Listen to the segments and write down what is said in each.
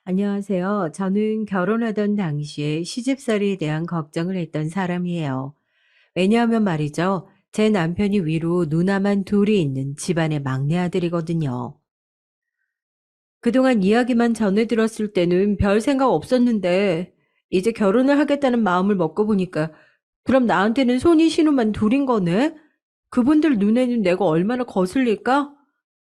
안녕하세요. 저는 결혼하던 당시에 시집살이에 대한 걱정을 했던 사람이에요. 왜냐하면 말이죠. 제 남편이 위로 누나만 둘이 있는 집안의 막내 아들이거든요. 그동안 이야기만 전해 들었을 때는 별 생각 없었는데, 이제 결혼을 하겠다는 마음을 먹고 보니까, 그럼 나한테는 손이 신우만 둘인 거네? 그분들 눈에는 내가 얼마나 거슬릴까?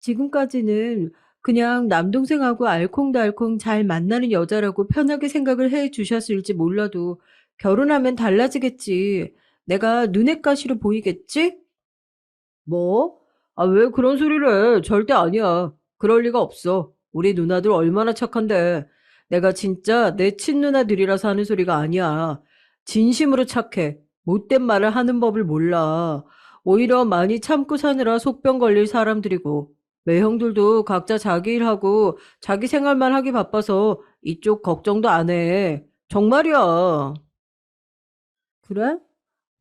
지금까지는 그냥 남동생하고 알콩달콩 잘 만나는 여자라고 편하게 생각을 해 주셨을지 몰라도 결혼하면 달라지겠지. 내가 눈엣 가시로 보이겠지? 뭐? 아, 왜 그런 소리를 해? 절대 아니야. 그럴 리가 없어. 우리 누나들 얼마나 착한데. 내가 진짜 내 친누나들이라서 하는 소리가 아니야. 진심으로 착해. 못된 말을 하는 법을 몰라. 오히려 많이 참고 사느라 속병 걸릴 사람들이고. 매형들도 각자 자기 일하고 자기 생활만 하기 바빠서 이쪽 걱정도 안 해. 정말이야. 그래?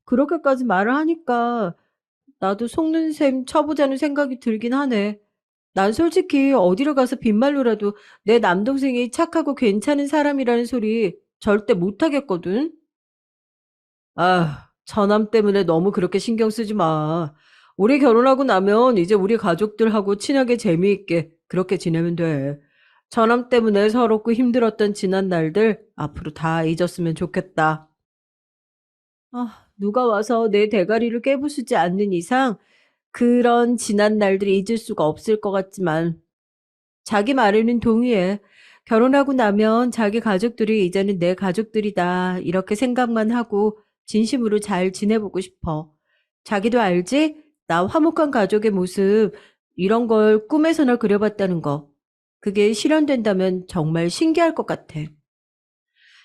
그렇게까지 말을 하니까 나도 속는 셈 쳐보자는 생각이 들긴 하네. 난 솔직히 어디로 가서 빈말로라도 내 남동생이 착하고 괜찮은 사람이라는 소리 절대 못하겠거든. 아, 처남 때문에 너무 그렇게 신경 쓰지 마. 우리 결혼하고 나면 이제 우리 가족들하고 친하게 재미있게 그렇게 지내면 돼. 처남 때문에 서럽고 힘들었던 지난 날들 앞으로 다 잊었으면 좋겠다. 아, 누가 와서 내 대가리를 깨부수지 않는 이상 그런 지난 날들이 잊을 수가 없을 것 같지만 자기 말에는 동의해. 결혼하고 나면 자기 가족들이 이제는 내 가족들이다. 이렇게 생각만 하고 진심으로 잘 지내보고 싶어. 자기도 알지? 나 화목한 가족의 모습, 이런 걸 꿈에서나 그려봤다는 거. 그게 실현된다면 정말 신기할 것 같아.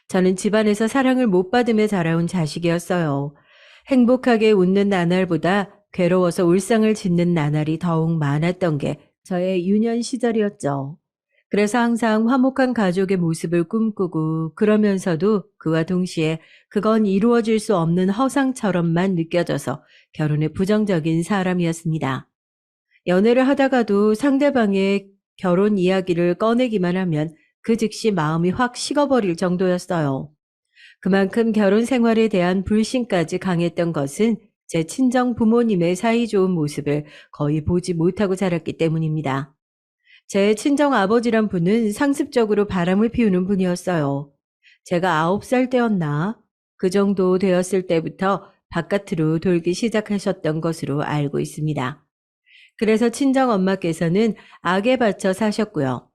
저는 집안에서 사랑을 못 받으며 자라온 자식이었어요. 행복하게 웃는 나날보다 괴로워서 울상을 짓는 나날이 더욱 많았던 게 저의 유년 시절이었죠. 그래서 항상 화목한 가족의 모습을 꿈꾸고 그러면서도 그와 동시에 그건 이루어질 수 없는 허상처럼만 느껴져서 결혼에 부정적인 사람이었습니다. 연애를 하다가도 상대방의 결혼 이야기를 꺼내기만 하면 그 즉시 마음이 확 식어버릴 정도였어요. 그만큼 결혼 생활에 대한 불신까지 강했던 것은 제 친정 부모님의 사이좋은 모습을 거의 보지 못하고 자랐기 때문입니다. 제 친정 아버지란 분은 상습적으로 바람을 피우는 분이었어요. 제가 9살 때였나? 그 정도 되었을 때부터 바깥으로 돌기 시작하셨던 것으로 알고 있습니다. 그래서 친정 엄마께서는 악에 받쳐 사셨고요.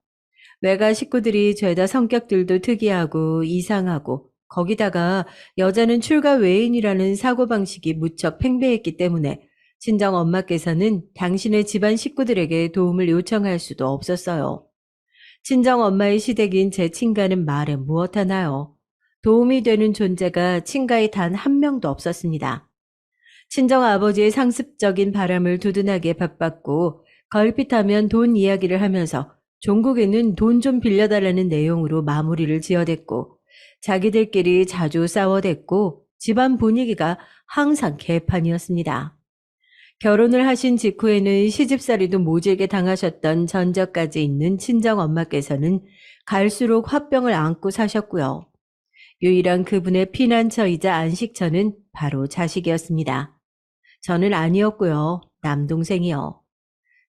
외가 식구들이 죄다 성격들도 특이하고 이상하고 거기다가 여자는 출가 외인이라는 사고방식이 무척 팽배했기 때문에 친정 엄마께서는 당신의 집안 식구들에게 도움을 요청할 수도 없었어요. 친정 엄마의 시댁인 제 친가는 말해 무엇하나요? 도움이 되는 존재가 친가에 단 한 명도 없었습니다. 친정 아버지의 상습적인 바람을 두둔하게 바빴고 걸핏하면 돈 이야기를 하면서 종국에는 돈 좀 빌려달라는 내용으로 마무리를 지어댔고 자기들끼리 자주 싸워댔고 집안 분위기가 항상 개판이었습니다. 결혼을 하신 직후에는 시집살이도 모질게 당하셨던 전적까지 있는 친정 엄마께서는 갈수록 화병을 안고 사셨고요. 유일한 그분의 피난처이자 안식처는 바로 자식이었습니다. 저는 아니었고요. 남동생이요.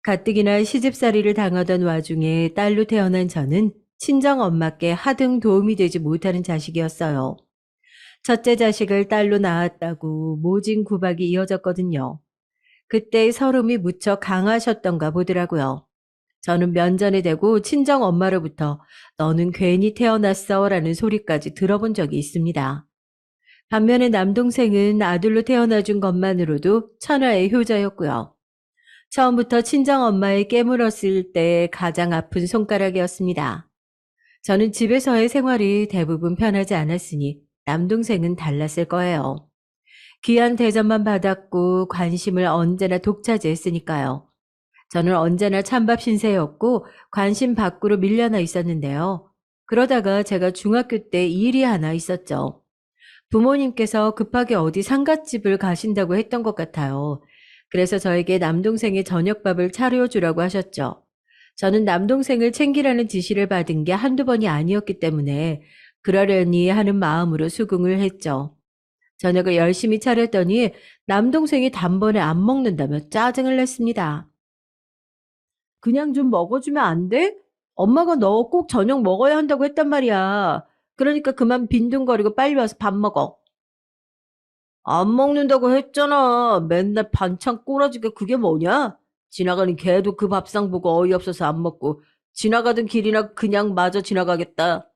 가뜩이나 시집살이를 당하던 와중에 딸로 태어난 저는 친정 엄마께 하등 도움이 되지 못하는 자식이었어요. 첫째 자식을 딸로 낳았다고 모진 구박이 이어졌거든요. 그때 서름이 무척 강하셨던가 보더라고요. 저는 면전에 대고 친정 엄마로부터 너는 괜히 태어났어 라는 소리까지 들어본 적이 있습니다. 반면에 남동생은 아들로 태어나준 것만으로도 천하의 효자였고요. 처음부터 친정엄마의 깨물었을 때 가장 아픈 손가락이었습니다. 저는 집에서의 생활이 대부분 편하지 않았으니 남동생은 달랐을 거예요. 귀한 대접만 받았고 관심을 언제나 독차지했으니까요. 저는 언제나 찬밥 신세였고 관심 밖으로 밀려나 있었는데요. 그러다가 제가 중학교 때 일이 하나 있었죠. 부모님께서 급하게 어디 상갓집을 가신다고 했던 것 같아요. 그래서 저에게 남동생의 저녁밥을 차려주라고 하셨죠. 저는 남동생을 챙기라는 지시를 받은 게 한두 번이 아니었기 때문에 그러려니 하는 마음으로 수긍을 했죠. 저녁을 열심히 차렸더니 남동생이 단번에 안 먹는다며 짜증을 냈습니다. 그냥 좀 먹어주면 안 돼? 엄마가 너 꼭 저녁 먹어야 한다고 했단 말이야. 그러니까 그만 빈둥거리고 빨리 와서 밥 먹어. 안 먹는다고 했잖아. 맨날 반찬 꼬라지가 그게 뭐냐? 지나가는 개도 그 밥상 보고 어이없어서 안 먹고 지나가던 길이나 그냥 마저 지나가겠다.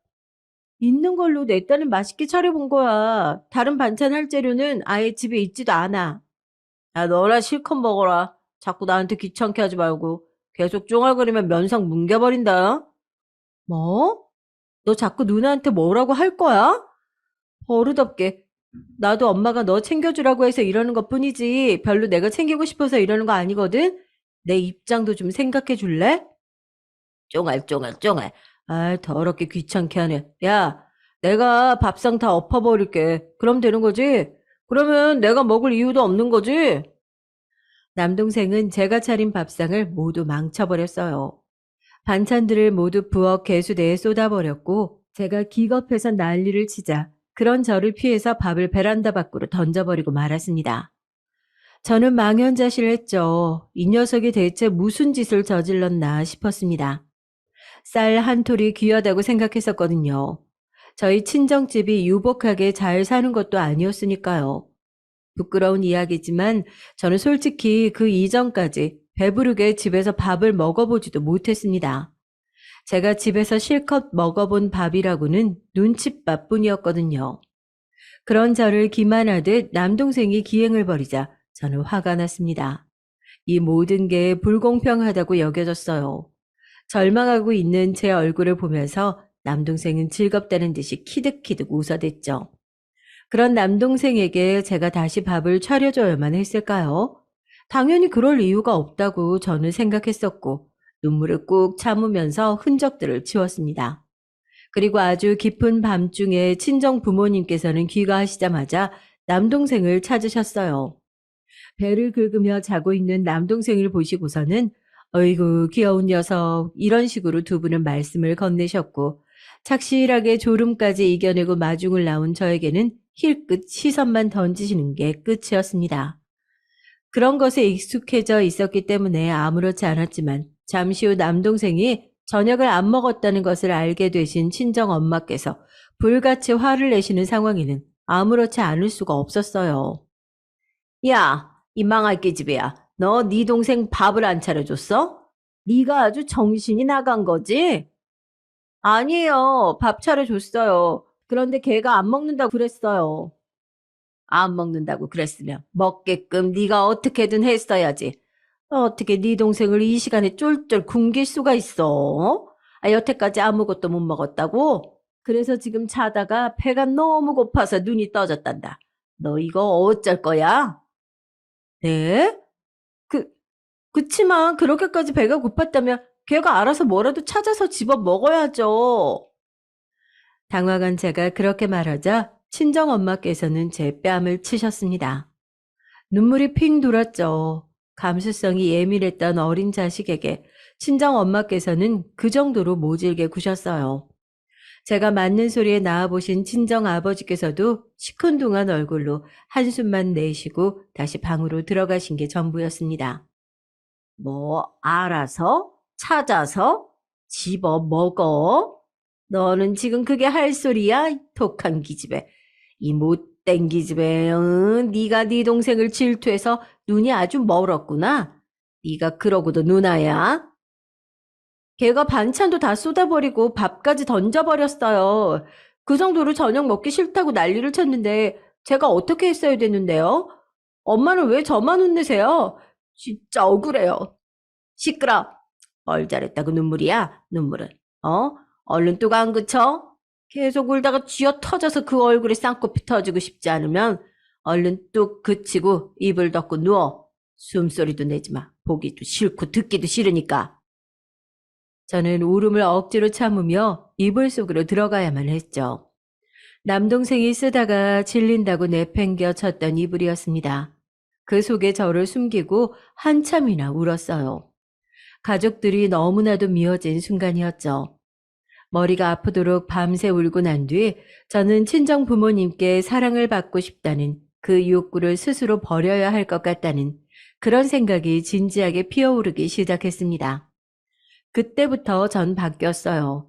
있는 걸로 내 딸은 맛있게 차려본 거야. 다른 반찬 할 재료는 아예 집에 있지도 않아. 야, 너나 실컷 먹어라. 자꾸 나한테 귀찮게 하지 말고. 계속 쫑알거리면 면상 뭉개버린다. 뭐? 너 자꾸 누나한테 뭐라고 할 거야? 버릇없게. 나도 엄마가 너 챙겨주라고 해서 이러는 것 뿐이지 별로 내가 챙기고 싶어서 이러는 거 아니거든? 내 입장도 좀 생각해 줄래? 쫑알. 아, 더럽게 귀찮게 하네. 야, 내가 밥상 다 엎어버릴게. 그럼 되는 거지? 그러면 내가 먹을 이유도 없는 거지? 남동생은 제가 차린 밥상을 모두 망쳐버렸어요. 반찬들을 모두 부엌 개수대에 쏟아버렸고 제가 기겁해서 난리를 치자 그런 저를 피해서 밥을 베란다 밖으로 던져버리고 말았습니다. 저는 망연자실했죠. 이 녀석이 대체 무슨 짓을 저질렀나 싶었습니다. 쌀 한 톨이 귀하다고 생각했었거든요. 저희 친정집이 유복하게 잘 사는 것도 아니었으니까요. 부끄러운 이야기지만 저는 솔직히 그 이전까지 배부르게 집에서 밥을 먹어보지도 못했습니다. 제가 집에서 실컷 먹어본 밥이라고는 눈칫밥뿐이었거든요. 그런 저를 기만하듯 남동생이 기행을 벌이자 저는 화가 났습니다. 이 모든 게 불공평하다고 여겨졌어요. 절망하고 있는 제 얼굴을 보면서 남동생은 즐겁다는 듯이 키득키득 웃어댔죠. 그런 남동생에게 제가 다시 밥을 차려줘야만 했을까요? 당연히 그럴 이유가 없다고 저는 생각했었고 눈물을 꾹 참으면서 흔적들을 치웠습니다. 그리고 아주 깊은 밤중에 친정 부모님께서는 귀가하시자마자 남동생을 찾으셨어요. 배를 긁으며 자고 있는 남동생을 보시고서는 어이구 귀여운 녀석 이런 식으로 두 분은 말씀을 건네셨고 착실하게 졸음까지 이겨내고 마중을 나온 저에게는 힐끗 시선만 던지시는 게 끝이었습니다. 그런 것에 익숙해져 있었기 때문에 아무렇지 않았지만 잠시 후 남동생이 저녁을 안 먹었다는 것을 알게 되신 친정 엄마께서 불같이 화를 내시는 상황에는 아무렇지 않을 수가 없었어요. 야, 이 망할 계집애야. 너 네 동생 밥을 안 차려줬어? 네가 아주 정신이 나간 거지? 아니에요. 밥 차려줬어요. 그런데 걔가 안 먹는다고 그랬어요. 안 먹는다고 그랬으면 먹게끔 네가 어떻게든 했어야지. 어떻게 네 동생을 이 시간에 쫄쫄 굶길 수가 있어? 아, 여태까지 아무것도 못 먹었다고? 그래서 지금 자다가 배가 너무 고파서 눈이 떠졌단다. 너 이거 어쩔 거야? 네? 그, 그치만 그렇게까지 배가 고팠다면 걔가 알아서 뭐라도 찾아서 집어 먹어야죠. 당황한 제가 그렇게 말하자 친정엄마께서는 제 뺨을 치셨습니다. 눈물이 핑 돌았죠. 감수성이 예민했던 어린 자식에게 친정엄마께서는 그 정도로 모질게 구셨어요. 제가 맞는 소리에 나와보신 친정아버지께서도 시큰둥한 얼굴로 한숨만 내쉬고 다시 방으로 들어가신 게 전부였습니다. 뭐 알아서? 찾아서? 집어 먹어? 너는 지금 그게 할 소리야? 이 독한 기집애. 이 못된 기집애. 응? 네가 네 동생을 질투해서 눈이 아주 멀었구나. 네가 그러고도 누나야? 걔가 반찬도 다 쏟아버리고 밥까지 던져버렸어요. 그 정도로 저녁 먹기 싫다고 난리를 쳤는데 제가 어떻게 했어야 되는데요? 엄마는 왜 저만 혼내세요? 진짜 억울해요. 시끄러. 뭘 잘했다고 눈물이야? 눈물은. 어? 얼른 또 안 그쳐? 계속 울다가 쥐어 터져서 그 얼굴에 쌍꺼풀 터지고 싶지 않으면 얼른 뚝 그치고 입을 덮고 누워. 숨소리도 내지 마. 보기도 싫고 듣기도 싫으니까. 저는 울음을 억지로 참으며 이불 속으로 들어가야만 했죠. 남동생이 쓰다가 질린다고 내팽겨 쳤던 이불이었습니다. 그 속에 저를 숨기고 한참이나 울었어요. 가족들이 너무나도 미워진 순간이었죠. 머리가 아프도록 밤새 울고 난 뒤 저는 친정 부모님께 사랑을 받고 싶다는 그 욕구를 스스로 버려야 할 것 같다는 그런 생각이 진지하게 피어오르기 시작했습니다. 그때부터 전 바뀌었어요.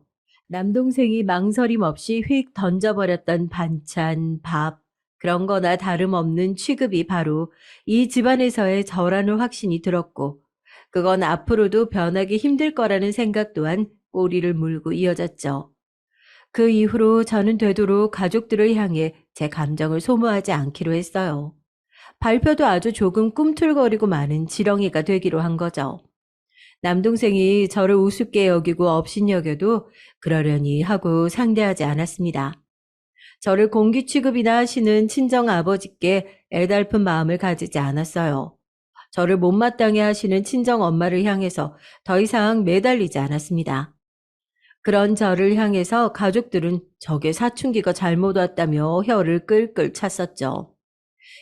남동생이 망설임 없이 휙 던져버렸던 반찬, 밥, 그런 거나 다름없는 취급이 바로 이 집안에서의 저라는 확신이 들었고, 그건 앞으로도 변하기 힘들 거라는 생각 또한 꼬리를 물고 이어졌죠. 그 이후로 저는 되도록 가족들을 향해 제 감정을 소모하지 않기로 했어요. 발표도 아주 조금 꿈틀거리고 마는 지렁이가 되기로 한 거죠. 남동생이 저를 우습게 여기고 업신여겨도 그러려니 하고 상대하지 않았습니다. 저를 공기 취급이나 하시는 친정 아버지께 애달픈 마음을 가지지 않았어요. 저를 못마땅해 하시는 친정 엄마를 향해서 더 이상 매달리지 않았습니다. 그런 저를 향해서 가족들은 적의 사춘기가 잘못 왔다며 혀를 끌끌 찼었죠.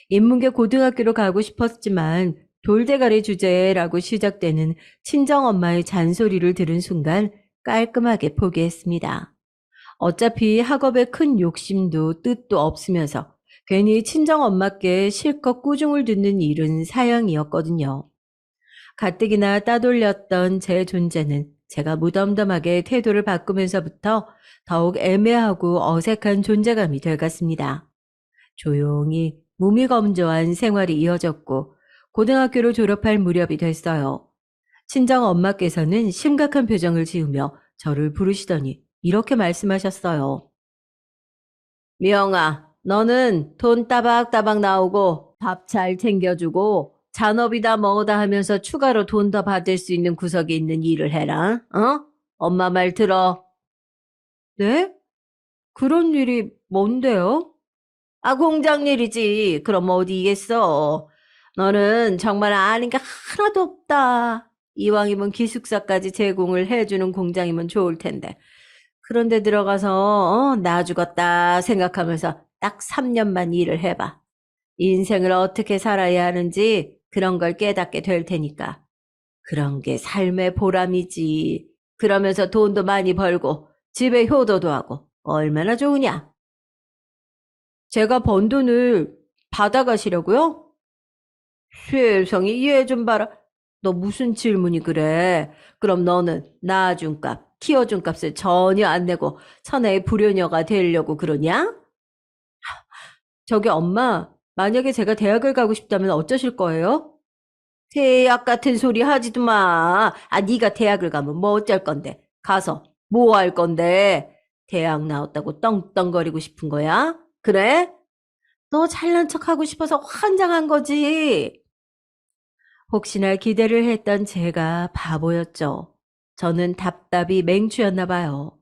인문계 고등학교로 가고 싶었지만 돌대가리 주제라고 시작되는 친정엄마의 잔소리를 들은 순간 깔끔하게 포기했습니다. 어차피 학업에 큰 욕심도 뜻도 없으면서 괜히 친정엄마께 실컷 꾸중을 듣는 일은 사양이었거든요. 가뜩이나 따돌렸던 제 존재는 제가 무덤덤하게 태도를 바꾸면서부터 더욱 애매하고 어색한 존재감이 돼갔습니다. 조용히 무미검조한 생활이 이어졌고 고등학교를 졸업할 무렵이 됐어요. 친정 엄마께서는 심각한 표정을 지으며 저를 부르시더니 이렇게 말씀하셨어요. 미영아, 너는 돈 따박따박 나오고 밥 잘 챙겨주고 잔업이다 뭐다 하면서 추가로 돈 더 받을 수 있는 구석에 있는 일을 해라. 어? 엄마 말 들어. 네? 그런 일이 뭔데요? 아, 공장 일이지. 그럼 어디겠어. 너는 정말 아는 게 하나도 없다. 이왕이면 기숙사까지 제공을 해주는 공장이면 좋을 텐데. 그런데 들어가서 나 죽었다 생각하면서 딱 3년만 일을 해봐. 인생을 어떻게 살아야 하는지 그런 걸 깨닫게 될 테니까. 그런 게 삶의 보람이지. 그러면서 돈도 많이 벌고 집에 효도도 하고 얼마나 좋으냐. 제가 번 돈을 받아가시려고요? 세상에 얘 좀 봐라. 너 무슨 질문이 그래? 그럼 너는 낳아준 값, 키워준 값을 전혀 안 내고 천하의 불효녀가 되려고 그러냐? 저기 엄마, 만약에 제가 대학을 가고 싶다면 어쩌실 거예요? 대학 같은 소리 하지도 마. 아, 네가 대학을 가면 뭐 어쩔 건데? 가서 뭐 할 건데? 대학 나왔다고 떵떵거리고 싶은 거야? 그래? 너 잘난 척 하고 싶어서 환장한 거지. 혹시나 기대를 했던 제가 바보였죠. 저는 답답이 맹추였나 봐요.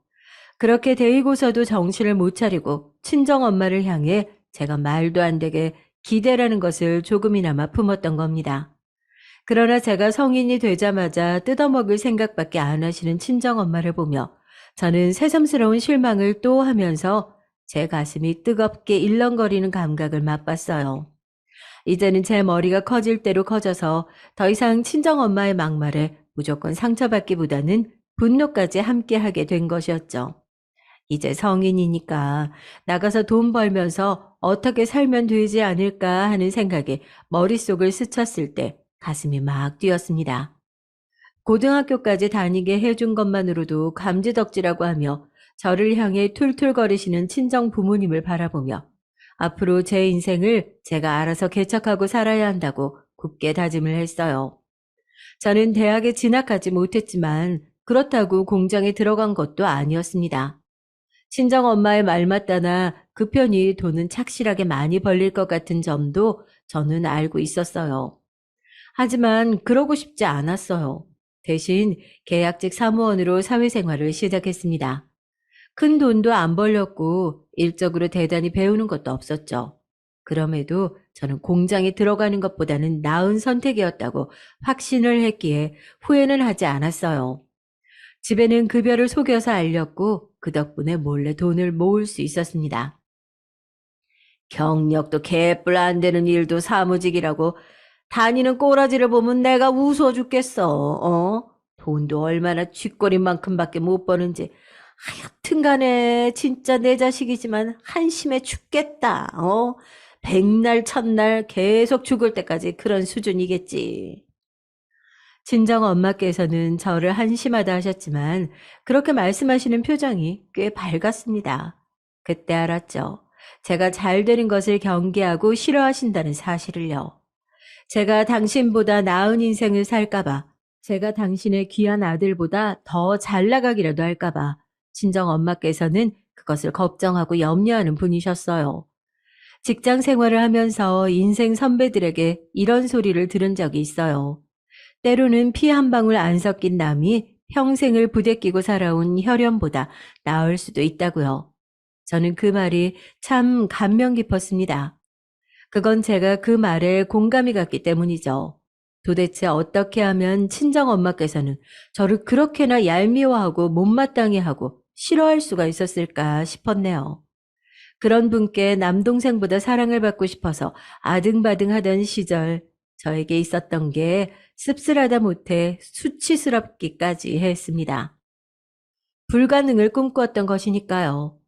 그렇게 데이고서도 정신을 못 차리고 친정엄마를 향해 제가 말도 안 되게 기대라는 것을 조금이나마 품었던 겁니다. 그러나 제가 성인이 되자마자 뜯어먹을 생각밖에 안 하시는 친정엄마를 보며 저는 새삼스러운 실망을 또 하면서 제 가슴이 뜨겁게 일렁거리는 감각을 맛봤어요. 이제는 제 머리가 커질 대로 커져서 더 이상 친정엄마의 막말에 무조건 상처받기보다는 분노까지 함께하게 된 것이었죠. 이제 성인이니까 나가서 돈 벌면서 어떻게 살면 되지 않을까 하는 생각에 머릿속을 스쳤을 때 가슴이 막 뛰었습니다. 고등학교까지 다니게 해준 것만으로도 감지덕지라고 하며 저를 향해 툴툴거리시는 친정 부모님을 바라보며 앞으로 제 인생을 제가 알아서 개척하고 살아야 한다고 굳게 다짐을 했어요. 저는 대학에 진학하지 못했지만 그렇다고 공장에 들어간 것도 아니었습니다. 친정엄마의 말 맞다나 그 편이 돈은 착실하게 많이 벌릴 것 같은 점도 저는 알고 있었어요. 하지만 그러고 싶지 않았어요. 대신 계약직 사무원으로 사회생활을 시작했습니다. 큰 돈도 안 벌렸고 일적으로 대단히 배우는 것도 없었죠. 그럼에도 저는 공장에 들어가는 것보다는 나은 선택이었다고 확신을 했기에 후회는 하지 않았어요. 집에는 급여를 속여서 알렸고 그 덕분에 몰래 돈을 모을 수 있었습니다. 경력도 개뿔 안 되는 일도 사무직이라고 다니는 꼬라지를 보면 내가 웃어 죽겠어. 어? 돈도 얼마나 쥐꼬리만큼밖에 못 버는지. 하여튼 간에 진짜 내 자식이지만 한심해 죽겠다. 백날 첫날 계속 죽을 때까지 그런 수준이겠지. 친정 엄마께서는 저를 한심하다 하셨지만 그렇게 말씀하시는 표정이 꽤 밝았습니다. 그때 알았죠. 제가 잘 되는 것을 경계하고 싫어하신다는 사실을요. 제가 당신보다 나은 인생을 살까봐, 제가 당신의 귀한 아들보다 더 잘 나가기라도 할까봐 친정 엄마께서는 그것을 걱정하고 염려하는 분이셨어요. 직장 생활을 하면서 인생 선배들에게 이런 소리를 들은 적이 있어요. 때로는 피 한 방울 안 섞인 남이 평생을 부대끼고 살아온 혈연보다 나을 수도 있다고요. 저는 그 말이 참 감명 깊었습니다. 그건 제가 그 말에 공감이 갔기 때문이죠. 도대체 어떻게 하면 친정엄마께서는 저를 그렇게나 얄미워하고 못마땅해 하고 싫어할 수가 있었을까 싶었네요. 그런 분께 남동생보다 사랑을 받고 싶어서 아등바등 하던 시절 저에게 있었던 게 씁쓸하다 못해 수치스럽기까지 했습니다. 불가능을 꿈꾸었던 것이니까요.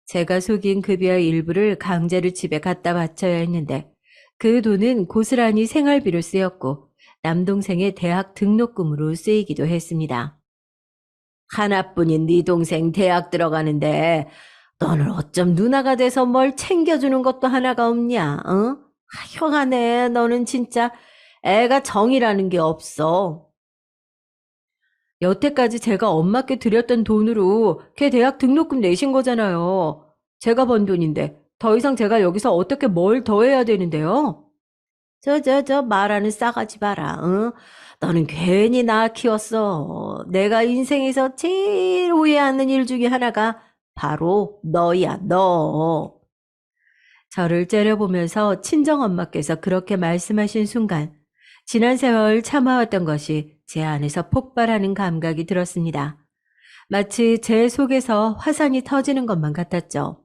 제가 속인 급여의 일부를 강제로 집에 갖다 바쳐야 했는데 그 돈은 고스란히 생활비로 쓰였고 남동생의 대학 등록금으로 쓰이기도 했습니다. 하나뿐인 네 동생 대학 들어가는데 너는 어쩜 누나가 돼서 뭘 챙겨주는 것도 하나가 없냐? 어? 형아네, 너는 진짜 애가 정이라는 게 없어. 여태까지 제가 엄마께 드렸던 돈으로 걔 대학 등록금 내신 거잖아요. 제가 번 돈인데 더 이상 제가 여기서 어떻게 뭘 더 해야 되는데요? 말하는 싸가지 봐라. 응? 너는 괜히 나 키웠어. 내가 인생에서 제일 후회하는 일 중에 하나가 바로 너야, 너. 저를 째려보면서 친정엄마께서 그렇게 말씀하신 순간 지난 세월 참아왔던 것이 제 안에서 폭발하는 감각이 들었습니다. 마치 제 속에서 화산이 터지는 것만 같았죠.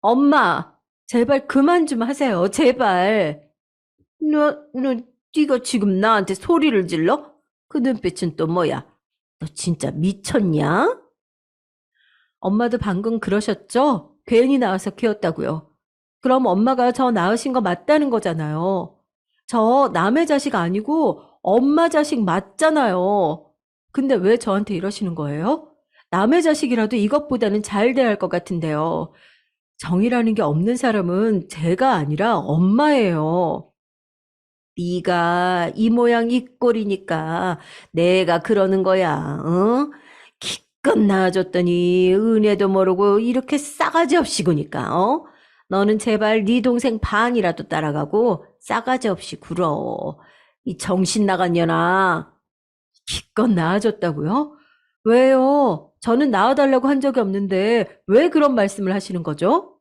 엄마, 제발 그만 좀 하세요. 제발. 네가 지금 나한테 소리를 질러? 그 눈빛은 또 뭐야? 너 진짜 미쳤냐? 엄마도 방금 그러셨죠? 괜히 낳아서 키웠다고요. 그럼 엄마가 저 낳으신 거 맞다는 거잖아요. 저 남의 자식 아니고 엄마 자식 맞잖아요. 근데 왜 저한테 이러시는 거예요? 남의 자식이라도 이것보다는 잘 대할 것 같은데요. 정이라는 게 없는 사람은 제가 아니라 엄마예요. 네가 이 모양 이 꼴이니까 내가 그러는 거야. 어? 기껏 낳아줬더니 은혜도 모르고 이렇게 싸가지 없이 구니까. 너는 제발 네 동생 반이라도 따라가고 싸가지 없이 굴어. 이 정신 나간 년아. 기껏 낳아줬다고요? 왜요? 저는 낳아달라고 한 적이 없는데 왜 그런 말씀을 하시는 거죠?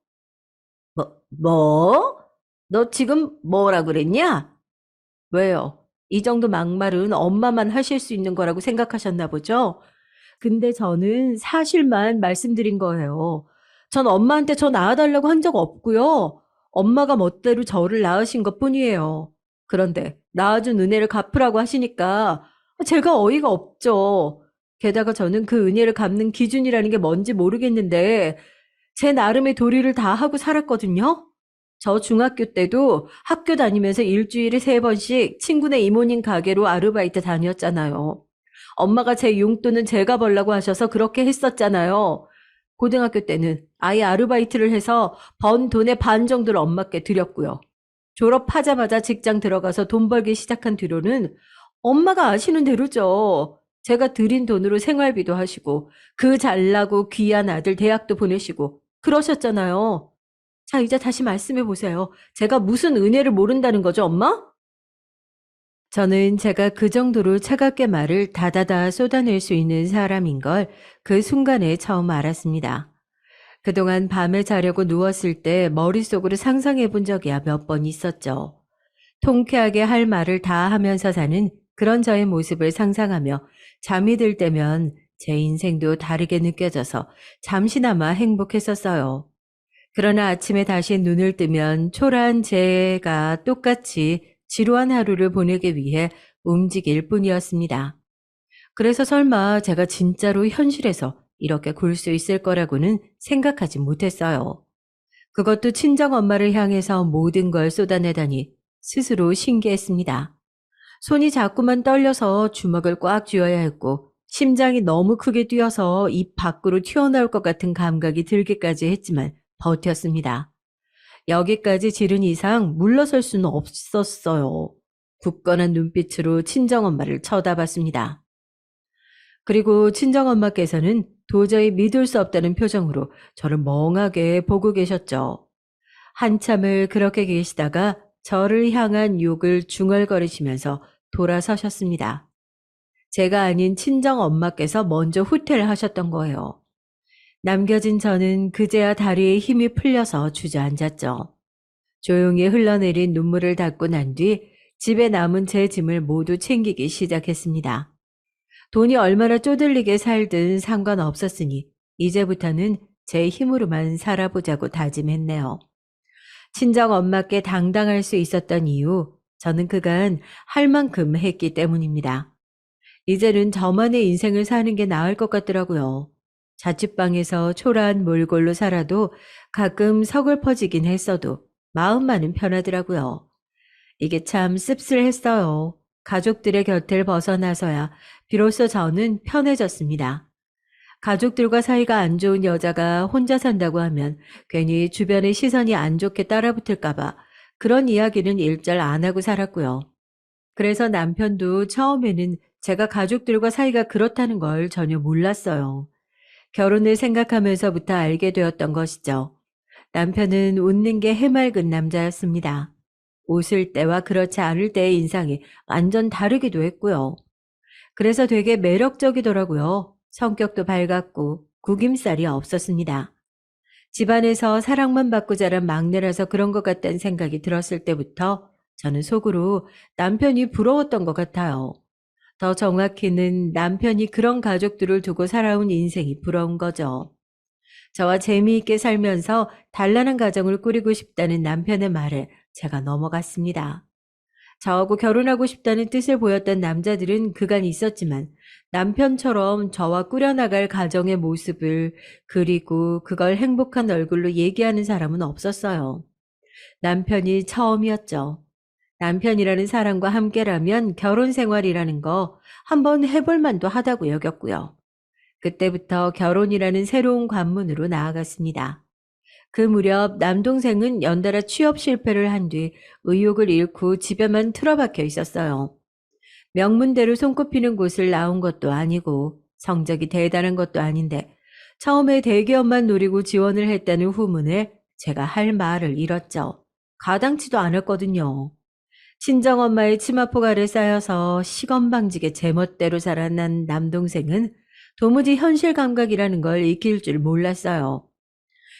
뭐? 너 지금 뭐라 그랬냐? 왜요? 이 정도 막말은 엄마만 하실 수 있는 거라고 생각하셨나 보죠? 근데 저는 사실만 말씀드린 거예요. 전 엄마한테 저 낳아달라고 한 적 없고요. 엄마가 멋대로 저를 낳으신 것 뿐이에요. 그런데 낳아준 은혜를 갚으라고 하시니까 제가 어이가 없죠. 게다가 저는 그 은혜를 갚는 기준이라는 게 뭔지 모르겠는데 제 나름의 도리를 다 하고 살았거든요. 저 중학교 때도 학교 다니면서 일주일에 3번씩 친구네 이모님 가게로 아르바이트 다녔잖아요. 엄마가 제 용돈은 제가 벌라고 하셔서 그렇게 했었잖아요. 고등학교 때는 아예 아르바이트를 해서 번 돈의 반 정도를 엄마께 드렸고요. 졸업하자마자 직장 들어가서 돈 벌기 시작한 뒤로는 엄마가 아시는 대로죠. 제가 드린 돈으로 생활비도 하시고 그 잘나고 귀한 아들 대학도 보내시고 그러셨잖아요. 자, 이제 다시 말씀해 보세요. 제가 무슨 은혜를 모른다는 거죠, 엄마? 저는 제가 그 정도로 차갑게 말을 다다다 쏟아낼 수 있는 사람인 걸 그 순간에 처음 알았습니다. 그동안 밤에 자려고 누웠을 때 머릿속으로 상상해 본 적이야 몇 번 있었죠. 통쾌하게 할 말을 다 하면서 사는 그런 저의 모습을 상상하며 잠이 들 때면 제 인생도 다르게 느껴져서 잠시나마 행복했었어요. 그러나 아침에 다시 눈을 뜨면 초라한 제가 똑같이 지루한 하루를 보내기 위해 움직일 뿐이었습니다. 그래서 설마 제가 진짜로 현실에서 이렇게 굴 수 있을 거라고는 생각하지 못했어요. 그것도 친정 엄마를 향해서 모든 걸 쏟아내다니 스스로 신기했습니다. 손이 자꾸만 떨려서 주먹을 꽉 쥐어야 했고 심장이 너무 크게 뛰어서 입 밖으로 튀어나올 것 같은 감각이 들기까지 했지만 버텼습니다. 여기까지 지른 이상 물러설 수는 없었어요. 굳건한 눈빛으로 친정엄마를 쳐다봤습니다. 그리고 친정엄마께서는 도저히 믿을 수 없다는 표정으로 저를 멍하게 보고 계셨죠. 한참을 그렇게 계시다가 저를 향한 욕을 중얼거리시면서 돌아서셨습니다. 제가 아닌 친정엄마께서 먼저 후퇴를 하셨던 거예요. 남겨진 저는 그제야 다리에 힘이 풀려서 주저앉았죠. 조용히 흘러내린 눈물을 닦고 난 뒤 집에 남은 제 짐을 모두 챙기기 시작했습니다. 돈이 얼마나 쪼들리게 살든 상관없었으니 이제부터는 제 힘으로만 살아보자고 다짐했네요. 친정 엄마께 당당할 수 있었던 이유, 저는 그간 할 만큼 했기 때문입니다. 이제는 저만의 인생을 사는 게 나을 것 같더라고요. 자취방에서 초라한 몰골로 살아도 가끔 서글퍼지긴 했어도 마음만은 편하더라고요. 이게 참 씁쓸했어요. 가족들의 곁을 벗어나서야 비로소 저는 편해졌습니다. 가족들과 사이가 안 좋은 여자가 혼자 산다고 하면 괜히 주변의 시선이 안 좋게 따라붙을까봐 그런 이야기는 일절 안 하고 살았고요. 그래서 남편도 처음에는 제가 가족들과 사이가 그렇다는 걸 전혀 몰랐어요. 결혼을 생각하면서부터 알게 되었던 것이죠. 남편은 웃는 게 해맑은 남자였습니다. 웃을 때와 그렇지 않을 때의 인상이 완전 다르기도 했고요. 그래서 되게 매력적이더라고요. 성격도 밝았고 구김살이 없었습니다. 집안에서 사랑만 받고 자란 막내라서 그런 것 같다는 생각이 들었을 때부터 저는 속으로 남편이 부러웠던 것 같아요. 더 정확히는 남편이 그런 가족들을 두고 살아온 인생이 부러운 거죠. 저와 재미있게 살면서 단란한 가정을 꾸리고 싶다는 남편의 말에 제가 넘어갔습니다. 저하고 결혼하고 싶다는 뜻을 보였던 남자들은 그간 있었지만 남편처럼 저와 꾸려나갈 가정의 모습을 그리고 그걸 행복한 얼굴로 얘기하는 사람은 없었어요. 남편이 처음이었죠. 남편이라는 사람과 함께라면 결혼 생활이라는 거 한번 해볼 만도 하다고 여겼고요. 그때부터 결혼이라는 새로운 관문으로 나아갔습니다. 그 무렵 남동생은 연달아 취업 실패를 한 뒤 의욕을 잃고 집에만 틀어박혀 있었어요. 명문대로 손꼽히는 곳을 나온 것도 아니고 성적이 대단한 것도 아닌데 처음에 대기업만 노리고 지원을 했다는 후문에 제가 할 말을 잃었죠. 가당치도 않았거든요. 친정엄마의 치마폭 아래 쌓여서 시건방지게 제멋대로 자라난 남동생은 도무지 현실 감각이라는 걸 익힐 줄 몰랐어요.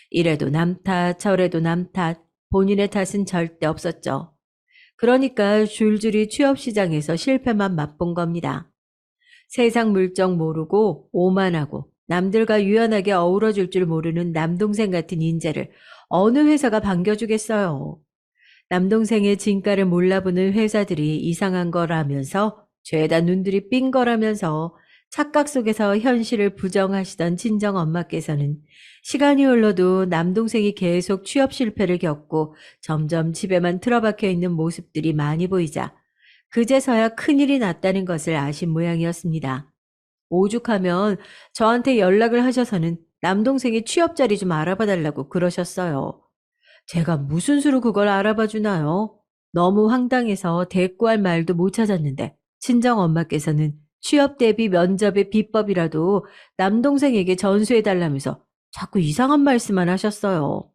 이래도 남 탓, 저래도 남 탓, 본인의 탓은 절대 없었죠. 그러니까 줄줄이 취업시장에서 실패만 맛본 겁니다. 세상 물정 모르고 오만하고 남들과 유연하게 어우러질 줄 모르는 남동생 같은 인재를 어느 회사가 반겨주겠어요. 남동생의 진가를 몰라보는 회사들이 이상한 거라면서 죄다 눈들이 삔 거라면서 착각 속에서 현실을 부정하시던 친정엄마께서는 시간이 흘러도 남동생이 계속 취업 실패를 겪고 점점 집에만 틀어박혀 있는 모습들이 많이 보이자 그제서야 큰일이 났다는 것을 아신 모양이었습니다. 오죽하면 저한테 연락을 하셔서는 남동생이 취업 자리 좀 알아봐 달라고 그러셨어요. 제가 무슨 수로 그걸 알아봐 주나요? 너무 황당해서 대꾸할 말도 못 찾았는데 친정엄마께서는 취업 대비 면접의 비법이라도 남동생에게 전수해 달라면서 자꾸 이상한 말씀만 하셨어요.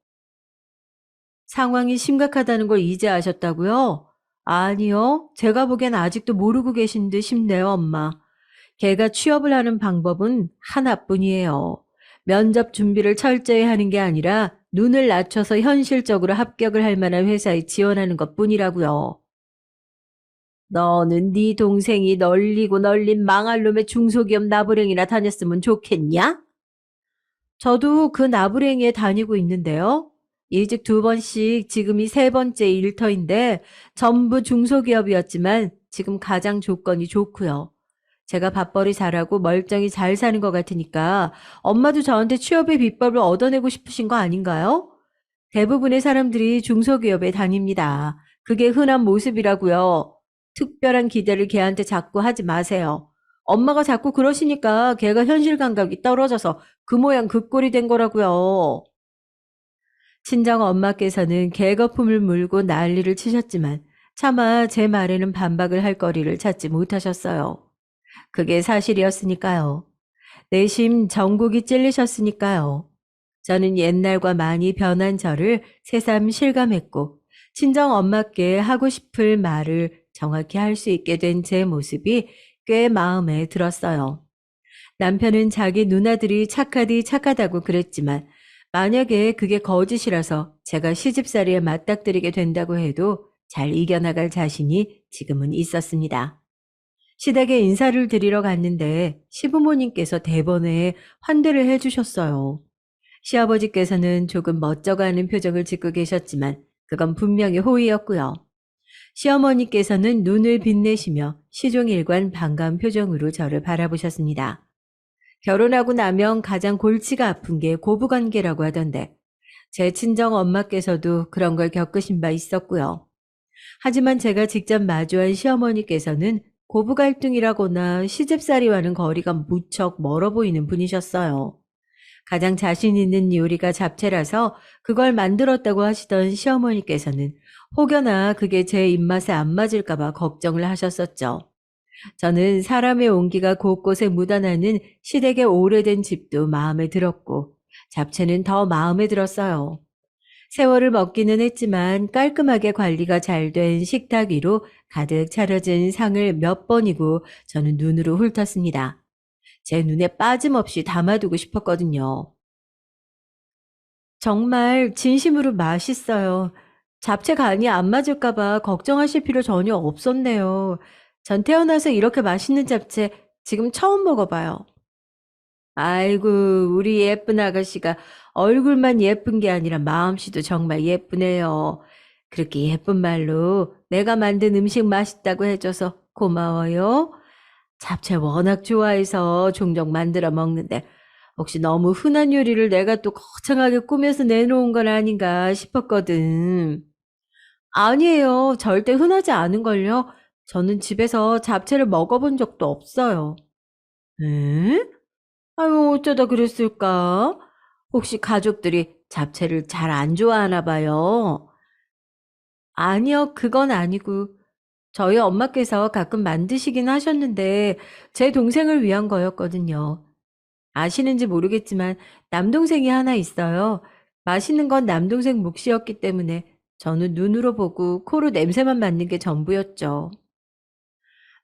상황이 심각하다는 걸 이제 아셨다고요? 아니요. 제가 보기엔 아직도 모르고 계신 듯 싶네요, 엄마. 걔가 취업을 하는 방법은 하나뿐이에요. 면접 준비를 철저히 하는 게 아니라 눈을 낮춰서 현실적으로 합격을 할 만한 회사에 지원하는 것뿐이라고요. 너는 네 동생이 널리고 널린 망할 놈의 중소기업 나부랭이나 다녔으면 좋겠냐? 저도 그 나부랭이에 다니고 있는데요. 이직 2번씩 지금이 3번째 일터인데 전부 중소기업이었지만 지금 가장 조건이 좋고요. 제가 밥벌이 잘하고 멀쩡히 잘 사는 것 같으니까 엄마도 저한테 취업의 비법을 얻어내고 싶으신 거 아닌가요? 대부분의 사람들이 중소기업에 다닙니다. 그게 흔한 모습이라고요. 특별한 기대를 걔한테 자꾸 하지 마세요. 엄마가 자꾸 그러시니까 걔가 현실 감각이 떨어져서 그 모양 그 꼴이 된 거라고요. 친정 엄마께서는 개거품을 물고 난리를 치셨지만 차마 제 말에는 반박을 할 거리를 찾지 못하셨어요. 그게 사실이었으니까요. 내심 정곡이 찔리셨으니까요. 저는 옛날과 많이 변한 저를 새삼 실감했고 친정 엄마께 하고 싶을 말을 정확히 할 수 있게 된 제 모습이 꽤 마음에 들었어요. 남편은 자기 누나들이 착하디 착하다고 그랬지만 만약에 그게 거짓이라서 제가 시집살이에 맞닥뜨리게 된다고 해도 잘 이겨나갈 자신이 지금은 있었습니다. 시댁에 인사를 드리러 갔는데 시부모님께서 대번에 환대를 해주셨어요. 시아버지께서는 조금 멋쩍어하는 표정을 짓고 계셨지만 그건 분명히 호의였고요. 시어머니께서는 눈을 빛내시며 시종일관 반가운 표정으로 저를 바라보셨습니다. 결혼하고 나면 가장 골치가 아픈 게 고부관계라고 하던데 제 친정 엄마께서도 그런 걸 겪으신 바 있었고요. 하지만 제가 직접 마주한 시어머니께서는 고부 갈등이라거나 시집살이와는 거리가 무척 멀어 보이는 분이셨어요. 가장 자신 있는 요리가 잡채라서 그걸 만들었다고 하시던 시어머니께서는 혹여나 그게 제 입맛에 안 맞을까봐 걱정을 하셨었죠. 저는 사람의 온기가 곳곳에 묻어나는 시댁의 오래된 집도 마음에 들었고 잡채는 더 마음에 들었어요. 세월을 먹기는 했지만 깔끔하게 관리가 잘 된 식탁 위로 가득 차려진 상을 몇 번이고 저는 눈으로 훑었습니다. 제 눈에 빠짐없이 담아두고 싶었거든요. 정말 진심으로 맛있어요. 잡채 간이 안 맞을까봐 걱정하실 필요 전혀 없었네요. 전 태어나서 이렇게 맛있는 잡채 지금 처음 먹어봐요. 아이고, 우리 예쁜 아가씨가 얼굴만 예쁜 게 아니라 마음씨도 정말 예쁘네요. 그렇게 예쁜 말로 내가 만든 음식 맛있다고 해줘서 고마워요. 잡채 워낙 좋아해서 종종 만들어 먹는데 혹시 너무 흔한 요리를 내가 또 거창하게 꾸며서 내놓은 건 아닌가 싶었거든. 아니에요. 절대 흔하지 않은걸요. 저는 집에서 잡채를 먹어본 적도 없어요. 에? 아유, 어쩌다 그랬을까? 혹시 가족들이 잡채를 잘 안 좋아하나 봐요. 아니요, 그건 아니고, 저희 엄마께서 가끔 만드시긴 하셨는데, 제 동생을 위한 거였거든요. 아시는지 모르겠지만, 남동생이 하나 있어요. 맛있는 건 남동생 몫이었기 때문에, 저는 눈으로 보고 코로 냄새만 맡는 게 전부였죠.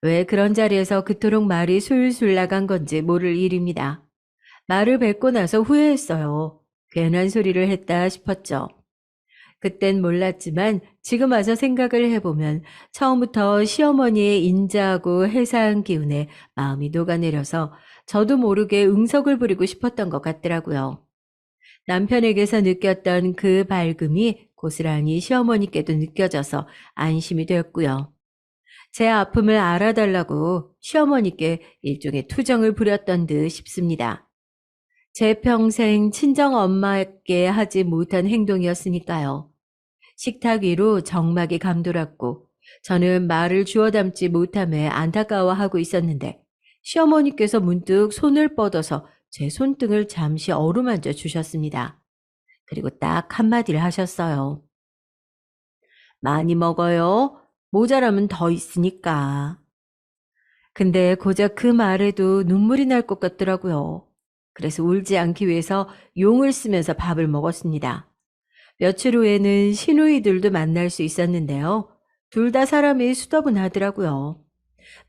왜 그런 자리에서 그토록 말이 술술 나간 건지 모를 일입니다. 말을 뱉고 나서 후회했어요. 괜한 소리를 했다 싶었죠. 그땐 몰랐지만 지금 와서 생각을 해보면 처음부터 시어머니의 인자하고 해사한 기운에 마음이 녹아내려서 저도 모르게 응석을 부리고 싶었던 것 같더라고요. 남편에게서 느꼈던 그 밝음이 고스란히 시어머니께도 느껴져서 안심이 되었고요. 제 아픔을 알아달라고 시어머니께 일종의 투정을 부렸던 듯 싶습니다. 제 평생 친정 엄마께 하지 못한 행동이었으니까요. 식탁 위로 정막이 감돌았고 저는 말을 주워 담지 못함에 안타까워하고 있었는데 시어머니께서 문득 손을 뻗어서 제 손등을 잠시 어루만져 주셨습니다. 그리고 딱 한마디를 하셨어요. 많이 먹어요. 모자라면 더 있으니까. 근데 고작 그 말에도 눈물이 날 것 같더라고요. 그래서 울지 않기 위해서 용을 쓰면서 밥을 먹었습니다. 며칠 후에는 시누이들도 만날 수 있었는데요. 둘 다 사람이 수더분하더라고요.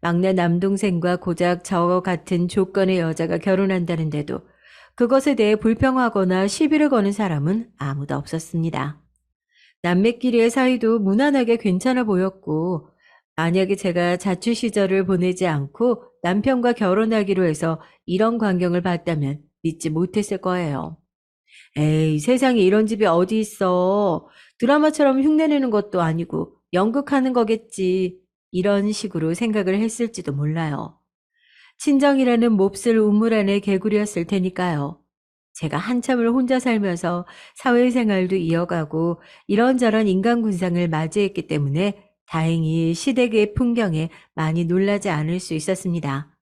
막내 남동생과 고작 저 같은 조건의 여자가 결혼한다는데도 그것에 대해 불평하거나 시비를 거는 사람은 아무도 없었습니다. 남매끼리의 사이도 무난하게 괜찮아 보였고, 만약에 제가 자취 시절을 보내지 않고 남편과 결혼하기로 해서 이런 광경을 봤다면 믿지 못했을 거예요. 에이, 세상에 이런 집이 어디 있어. 드라마처럼 흉내내는 것도 아니고 연극하는 거겠지. 이런 식으로 생각을 했을지도 몰라요. 친정이라는 몹쓸 우물 안에 개구리였을 테니까요. 제가 한참을 혼자 살면서 사회생활도 이어가고 이런저런 인간군상을 맞이했기 때문에 다행히 시댁의 풍경에 많이 놀라지 않을 수 있었습니다.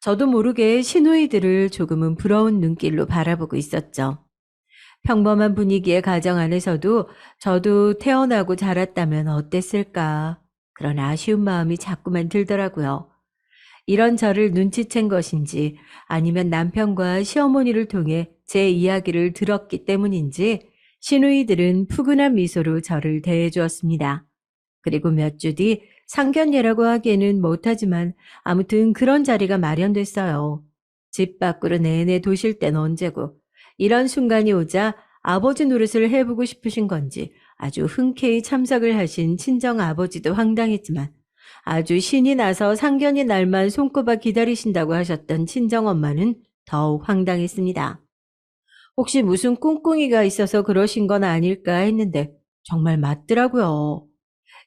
저도 모르게 시누이들을 조금은 부러운 눈길로 바라보고 있었죠. 평범한 분위기의 가정 안에서도 저도 태어나고 자랐다면 어땠을까? 그런 아쉬운 마음이 자꾸만 들더라고요. 이런 저를 눈치챈 것인지 아니면 남편과 시어머니를 통해 제 이야기를 들었기 때문인지 시누이들은 푸근한 미소로 저를 대해 주었습니다. 그리고 몇 주 뒤 상견례라고 하기에는 못하지만 아무튼 그런 자리가 마련됐어요. 집 밖으로 내내 도실 땐 언제고 이런 순간이 오자 아버지 노릇을 해보고 싶으신 건지 아주 흔쾌히 참석을 하신 친정 아버지도 황당했지만 아주 신이 나서 상견례 날만 손꼽아 기다리신다고 하셨던 친정엄마는 더욱 황당했습니다. 혹시 무슨 꿍꿍이가 있어서 그러신 건 아닐까 했는데 정말 맞더라고요.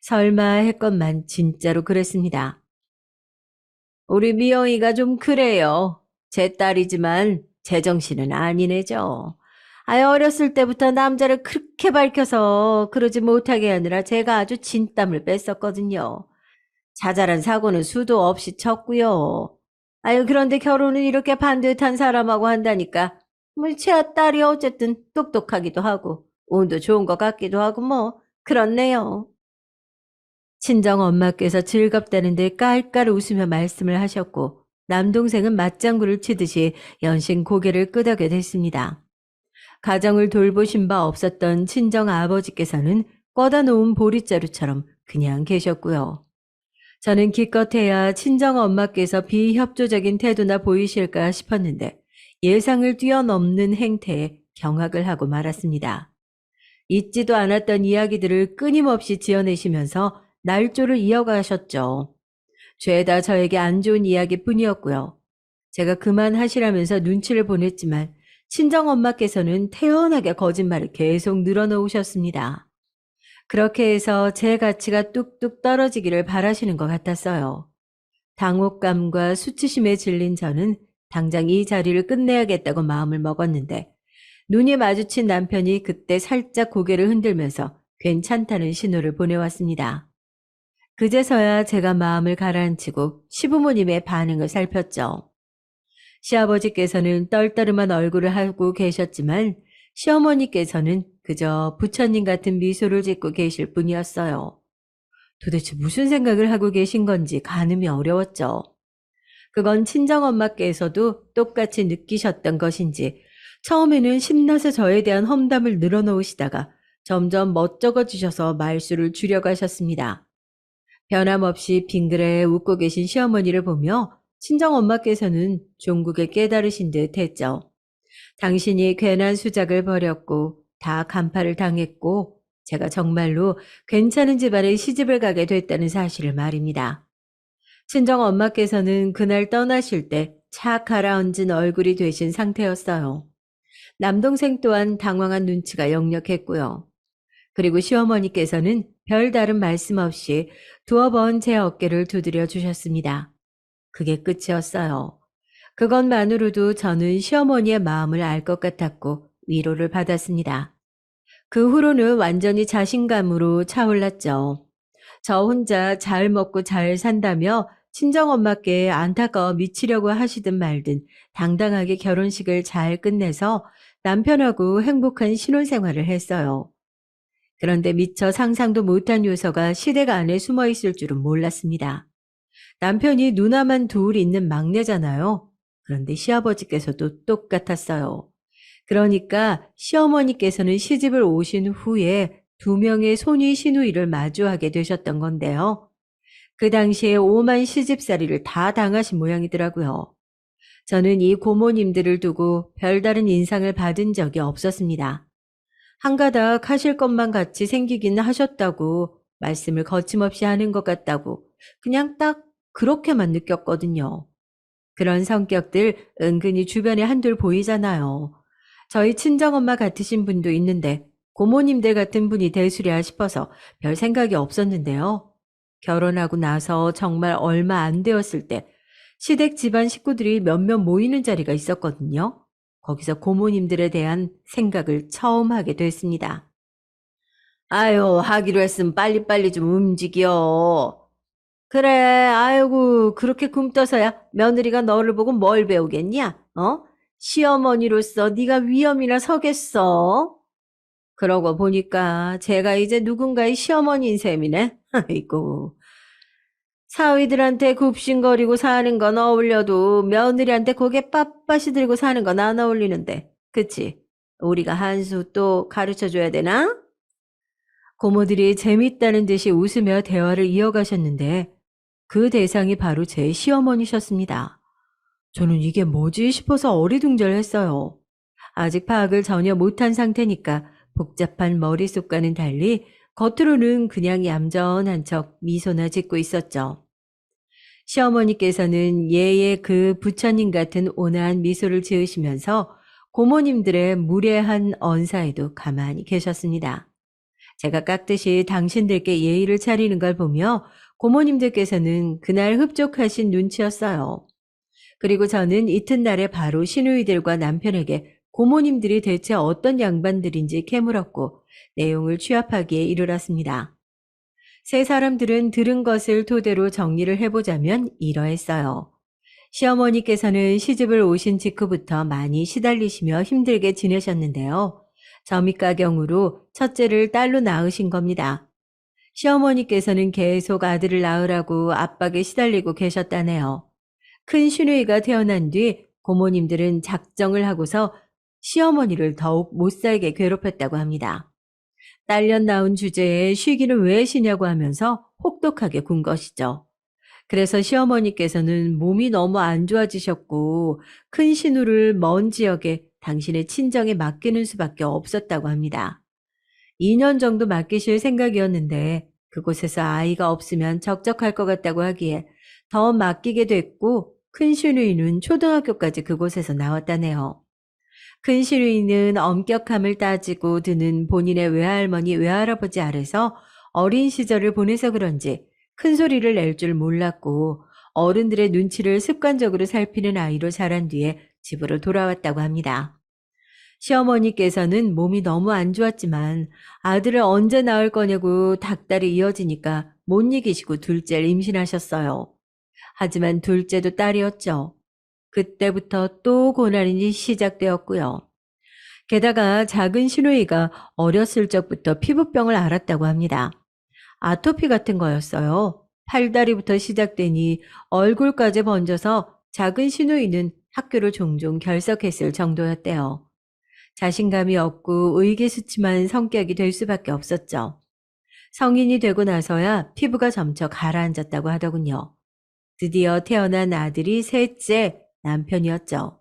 설마 했건만 진짜로 그랬습니다. 우리 미영이가 좀 그래요. 제 딸이지만 제정신은 아니네죠. 아예 어렸을 때부터 남자를 그렇게 밝혀서 그러지 못하게 하느라 제가 아주 진땀을 뺐었거든요. 자잘한 사고는 수도 없이 쳤고요. 아유, 그런데 결혼은 이렇게 반듯한 사람하고 한다니까. 뭐, 제 딸이 어쨌든 똑똑하기도 하고, 운도 좋은 것 같기도 하고, 뭐, 그렇네요. 친정 엄마께서 즐겁다는데 깔깔 웃으며 말씀을 하셨고, 남동생은 맞장구를 치듯이 연신 고개를 끄덕여 댔습니다. 가정을 돌보신 바 없었던 친정 아버지께서는 꿔다 놓은 보릿자루처럼 그냥 계셨고요. 저는 기껏해야 친정 엄마께서 비협조적인 태도나 보이실까 싶었는데 예상을 뛰어넘는 행태에 경악을 하고 말았습니다. 잊지도 않았던 이야기들을 끊임없이 지어내시면서 날조를 이어가셨죠. 죄다 저에게 안 좋은 이야기뿐이었고요. 제가 그만하시라면서 눈치를 보냈지만 친정엄마께서는 태연하게 거짓말을 계속 늘어놓으셨습니다. 그렇게 해서 제 가치가 뚝뚝 떨어지기를 바라시는 것 같았어요. 당혹감과 수치심에 질린 저는 당장 이 자리를 끝내야겠다고 마음을 먹었는데 눈이 마주친 남편이 그때 살짝 고개를 흔들면서 괜찮다는 신호를 보내왔습니다. 그제서야 제가 마음을 가라앉히고 시부모님의 반응을 살폈죠. 시아버지께서는 떨떠름한 얼굴을 하고 계셨지만 시어머니께서는 그저 부처님 같은 미소를 짓고 계실 뿐이었어요. 도대체 무슨 생각을 하고 계신 건지 가늠이 어려웠죠. 그건 친정엄마께서도 똑같이 느끼셨던 것인지 처음에는 신나서 저에 대한 험담을 늘어놓으시다가 점점 멋쩍어지셔서 말수를 줄여가셨습니다. 변함없이 빙그레 웃고 계신 시어머니를 보며 친정엄마께서는 종국에 깨달으신 듯 했죠. 당신이 괜한 수작을 벌였고 다 간파를 당했고 제가 정말로 괜찮은 집안에 시집을 가게 됐다는 사실을 말입니다. 친정 엄마께서는 그날 떠나실 때 착 가라앉은 얼굴이 되신 상태였어요. 남동생 또한 당황한 눈치가 역력했고요. 그리고 시어머니께서는 별다른 말씀 없이 두어 번 제 어깨를 두드려 주셨습니다. 그게 끝이었어요. 그것만으로도 저는 시어머니의 마음을 알 것 같았고 위로를 받았습니다. 그 후로는 완전히 자신감으로 차올랐죠. 저 혼자 잘 먹고 잘 산다며 친정엄마께 안타까워 미치려고 하시든 말든 당당하게 결혼식을 잘 끝내서 남편하고 행복한 신혼생활을 했어요. 그런데 미처 상상도 못한 요소가 시댁 안에 숨어 있을 줄은 몰랐습니다. 남편이 누나만 둘 있는 막내잖아요. 그런데 시아버지께서도 똑같았어요. 그러니까 시어머니께서는 시집을 오신 후에 두 명의 손위 시누이를 마주하게 되셨던 건데요. 그 당시에 오만 시집살이를 다 당하신 모양이더라고요. 저는 이 고모님들을 두고 별다른 인상을 받은 적이 없었습니다. 한가닥 하실 것만 같이 생기긴 하셨다고 말씀을 거침없이 하는 것 같다고 그냥 딱 그렇게만 느꼈거든요. 그런 성격들 은근히 주변에 한둘 보이잖아요. 저희 친정엄마 같으신 분도 있는데 고모님들 같은 분이 되수랴 싶어서 별 생각이 없었는데요. 결혼하고 나서 정말 얼마 안 되었을 때 시댁 집안 식구들이 몇몇 모이는 자리가 있었거든요. 거기서 고모님들에 대한 생각을 처음 하게 됐습니다. 아유, 하기로 했으면 빨리빨리 좀 움직여. 그래, 아이고, 그렇게 굼떠서야 며느리가 너를 보고 뭘 배우겠냐? 어? 시어머니로서 네가 위험이나 서겠어? 그러고 보니까 제가 이제 누군가의 시어머니인 셈이네. 아이고. 사위들한테 굽신거리고 사는 건 어울려도 며느리한테 고개 빳빳이 들고 사는 건 안 어울리는데. 그치? 우리가 한 수 또 가르쳐줘야 되나? 고모들이 재밌다는 듯이 웃으며 대화를 이어가셨는데 그 대상이 바로 제 시어머니셨습니다. 저는 이게 뭐지 싶어서 어리둥절했어요. 아직 파악을 전혀 못한 상태니까 복잡한 머릿속과는 달리 겉으로는 그냥 얌전한 척 미소나 짓고 있었죠. 시어머니께서는 예의 그 부처님 같은 온화한 미소를 지으시면서 고모님들의 무례한 언사에도 가만히 계셨습니다. 제가 깍듯이 당신들께 예의를 차리는 걸 보며 고모님들께서는 그날 흡족하신 눈치였어요. 그리고 저는 이튿날에 바로 시누이들과 남편에게 고모님들이 대체 어떤 양반들인지 캐물었고 내용을 취합하기에 이르렀습니다. 세 사람들은 들은 것을 토대로 정리를 해보자면 이러했어요. 시어머니께서는 시집을 오신 직후부터 많이 시달리시며 힘들게 지내셨는데요. 점입가경으로 첫째를 딸로 낳으신 겁니다. 시어머니께서는 계속 아들을 낳으라고 압박에 시달리고 계셨다네요. 큰 시누이가 태어난 뒤 고모님들은 작정을 하고서 시어머니를 더욱 못살게 괴롭혔다고 합니다. 딸년 낳은 주제에 쉬기는 왜 쉬냐고 하면서 혹독하게 군 것이죠. 그래서 시어머니께서는 몸이 너무 안 좋아지셨고 큰 신우를 먼 지역에 당신의 친정에 맡기는 수밖에 없었다고 합니다. 2년 정도 맡기실 생각이었는데 그곳에서 아이가 없으면 적적할 것 같다고 하기에 더 맡기게 됐고 큰 시누이는 초등학교까지 그곳에서 나왔다네요. 큰 시누이는 엄격함을 따지고 드는 본인의 외할머니 외할아버지 아래서 어린 시절을 보내서 그런지 큰 소리를 낼 줄 몰랐고 어른들의 눈치를 습관적으로 살피는 아이로 자란 뒤에 집으로 돌아왔다고 합니다. 시어머니께서는 몸이 너무 안 좋았지만 아들을 언제 낳을 거냐고 닥달이 이어지니까 못 이기시고 둘째를 임신하셨어요. 하지만 둘째도 딸이었죠. 그때부터 또 고난이 시작되었고요. 게다가 작은 시누이가 어렸을 적부터 피부병을 앓았다고 합니다. 아토피 같은 거였어요. 팔다리부터 시작되니 얼굴까지 번져서 작은 시누이는 학교를 종종 결석했을 정도였대요. 자신감이 없고 의기소침한 성격이 될 수밖에 없었죠. 성인이 되고 나서야 피부가 점차 가라앉았다고 하더군요. 드디어 태어난 아들이 셋째 남편이었죠.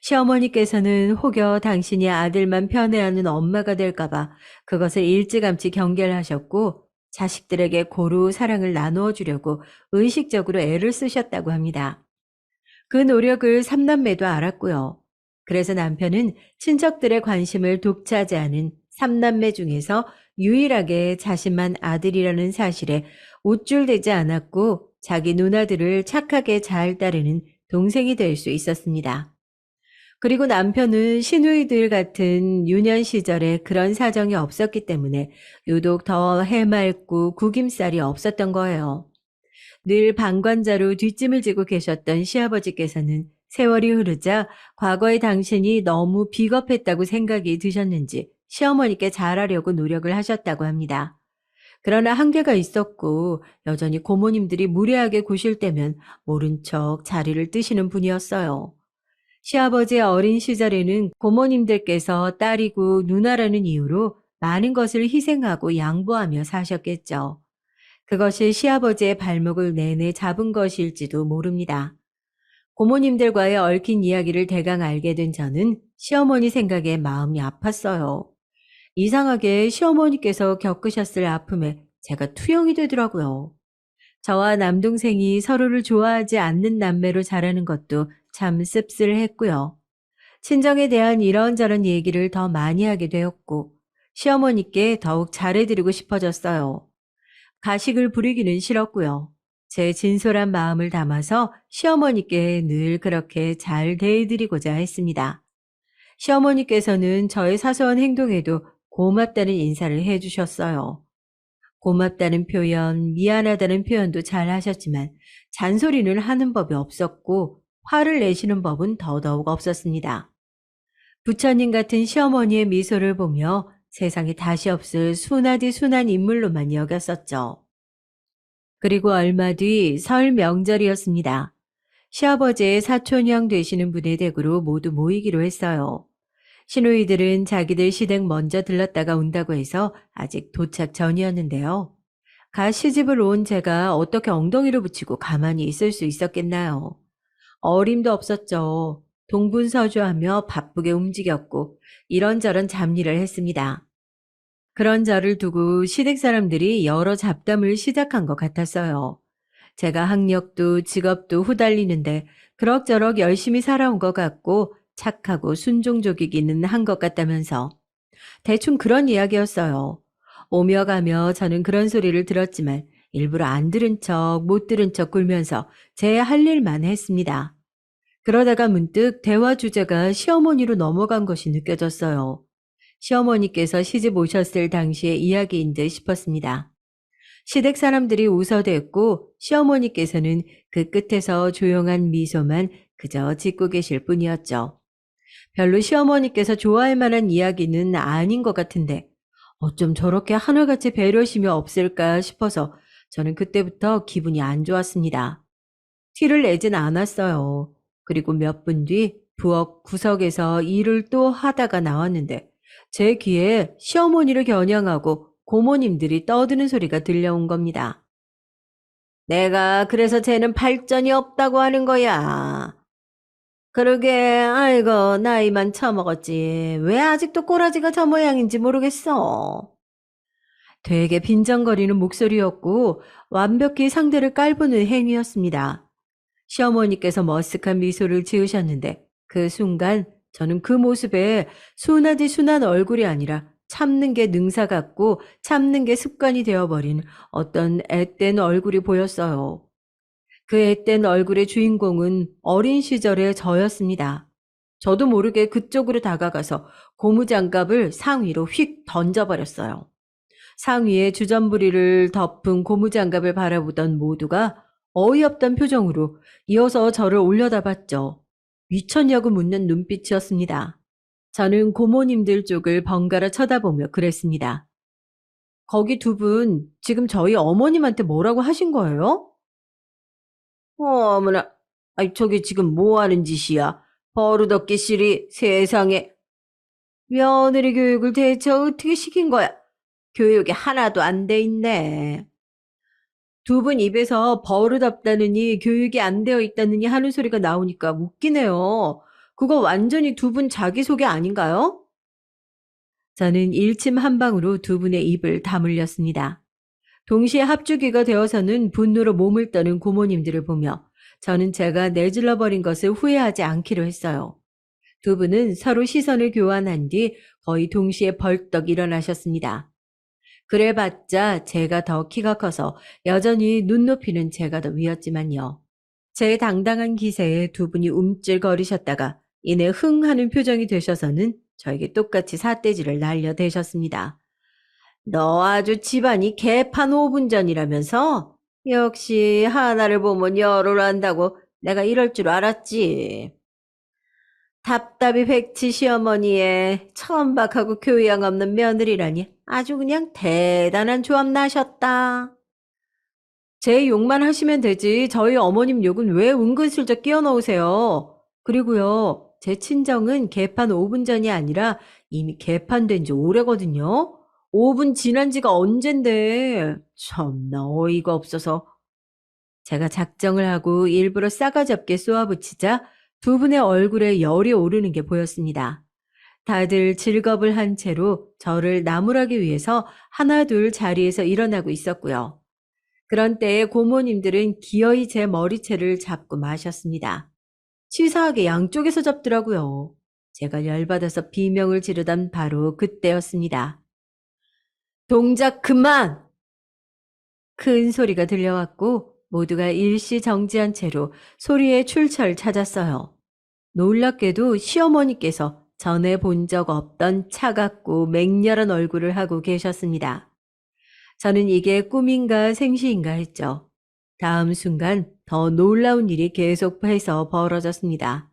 시어머니께서는 혹여 당신이 아들만 편애하는 엄마가 될까봐 그것을 일찌감치 경계를 하셨고 자식들에게 고루 사랑을 나누어 주려고 의식적으로 애를 쓰셨다고 합니다. 그 노력을 삼남매도 알았고요. 그래서 남편은 친척들의 관심을 독차지하는 삼남매 중에서 유일하게 자신만 아들이라는 사실에 우쭐대지 않았고 자기 누나들을 착하게 잘 따르는 동생이 될 수 있었습니다. 그리고 남편은 시누이들 같은 유년 시절에 그런 사정이 없었기 때문에 유독 더 해맑고 구김살이 없었던 거예요. 늘 방관자로 뒷짐을 지고 계셨던 시아버지께서는 세월이 흐르자 과거의 당신이 너무 비겁했다고 생각이 드셨는지 시어머니께 잘하려고 노력을 하셨다고 합니다. 그러나 한계가 있었고 여전히 고모님들이 무례하게 구실 때면 모른 척 자리를 뜨시는 분이었어요. 시아버지의 어린 시절에는 고모님들께서 딸이고 누나라는 이유로 많은 것을 희생하고 양보하며 사셨겠죠. 그것이 시아버지의 발목을 내내 잡은 것일지도 모릅니다. 고모님들과의 얽힌 이야기를 대강 알게 된 저는 시어머니 생각에 마음이 아팠어요. 이상하게 시어머니께서 겪으셨을 아픔에 제가 투영이 되더라고요. 저와 남동생이 서로를 좋아하지 않는 남매로 자라는 것도 참 씁쓸했고요. 친정에 대한 이런저런 얘기를 더 많이 하게 되었고 시어머니께 더욱 잘해드리고 싶어졌어요. 가식을 부리기는 싫었고요. 제 진솔한 마음을 담아서 시어머니께 늘 그렇게 잘 대해드리고자 했습니다. 시어머니께서는 저의 사소한 행동에도 고맙다는 인사를 해주셨어요. 고맙다는 표현, 미안하다는 표현도 잘 하셨지만 잔소리는 하는 법이 없었고 화를 내시는 법은 더더욱 없었습니다. 부처님 같은 시어머니의 미소를 보며 세상에 다시 없을 순하디 순한 인물로만 여겼었죠. 그리고 얼마 뒤 설 명절이었습니다. 시아버지의 사촌형 되시는 분의 댁으로 모두 모이기로 했어요. 시누이들은 자기들 시댁 먼저 들렀다가 온다고 해서 아직 도착 전이었는데요. 가 시집을 온 제가 어떻게 엉덩이를 붙이고 가만히 있을 수 있었겠나요? 어림도 없었죠. 동분서주하며 바쁘게 움직였고 이런저런 잡일을 했습니다. 그런 저를 두고 시댁 사람들이 여러 잡담을 시작한 것 같았어요. 제가 학력도 직업도 후달리는데 그럭저럭 열심히 살아온 것 같고 착하고 순종적이기는 한 것 같다면서 대충 그런 이야기였어요. 오며 가며 저는 그런 소리를 들었지만 일부러 안 들은 척 못 들은 척 굴면서 제 할 일만 했습니다. 그러다가 문득 대화 주제가 시어머니로 넘어간 것이 느껴졌어요. 시어머니께서 시집 오셨을 당시의 이야기인 듯 싶었습니다. 시댁 사람들이 웃어댔고 시어머니께서는 그 끝에서 조용한 미소만 그저 짓고 계실 뿐이었죠. 별로 시어머니께서 좋아할 만한 이야기는 아닌 것 같은데 어쩜 저렇게 하늘같이 배려심이 없을까 싶어서 저는 그때부터 기분이 안 좋았습니다. 티를 내진 않았어요. 그리고 몇 분 뒤 부엌 구석에서 일을 또 하다가 나왔는데 제 귀에 시어머니를 겨냥하고 고모님들이 떠드는 소리가 들려온 겁니다. 내가 그래서 쟤는 발전이 없다고 하는 거야. 그러게, 아이고, 나이만 처먹었지. 왜 아직도 꼬라지가 저 모양인지 모르겠어. 되게 빈정거리는 목소리였고 완벽히 상대를 깔보는 행위였습니다. 시어머니께서 머쓱한 미소를 지으셨는데 그 순간 저는 그 모습에 순하디 순한 얼굴이 아니라 참는 게 능사 같고 참는 게 습관이 되어버린 어떤 앳된 얼굴이 보였어요. 그 앳된 얼굴의 주인공은 어린 시절의 저였습니다. 저도 모르게 그쪽으로 다가가서 고무장갑을 상위로 휙 던져버렸어요. 상위에 주전부리를 덮은 고무장갑을 바라보던 모두가 어이없던 표정으로 이어서 저를 올려다봤죠. 미쳤냐고 묻는 눈빛이었습니다. 저는 고모님들 쪽을 번갈아 쳐다보며 그랬습니다. 거기 두 분 지금 저희 어머님한테 뭐라고 하신 거예요? 어머나, 아이 저게 지금 뭐 하는 짓이야? 버릇없기 싫이 세상에. 며느리 교육을 대체 어떻게 시킨 거야? 교육이 하나도 안 돼 있네. 두 분 입에서 버릇없다느니 교육이 안 되어 있다느니 하는 소리가 나오니까 웃기네요. 그거 완전히 두 분 자기소개 아닌가요? 저는 일침 한 방으로 두 분의 입을 다물렸습니다. 동시에 합주기가 되어서는 분노로 몸을 떠는 고모님들을 보며 저는 제가 내질러 버린 것을 후회하지 않기로 했어요. 두 분은 서로 시선을 교환한 뒤 거의 동시에 벌떡 일어나셨습니다. 그래봤자 제가 더 키가 커서 여전히 눈높이는 제가 더 위였지만요. 제 당당한 기세에 두 분이 움찔거리셨다가 이내 흥 하는 표정이 되셔서는 저에게 똑같이 삿대질을 날려대셨습니다. 너 아주 집안이 개판 5분 전이라면서? 역시 하나를 보면 열을 안다고 내가 이럴 줄 알았지. 답답이 백치 시어머니의 천박하고 교양 없는 며느리라니 아주 그냥 대단한 조합 나셨다. 제 욕만 하시면 되지 저희 어머님 욕은 왜 은근슬쩍 끼워 넣으세요. 그리고요 제 친정은 개판 5분 전이 아니라 이미 개판된 지 오래거든요. 5분 지난 지가 언젠데 참나 어이가 없어서. 제가 작정을 하고 일부러 싸가지 없게 쏘아붙이자 두 분의 얼굴에 열이 오르는 게 보였습니다. 다들 즐겁을 한 채로 저를 나무라기 위해서 하나둘 자리에서 일어나고 있었고요. 그런 때에 고모님들은 기어이 제 머리채를 잡고 마셨습니다. 치사하게 양쪽에서 잡더라고요. 제가 열받아서 비명을 지르던 바로 그때였습니다. 동작 그만! 큰 소리가 들려왔고 모두가 일시 정지한 채로 소리의 출처를 찾았어요. 놀랍게도 시어머니께서 전에 본 적 없던 차갑고 맹렬한 얼굴을 하고 계셨습니다. 저는 이게 꿈인가 생시인가 했죠. 다음 순간 더 놀라운 일이 계속해서 벌어졌습니다.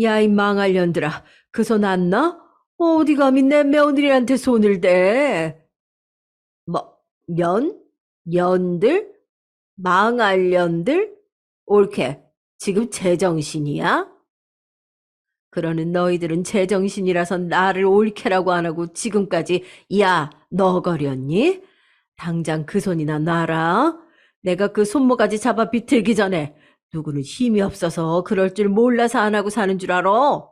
야, 이 망할 년들아, 그 손 안 나? 어디 감히 내 며느리한테 손을 대? 뭐, 년들? 망할 년들? 옳게, 지금 제정신이야? 그러는 너희들은 제정신이라서 나를 옳게라고 안 하고 지금까지 야, 너 거렸니? 당장 그 손이나 놔라. 내가 그 손모가지 잡아 비틀기 전에 누구는 힘이 없어서 그럴 줄 몰라서 안 하고 사는 줄 알아.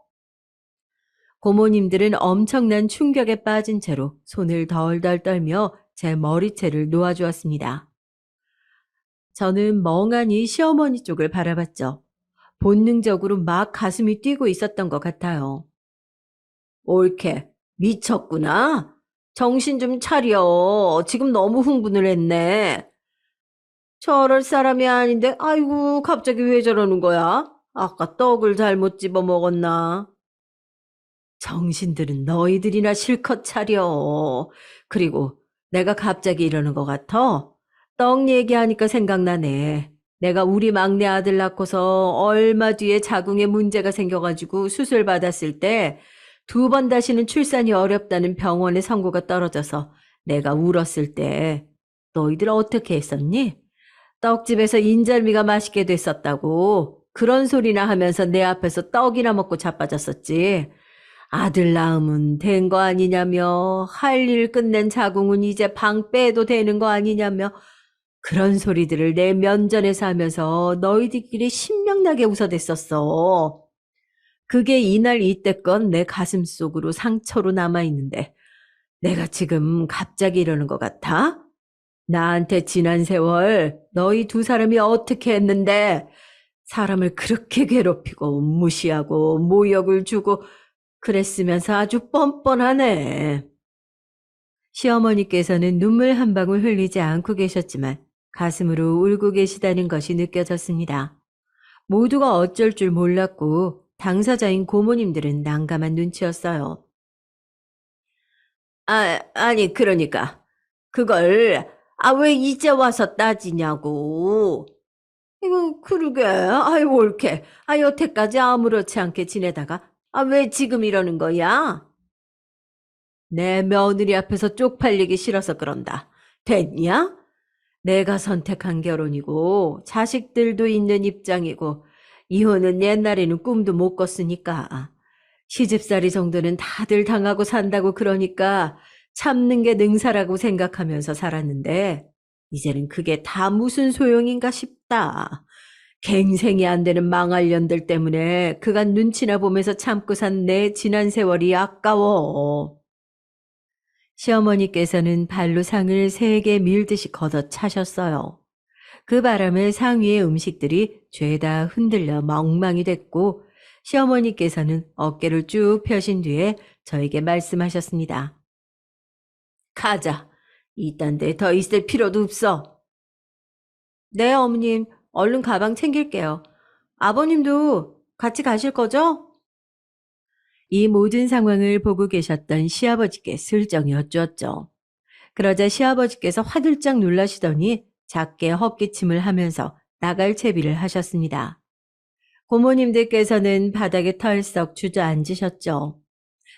고모님들은 엄청난 충격에 빠진 채로 손을 덜덜 떨며 제 머리채를 놓아주었습니다. 저는 멍하니 시어머니 쪽을 바라봤죠. 본능적으로 막 가슴이 뛰고 있었던 것 같아요. 옳게, 미쳤구나. 정신 좀 차려. 지금 너무 흥분을 했네. 저럴 사람이 아닌데, 아이고, 갑자기 왜 저러는 거야? 아까 떡을 잘못 집어 먹었나? 정신들은 너희들이나 실컷 차려. 그리고 내가 갑자기 이러는 것 같아? 떡 얘기하니까 생각나네. 내가 우리 막내 아들 낳고서 얼마 뒤에 자궁에 문제가 생겨가지고 수술 받았을 때 2번 다시는 출산이 어렵다는 병원의 선고가 떨어져서 내가 울었을 때 너희들 어떻게 했었니? 떡집에서 인절미가 맛있게 됐었다고 그런 소리나 하면서 내 앞에서 떡이나 먹고 자빠졌었지. 아들 낳으면 된 거 아니냐며, 할 일 끝낸 자궁은 이제 방 빼도 되는 거 아니냐며, 그런 소리들을 내 면전에서 하면서 너희들끼리 신명나게 웃어댔었어. 그게 이날 이때껏 내 가슴 속으로 상처로 남아있는데, 내가 지금 갑자기 이러는 것 같아? 나한테 지난 세월 너희 두 사람이 어떻게 했는데, 사람을 그렇게 괴롭히고 무시하고 모욕을 주고 그랬으면서 아주 뻔뻔하네. 시어머니께서는 눈물 한 방울 흘리지 않고 계셨지만 가슴으로 울고 계시다는 것이 느껴졌습니다. 모두가 어쩔 줄 몰랐고 당사자인 고모님들은 난감한 눈치였어요. 아니 그러니까 그걸 왜 이제 와서 따지냐고. 이거 그러게. 아이 옳게. 여태까지 아무렇지 않게 지내다가 왜 지금 이러는 거야? 내 며느리 앞에서 쪽팔리기 싫어서 그런다. 됐냐? 내가 선택한 결혼이고 자식들도 있는 입장이고 이혼은 옛날에는 꿈도 못 꿨으니까. 시집살이 정도는 다들 당하고 산다고 그러니까 참는 게 능사라고 생각하면서 살았는데 이제는 그게 다 무슨 소용인가 싶다. 갱생이 안 되는 망할 년들 때문에 그간 눈치나 보면서 참고 산 내 지난 세월이 아까워. 시어머니께서는 발로 상을 3개 밀듯이 걷어차셨어요. 그 바람에 상 위의 음식들이 죄다 흔들려 멍망이 됐고 시어머니께서는 어깨를 쭉 펴신 뒤에 저에게 말씀하셨습니다. 가자. 이딴 데 더 있을 필요도 없어. 네, 어머님. 얼른 가방 챙길게요. 아버님도 같이 가실 거죠? 이 모든 상황을 보고 계셨던 시아버지께 슬쩍 여쭈었죠. 그러자 시아버지께서 화들짝 놀라시더니 작게 헛기침을 하면서 나갈 채비를 하셨습니다. 고모님들께서는 바닥에 털썩 주저앉으셨죠.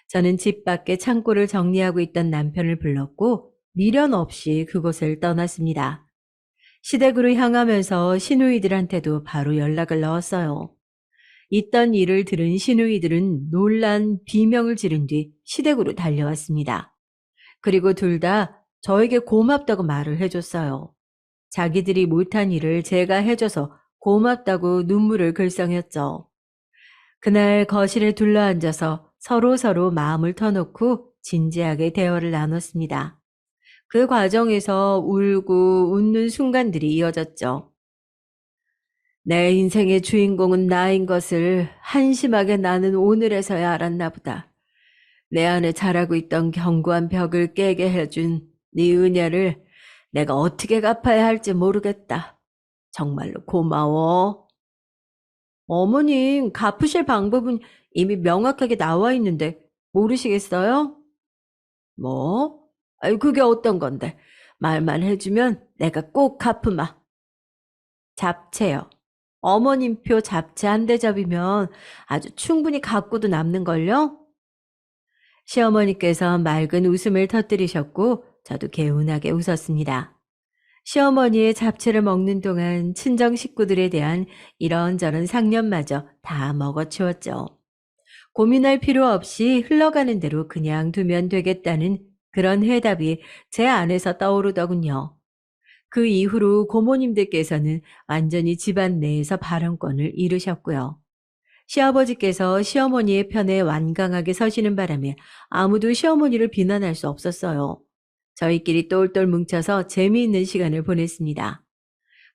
저는 집 밖에 창고를 정리하고 있던 남편을 불렀고 미련 없이 그곳을 떠났습니다. 시댁으로 향하면서 시누이들한테도 바로 연락을 넣었어요. 있던 일을 들은 시누이들은 놀란 비명을 지른 뒤 시댁으로 달려왔습니다. 그리고 둘 다 저에게 고맙다고 말을 해줬어요. 자기들이 못한 일을 제가 해줘서 고맙다고 눈물을 글썽였죠. 그날 거실에 둘러앉아서 서로 마음을 터놓고 진지하게 대화를 나눴습니다. 그 과정에서 울고 웃는 순간들이 이어졌죠. 내 인생의 주인공은 나인 것을 한심하게 나는 오늘에서야 알았나 보다. 내 안에 자라고 있던 견고한 벽을 깨게 해준 네 은혜를 내가 어떻게 갚아야 할지 모르겠다. 정말로 고마워. 어머님, 갚으실 방법은 이미 명확하게 나와 있는데 모르시겠어요? 뭐? 아이, 그게 어떤 건데? 말만 해주면 내가 꼭 갚으마. 잡채요. 어머님표 잡채 한 대접이면 아주 충분히 갖고도 남는걸요? 시어머니께서 맑은 웃음을 터뜨리셨고 저도 개운하게 웃었습니다. 시어머니의 잡채를 먹는 동안 친정 식구들에 대한 이런저런 상념마저 다 먹어치웠죠. 고민할 필요 없이 흘러가는 대로 그냥 두면 되겠다는 그런 해답이 제 안에서 떠오르더군요. 그 이후로 고모님들께서는 완전히 집안 내에서 발언권을 잃으셨고요. 시아버지께서 시어머니의 편에 완강하게 서시는 바람에 아무도 시어머니를 비난할 수 없었어요. 저희끼리 똘똘 뭉쳐서 재미있는 시간을 보냈습니다.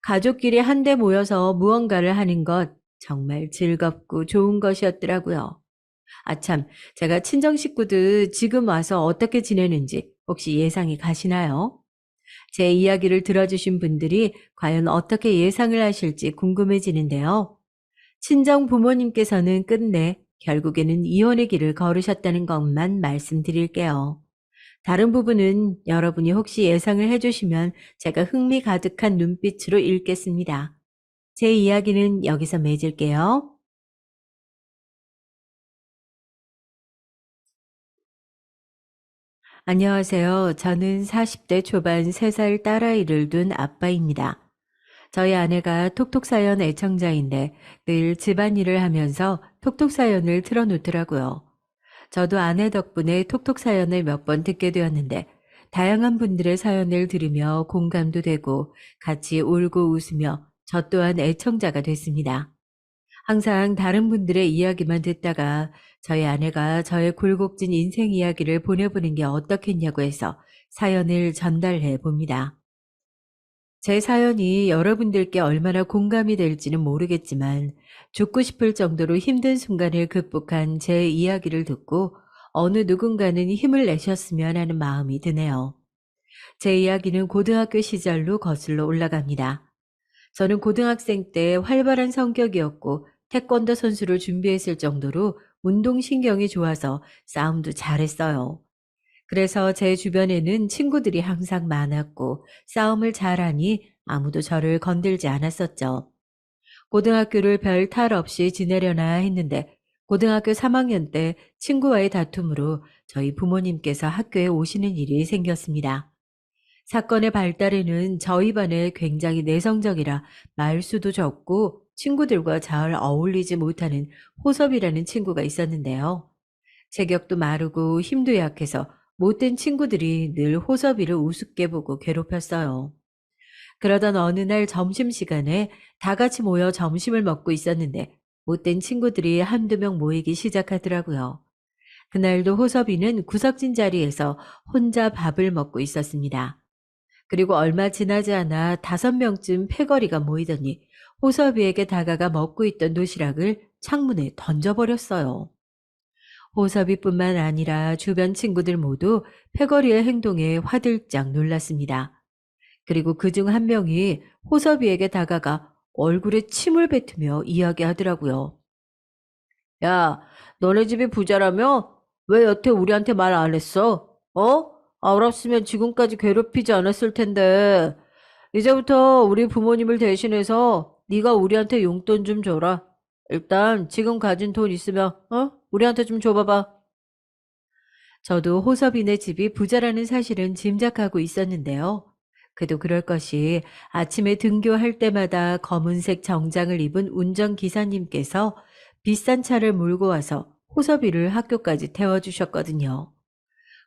가족끼리 한데 모여서 무언가를 하는 것 정말 즐겁고 좋은 것이었더라고요. 아참, 제가 친정 식구들 지금 와서 어떻게 지내는지 혹시 예상이 가시나요? 제 이야기를 들어주신 분들이 과연 어떻게 예상을 하실지 궁금해지는데요. 친정 부모님께서는 끝내 결국에는 이혼의 길을 걸으셨다는 것만 말씀드릴게요. 다른 부분은 여러분이 혹시 예상을 해주시면 제가 흥미 가득한 눈빛으로 읽겠습니다. 제 이야기는 여기서 맺을게요. 안녕하세요. 저는 40대 초반 3살 딸아이를 둔 아빠입니다. 저희 아내가 톡톡 사연 애청자인데 늘 집안일을 하면서 톡톡 사연을 틀어놓더라고요. 저도 아내 덕분에 톡톡 사연을 몇 번 듣게 되었는데 다양한 분들의 사연을 들으며 공감도 되고 같이 울고 웃으며 저 또한 애청자가 됐습니다. 항상 다른 분들의 이야기만 듣다가 저희 아내가 저의 굴곡진 인생 이야기를 보내보는 게 어떻겠냐고 해서 사연을 전달해 봅니다. 제 사연이 여러분들께 얼마나 공감이 될지는 모르겠지만 죽고 싶을 정도로 힘든 순간을 극복한 제 이야기를 듣고 어느 누군가는 힘을 내셨으면 하는 마음이 드네요. 제 이야기는 고등학교 시절로 거슬러 올라갑니다. 저는 고등학생 때 활발한 성격이었고 태권도 선수를 준비했을 정도로 운동신경이 좋아서 싸움도 잘했어요. 그래서 제 주변에는 친구들이 항상 많았고 싸움을 잘하니 아무도 저를 건들지 않았었죠. 고등학교를 별 탈 없이 지내려나 했는데 고등학교 3학년 때 친구와의 다툼으로 저희 부모님께서 학교에 오시는 일이 생겼습니다. 사건의 발달에는 저희 반에 굉장히 내성적이라 말수도 적고 친구들과 잘 어울리지 못하는 호섭이라는 친구가 있었는데요. 체격도 마르고 힘도 약해서 못된 친구들이 늘 호섭이를 우습게 보고 괴롭혔어요. 그러던 어느 날 점심시간에 다 같이 모여 점심을 먹고 있었는데 못된 친구들이 한두 명 모이기 시작하더라고요. 그날도 호섭이는 구석진 자리에서 혼자 밥을 먹고 있었습니다. 그리고 얼마 지나지 않아 5명쯤 패거리가 모이더니 호섭이에게 다가가 먹고 있던 도시락을 창문에 던져버렸어요. 호섭이뿐만 아니라 주변 친구들 모두 패거리의 행동에 화들짝 놀랐습니다. 그리고 그중 한 명이 호섭이에게 다가가 얼굴에 침을 뱉으며 이야기하더라고요. 야, 너네 집이 부자라며? 왜 여태 우리한테 말 안 했어? 어? 알았으면 지금까지 괴롭히지 않았을 텐데. 이제부터 우리 부모님을 대신해서 네가 우리한테 용돈 좀 줘라. 일단 지금 가진 돈 있으면 우리한테 좀 줘봐봐. 저도 호섭이네 집이 부자라는 사실은 짐작하고 있었는데요. 그도 그럴 것이 아침에 등교할 때마다 검은색 정장을 입은 운전기사님께서 비싼 차를 몰고 와서 호섭이를 학교까지 태워주셨거든요.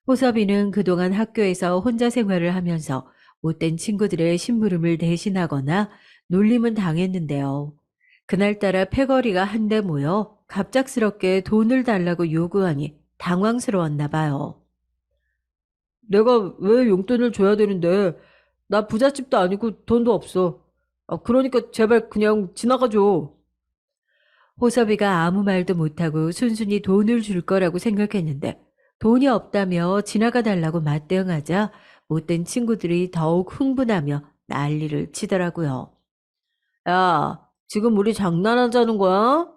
호섭이는 그동안 학교에서 혼자 생활을 하면서 못된 친구들의 심부름을 대신하거나 놀림은 당했는데요. 그날따라 패거리가 한데 모여 갑작스럽게 돈을 달라고 요구하니 당황스러웠나 봐요. 내가 왜 용돈을 줘야 되는데? 나 부잣집도 아니고 돈도 없어. 그러니까 제발 그냥 지나가줘. 호섭이가 아무 말도 못하고 순순히 돈을 줄 거라고 생각했는데 돈이 없다며 지나가 달라고 맞대응하자 못된 친구들이 더욱 흥분하며 난리를 치더라고요. 야, 지금 우리 장난하자는 거야?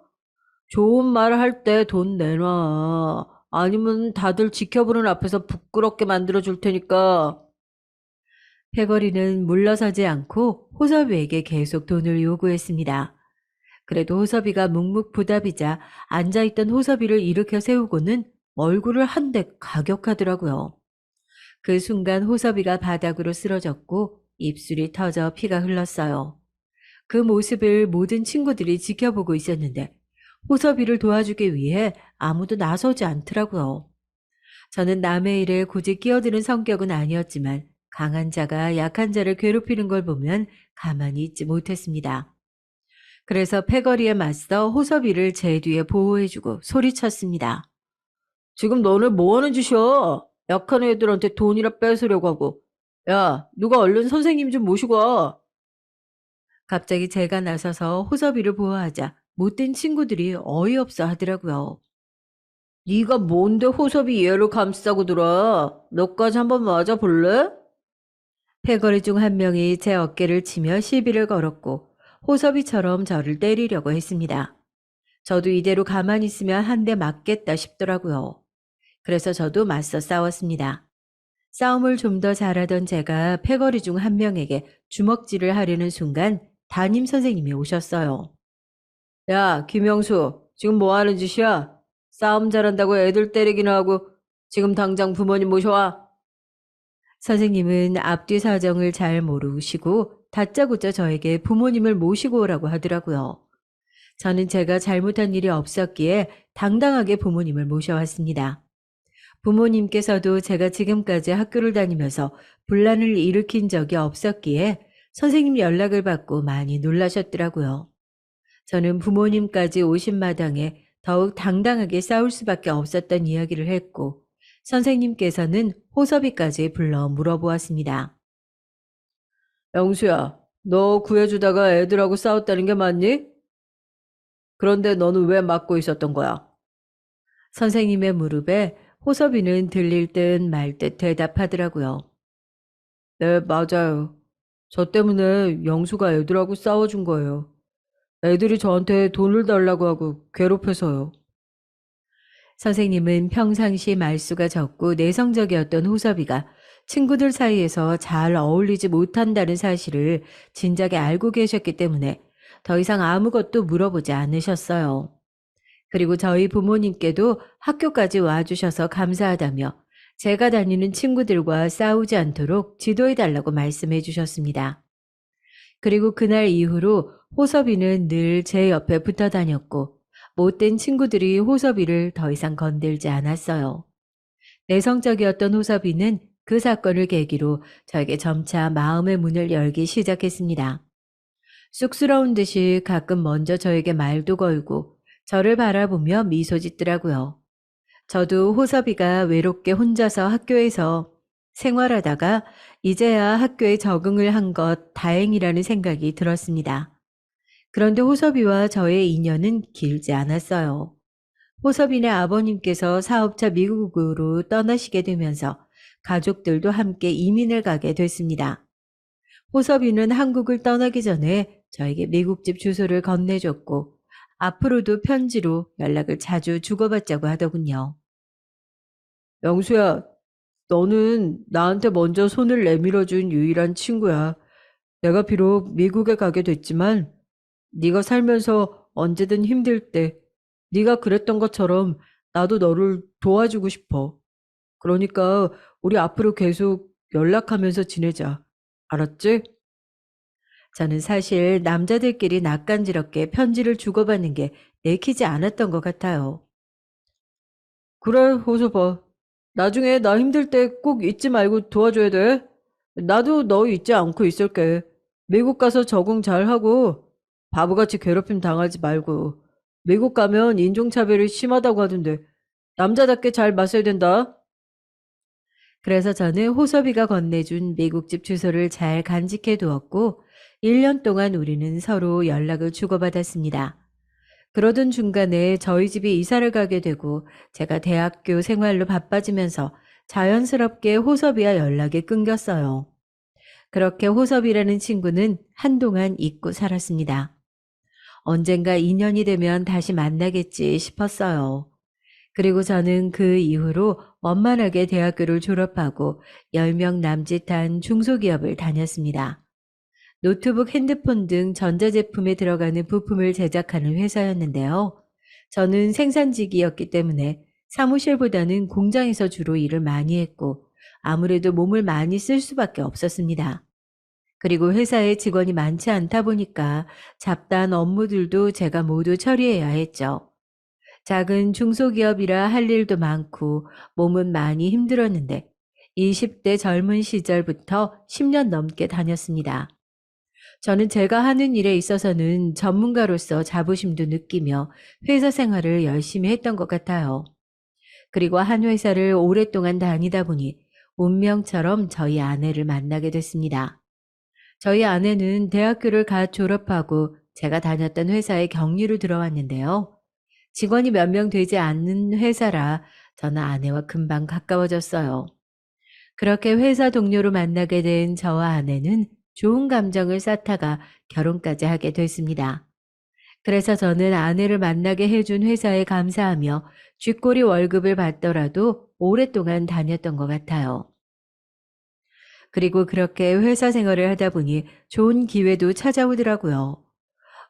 좋은 말 할 때 돈 내놔. 아니면 다들 지켜보는 앞에서 부끄럽게 만들어 줄 테니까. 패거리는 물러서지 않고 호섭이에게 계속 돈을 요구했습니다. 그래도 호섭이가 묵묵부답이자 앉아있던 호섭이를 일으켜 세우고는 얼굴을 한 대 가격하더라고요. 그 순간 호섭이가 바닥으로 쓰러졌고 입술이 터져 피가 흘렀어요. 그 모습을 모든 친구들이 지켜보고 있었는데 호섭이를 도와주기 위해 아무도 나서지 않더라고요. 저는 남의 일에 굳이 끼어드는 성격은 아니었지만 강한 자가 약한 자를 괴롭히는 걸 보면 가만히 있지 못했습니다. 그래서 패거리에 맞서 호섭이를 제 뒤에 보호해주고 소리쳤습니다. 지금 너네 뭐 하는 짓이야? 약한 애들한테 돈이나 뺏으려고 하고. 야, 누가 얼른 선생님 좀 모시고 와. 갑자기 제가 나서서 호섭이를 보호하자 못된 친구들이 어이없어 하더라고요. 네가 뭔데 호섭이 얘를 감싸고 들어? 너까지 한번 맞아볼래? 패거리 중 한 명이 제 어깨를 치며 시비를 걸었고 호섭이처럼 저를 때리려고 했습니다. 저도 이대로 가만히 있으면 한 대 맞겠다 싶더라고요. 그래서 저도 맞서 싸웠습니다. 싸움을 좀 더 잘하던 제가 패거리 중 한 명에게 주먹질을 하려는 순간 담임 선생님이 오셨어요. 야, 김영수, 지금 뭐 하는 짓이야? 싸움 잘한다고 애들 때리기나 하고 지금 당장 부모님 모셔와. 선생님은 앞뒤 사정을 잘 모르시고 다짜고짜 저에게 부모님을 모시고 오라고 하더라고요. 저는 제가 잘못한 일이 없었기에 당당하게 부모님을 모셔왔습니다. 부모님께서도 제가 지금까지 학교를 다니면서 분란을 일으킨 적이 없었기에 선생님 연락을 받고 많이 놀라셨더라고요. 저는 부모님까지 오신 마당에 더욱 당당하게 싸울 수밖에 없었던 이야기를 했고 선생님께서는 호섭이까지 불러 물어보았습니다. 영수야, 너 구해주다가 애들하고 싸웠다는 게 맞니? 그런데 너는 왜 막고 있었던 거야? 선생님의 무릎에 호섭이는 들릴 듯 말 듯 대답하더라고요. 네, 맞아요. 저 때문에 영수가 애들하고 싸워준 거예요. 애들이 저한테 돈을 달라고 하고 괴롭혀서요. 선생님은 평상시 말수가 적고 내성적이었던 호섭이가 친구들 사이에서 잘 어울리지 못한다는 사실을 진작에 알고 계셨기 때문에 더 이상 아무것도 물어보지 않으셨어요. 그리고 저희 부모님께도 학교까지 와주셔서 감사하다며 제가 다니는 친구들과 싸우지 않도록 지도해달라고 말씀해 주셨습니다. 그리고 그날 이후로 호섭이는 늘 제 옆에 붙어 다녔고 못된 친구들이 호섭이를 더 이상 건들지 않았어요. 내성적이었던 호섭이는 그 사건을 계기로 저에게 점차 마음의 문을 열기 시작했습니다. 쑥스러운 듯이 가끔 먼저 저에게 말도 걸고 저를 바라보며 미소 짓더라고요. 저도 호섭이가 외롭게 혼자서 학교에서 생활하다가 이제야 학교에 적응을 한 것 다행이라는 생각이 들었습니다. 그런데 호섭이와 저의 인연은 길지 않았어요. 호섭이네 아버님께서 사업차 미국으로 떠나시게 되면서 가족들도 함께 이민을 가게 됐습니다. 호섭이는 한국을 떠나기 전에 저에게 미국 집 주소를 건네줬고 앞으로도 편지로 연락을 자주 주고받자고 하더군요. 영수야, 너는 나한테 먼저 손을 내밀어준 유일한 친구야. 내가 비록 미국에 가게 됐지만 네가 살면서 언제든 힘들 때 네가 그랬던 것처럼 나도 너를 도와주고 싶어. 그러니까 우리 앞으로 계속 연락하면서 지내자. 알았지? 저는 사실 남자들끼리 낯간지럽게 편지를 주고받는 게 내키지 않았던 것 같아요. 그래, 호서봐. 나중에 나 힘들 때 꼭 잊지 말고 도와줘야 돼. 나도 너 잊지 않고 있을게. 미국 가서 적응 잘하고 바보같이 괴롭힘 당하지 말고. 미국 가면 인종차별이 심하다고 하던데 남자답게 잘 맞서야 된다. 그래서 저는 호섭이가 건네준 미국집 주소를 잘 간직해 두었고 1년 동안 우리는 서로 연락을 주고받았습니다. 그러던 중간에 저희 집이 이사를 가게 되고 제가 대학교 생활로 바빠지면서 자연스럽게 호섭이와 연락이 끊겼어요. 그렇게 호섭이라는 친구는 한동안 잊고 살았습니다. 언젠가 인연이 되면 다시 만나겠지 싶었어요. 그리고 저는 그 이후로 원만하게 대학교를 졸업하고 10명 남짓한 중소기업을 다녔습니다. 노트북, 핸드폰 등 전자제품에 들어가는 부품을 제작하는 회사였는데요. 저는 생산직이었기 때문에 사무실보다는 공장에서 주로 일을 많이 했고 아무래도 몸을 많이 쓸 수밖에 없었습니다. 그리고 회사에 직원이 많지 않다 보니까 잡다한 업무들도 제가 모두 처리해야 했죠. 작은 중소기업이라 할 일도 많고 몸은 많이 힘들었는데 20대 젊은 시절부터 10년 넘게 다녔습니다. 저는 제가 하는 일에 있어서는 전문가로서 자부심도 느끼며 회사 생활을 열심히 했던 것 같아요. 그리고 한 회사를 오랫동안 다니다 보니 운명처럼 저희 아내를 만나게 됐습니다. 저희 아내는 대학교를 갓 졸업하고 제가 다녔던 회사에 격리로 들어왔는데요. 직원이 몇 명 되지 않는 회사라 저는 아내와 금방 가까워졌어요. 그렇게 회사 동료로 만나게 된 저와 아내는 좋은 감정을 쌓다가 결혼까지 하게 됐습니다. 그래서 저는 아내를 만나게 해준 회사에 감사하며 쥐꼬리 월급을 받더라도 오랫동안 다녔던 것 같아요. 그리고 그렇게 회사 생활을 하다 보니 좋은 기회도 찾아오더라고요.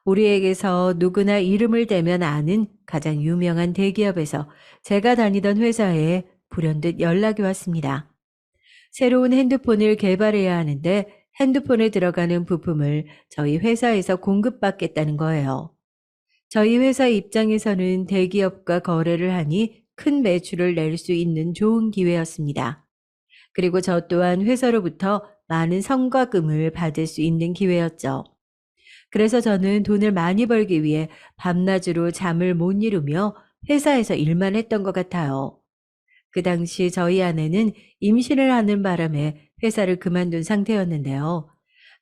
우리에게서 누구나 이름을 대면 아는 가장 유명한 대기업에서 제가 다니던 회사에 불현듯 연락이 왔습니다. 새로운 핸드폰을 개발해야 하는데 핸드폰에 들어가는 부품을 저희 회사에서 공급받겠다는 거예요. 저희 회사 입장에서는 대기업과 거래를 하니 큰 매출을 낼 수 있는 좋은 기회였습니다. 그리고 저 또한 회사로부터 많은 성과금을 받을 수 있는 기회였죠. 그래서 저는 돈을 많이 벌기 위해 밤낮으로 잠을 못 이루며 회사에서 일만 했던 것 같아요. 그 당시 저희 아내는 임신을 하는 바람에 회사를 그만둔 상태였는데요.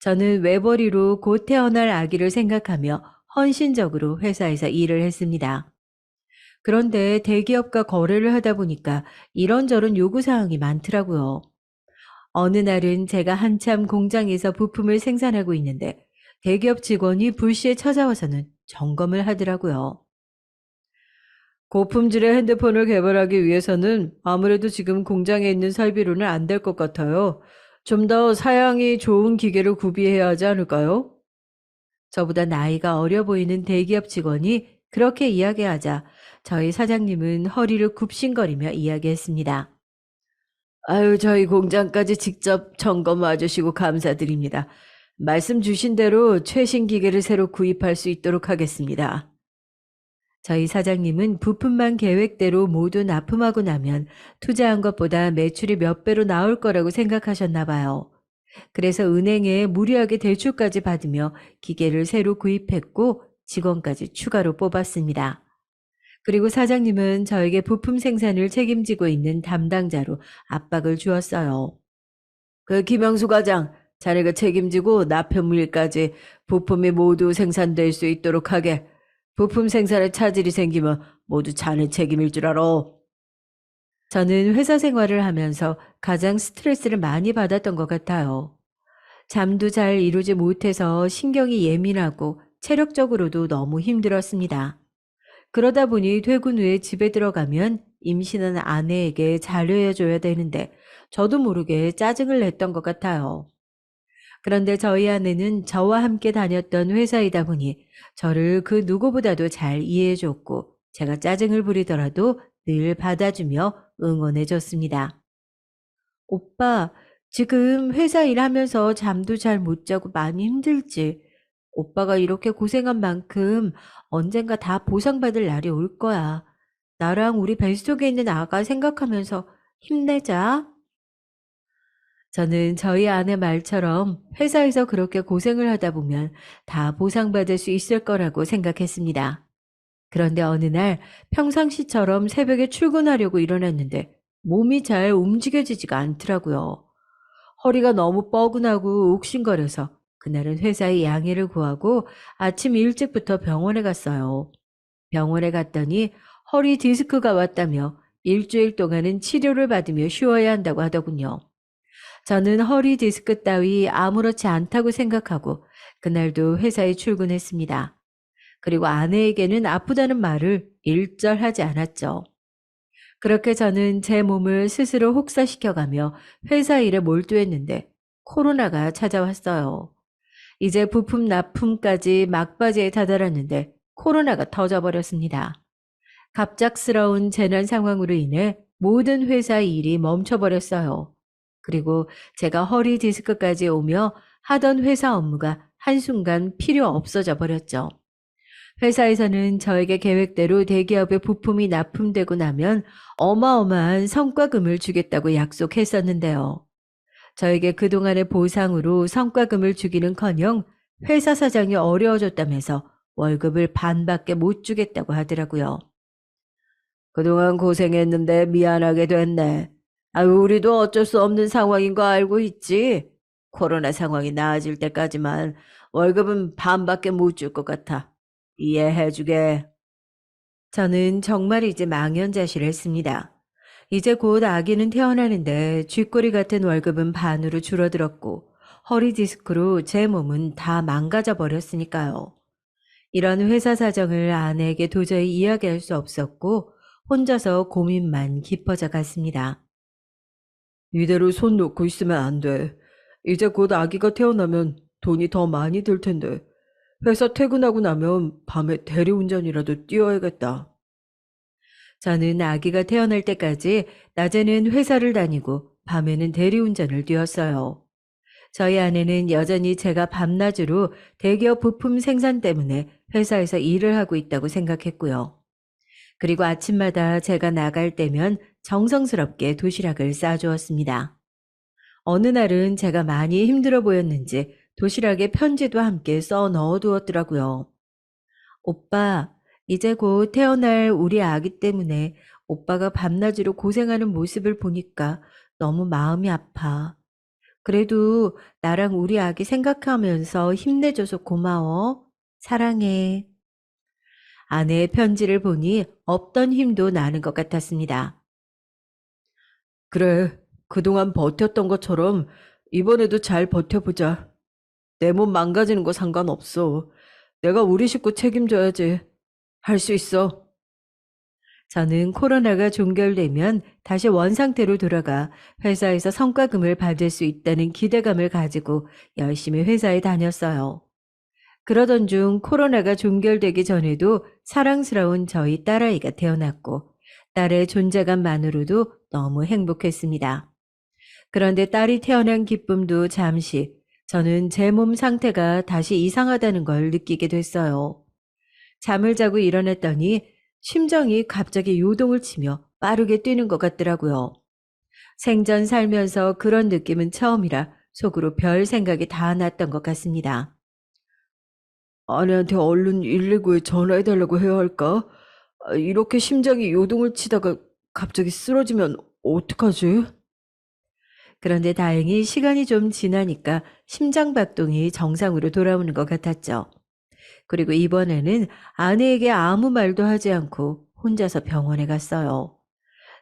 저는 외벌이로 곧 태어날 아기를 생각하며 헌신적으로 회사에서 일을 했습니다. 그런데 대기업과 거래를 하다 보니까 이런저런 요구사항이 많더라고요. 어느 날은 제가 한참 공장에서 부품을 생산하고 있는데 대기업 직원이 불시에 찾아와서는 점검을 하더라고요. 고품질의 핸드폰을 개발하기 위해서는 아무래도 지금 공장에 있는 설비로는 안 될 것 같아요. 좀 더 사양이 좋은 기계를 구비해야 하지 않을까요? 저보다 나이가 어려 보이는 대기업 직원이 그렇게 이야기하자 저희 사장님은 허리를 굽신거리며 이야기했습니다. 아유, 저희 공장까지 직접 점검 와주시고 감사드립니다. 말씀 주신 대로 최신 기계를 새로 구입할 수 있도록 하겠습니다. 저희 사장님은 부품만 계획대로 모두 납품하고 나면 투자한 것보다 매출이 몇 배로 나올 거라고 생각하셨나 봐요. 그래서 은행에 무리하게 대출까지 받으며 기계를 새로 구입했고 직원까지 추가로 뽑았습니다. 그리고 사장님은 저에게 부품 생산을 책임지고 있는 담당자로 압박을 주었어요. 그 김영수 과장, 자네가 책임지고 납품일까지 부품이 모두 생산될 수 있도록 하게. 부품 생산에 차질이 생기면 모두 자네 책임일 줄 알아. 저는 회사 생활을 하면서 가장 스트레스를 많이 받았던 것 같아요. 잠도 잘 이루지 못해서 신경이 예민하고 체력적으로도 너무 힘들었습니다. 그러다 보니 퇴근 후에 집에 들어가면 임신한 아내에게 잘해줘야 되는데 저도 모르게 짜증을 냈던 것 같아요. 그런데 저희 아내는 저와 함께 다녔던 회사이다 보니 저를 그 누구보다도 잘 이해해줬고 제가 짜증을 부리더라도 늘 받아주며 응원해줬습니다. 오빠, 지금 회사 일하면서 잠도 잘 못 자고 많이 힘들지? 오빠가 이렇게 고생한 만큼 언젠가 다 보상받을 날이 올 거야. 나랑 우리 뱃속에 있는 아가 생각하면서 힘내자. 저는 저희 아내 말처럼 회사에서 그렇게 고생을 하다 보면 다 보상받을 수 있을 거라고 생각했습니다. 그런데 어느 날 평상시처럼 새벽에 출근하려고 일어났는데 몸이 잘 움직여지지가 않더라고요. 허리가 너무 뻐근하고 욱신거려서 그날은 회사에 양해를 구하고 아침 일찍부터 병원에 갔어요. 병원에 갔더니 허리 디스크가 왔다며 일주일 동안은 치료를 받으며 쉬어야 한다고 하더군요. 저는 허리 디스크 따위 아무렇지 않다고 생각하고 그날도 회사에 출근했습니다. 그리고 아내에게는 아프다는 말을 일절하지 않았죠. 그렇게 저는 제 몸을 스스로 혹사시켜가며 회사 일에 몰두했는데 코로나가 찾아왔어요. 이제 부품 납품까지 막바지에 다다랐는데 코로나가 터져버렸습니다. 갑작스러운 재난 상황으로 인해 모든 회사 일이 멈춰버렸어요. 그리고 제가 허리 디스크까지 오며 하던 회사 업무가 한순간 필요 없어져 버렸죠. 회사에서는 저에게 계획대로 대기업의 부품이 납품되고 나면 어마어마한 성과금을 주겠다고 약속했었는데요. 저에게 그동안의 보상으로 성과금을 주기는커녕 회사 사정이 어려워졌다면서 월급을 반밖에 못 주겠다고 하더라고요. 그동안 고생했는데 미안하게 됐네. 우리도 어쩔 수 없는 상황인 거 알고 있지? 코로나 상황이 나아질 때까지만 월급은 반밖에 못 줄 것 같아. 이해해주게. 저는 정말 이제 망연자실을 했습니다. 이제 곧 아기는 태어나는데 쥐꼬리 같은 월급은 반으로 줄어들었고 허리 디스크로 제 몸은 다 망가져 버렸으니까요. 이런 회사 사정을 아내에게 도저히 이야기할 수 없었고 혼자서 고민만 깊어져 갔습니다. 이대로 손 놓고 있으면 안 돼. 이제 곧 아기가 태어나면 돈이 더 많이 들 텐데. 회사 퇴근하고 나면 밤에 대리운전이라도 뛰어야겠다. 저는 아기가 태어날 때까지 낮에는 회사를 다니고 밤에는 대리운전을 뛰었어요. 저희 아내는 여전히 제가 밤낮으로 대기업 부품 생산 때문에 회사에서 일을 하고 있다고 생각했고요. 그리고 아침마다 제가 나갈 때면 정성스럽게 도시락을 싸주었습니다. 어느 날은 제가 많이 힘들어 보였는지 도시락에 편지도 함께 써 넣어두었더라고요. 오빠, 이제 곧 태어날 우리 아기 때문에 오빠가 밤낮으로 고생하는 모습을 보니까 너무 마음이 아파. 그래도 나랑 우리 아기 생각하면서 힘내줘서 고마워. 사랑해. 아내의 편지를 보니 없던 힘도 나는 것 같았습니다. 그래, 그동안 버텼던 것처럼 이번에도 잘 버텨보자. 내 몸 망가지는 거 상관없어. 내가 우리 식구 책임져야지. 할 수 있어. 저는 코로나가 종결되면 다시 원상태로 돌아가 회사에서 성과금을 받을 수 있다는 기대감을 가지고 열심히 회사에 다녔어요. 그러던 중 코로나가 종결되기 전에도 사랑스러운 저희 딸아이가 태어났고 딸의 존재감만으로도 너무 행복했습니다. 그런데 딸이 태어난 기쁨도 잠시 저는 제 몸 상태가 다시 이상하다는 걸 느끼게 됐어요. 잠을 자고 일어났더니 심장이 갑자기 요동을 치며 빠르게 뛰는 것 같더라고요. 생전 살면서 그런 느낌은 처음이라 속으로 별 생각이 다 났던 것 같습니다. 아내한테 얼른 119에 전화해달라고 해야 할까? 이렇게 심장이 요동을 치다가 갑자기 쓰러지면 어떡하지? 그런데 다행히 시간이 좀 지나니까 심장박동이 정상으로 돌아오는 것 같았죠. 그리고 이번에는 아내에게 아무 말도 하지 않고 혼자서 병원에 갔어요.